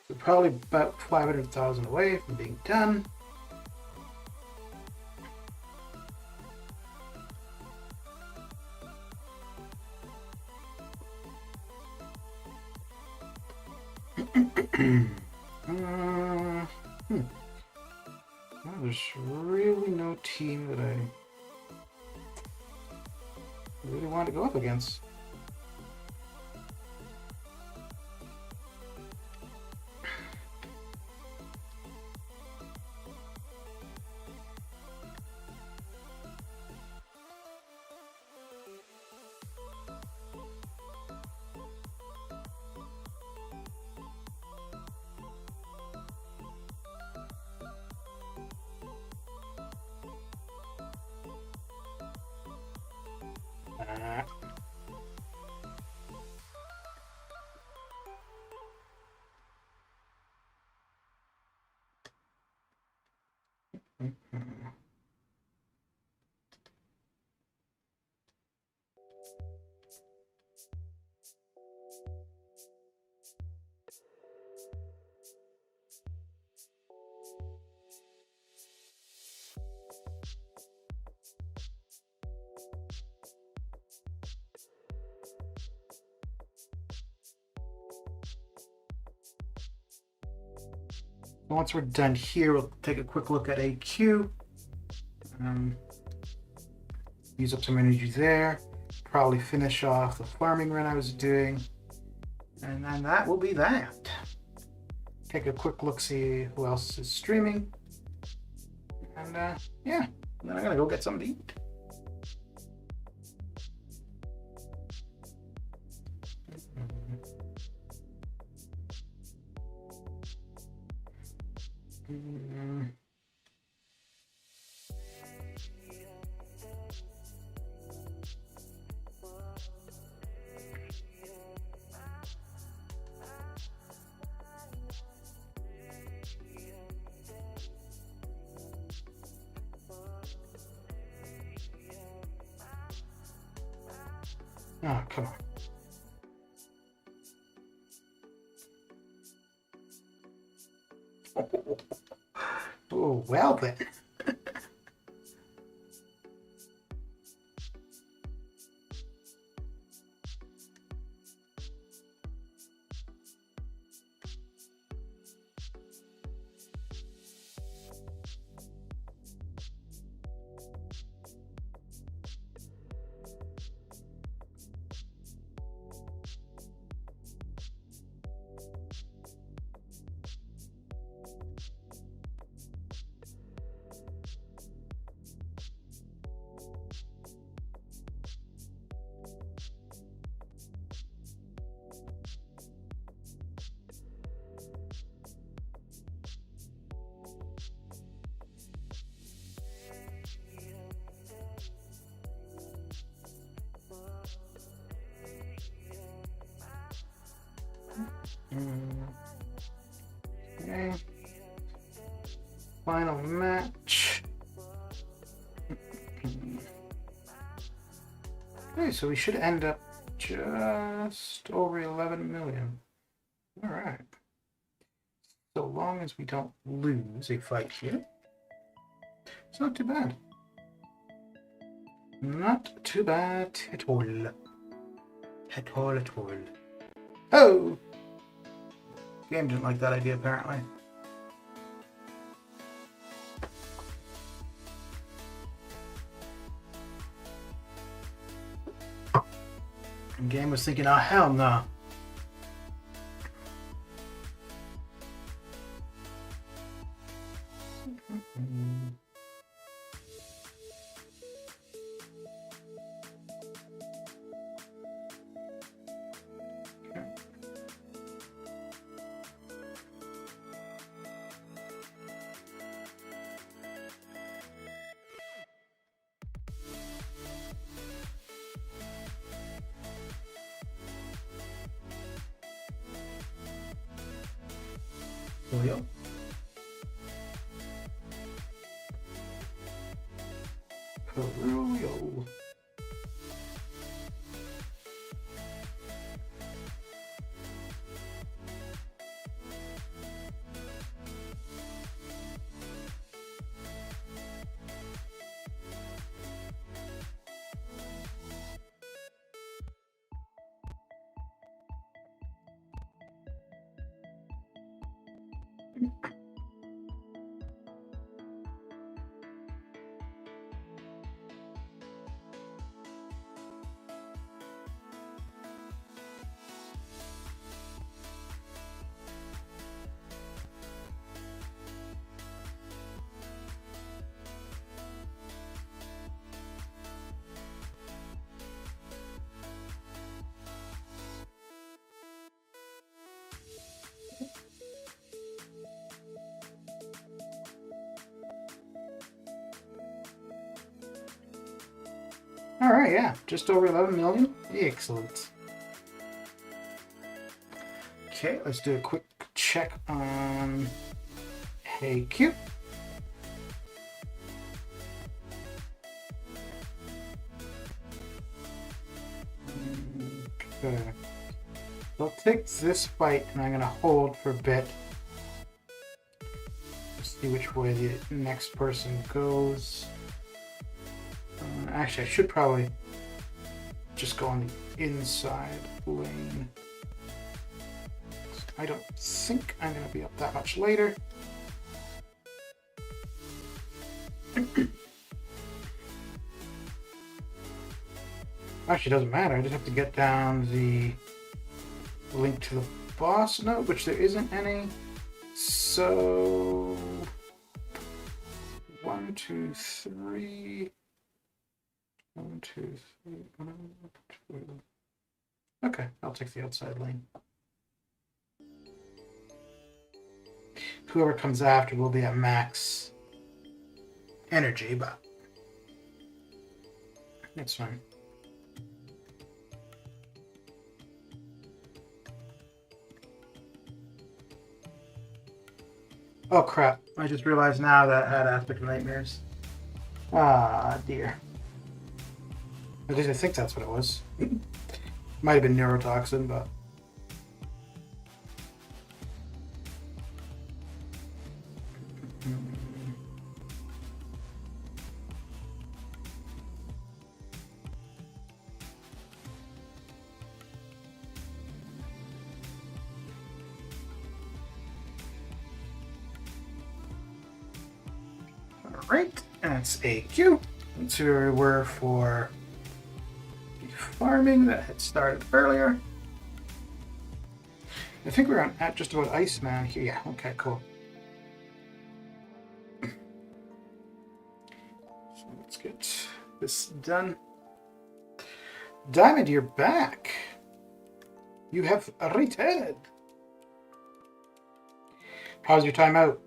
So probably about 500,000 away from being done. Well, there's really no team that I really want to go up against. Once we're done here, we'll take a quick look at AQ. Use up some energy there. Probably finish off the farming run I was doing. And then that will be that. Take a quick look, see who else is streaming. And yeah, and then I'm gonna go get something to eat. Oh, come on. Oh, well then. Okay. Final match. Okay, so we should end up just over 11 million. All right. So long as we don't lose a fight here, it's not too bad. Not too bad at all. At all, at all. Oh! Game didn't like that idea, apparently. And game was thinking, oh, hell no. Julio. Julio. All right, yeah, just over 11 million. Excellent. Okay, let's do a quick check on HeyQ. Okay. I'll take this fight and I'm going to hold for a bit. See which way the next person goes. Actually, I should probably just go on the inside lane. I don't think I'm going to be up that much later. Actually, it doesn't matter. I just have to get down the link to the boss note, which there isn't any. So 1, 2, 3. 1, 2, 3. 1, 2. Okay, I'll take the outside lane. Whoever comes after will be at max energy, but it's fine. Oh crap, I just realized now that I had aspect of nightmares. Ah, dear. At least I think that's what it was. Might have been neurotoxin, but... Alright, that's AQ. That's where we were for the farming that had started earlier. I think we're at just about Iceman here. Yeah, okay, cool. So let's get this done. Diamond, you're back. You have returned. How's your time out?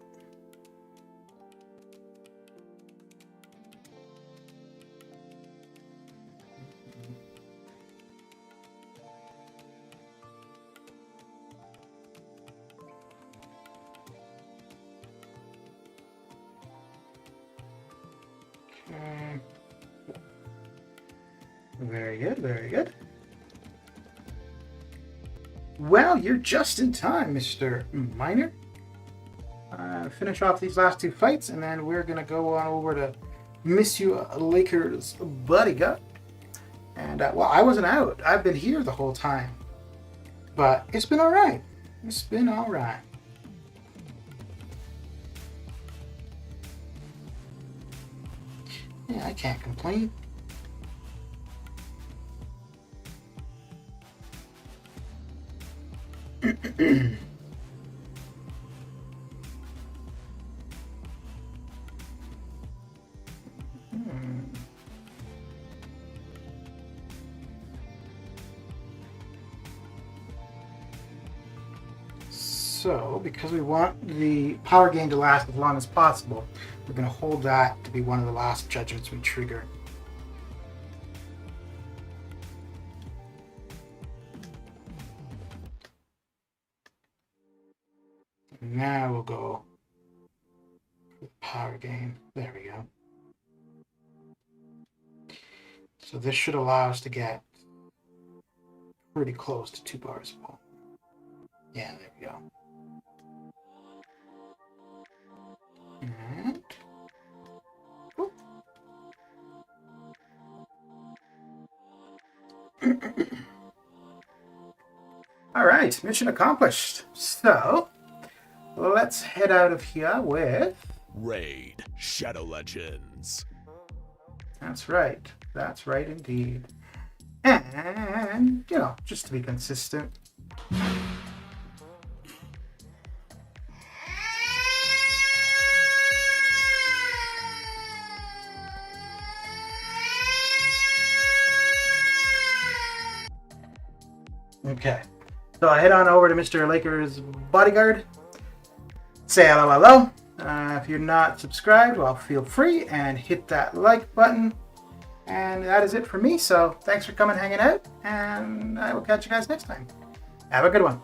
Very good, very good. Well, you're just in time, Mr. Miner. Finish off these last two fights, and then we're going to go on over to Miss You Lakers bodyguard. And, well, I wasn't out. I've been here the whole time. But it's been alright. It's been alright. Yeah, I can't complain. So, because we want the power gain to last as long as possible, we're going to hold that to be one of the last judgments we trigger. Now we'll go for the power gain. There we go. So this should allow us to get pretty close to 2 bars of pulse. Yeah, there we go. And all right, mission accomplished. So let's head out of here with Raid Shadow Legends. That's right indeed. And just to be consistent, okay, so I head on over to Mr. Laker's bodyguard. Say hello. If you're not subscribed, well, feel free and hit that like button. And that is it for me. So thanks for coming hanging out, and I will catch you guys next time. Have a good one.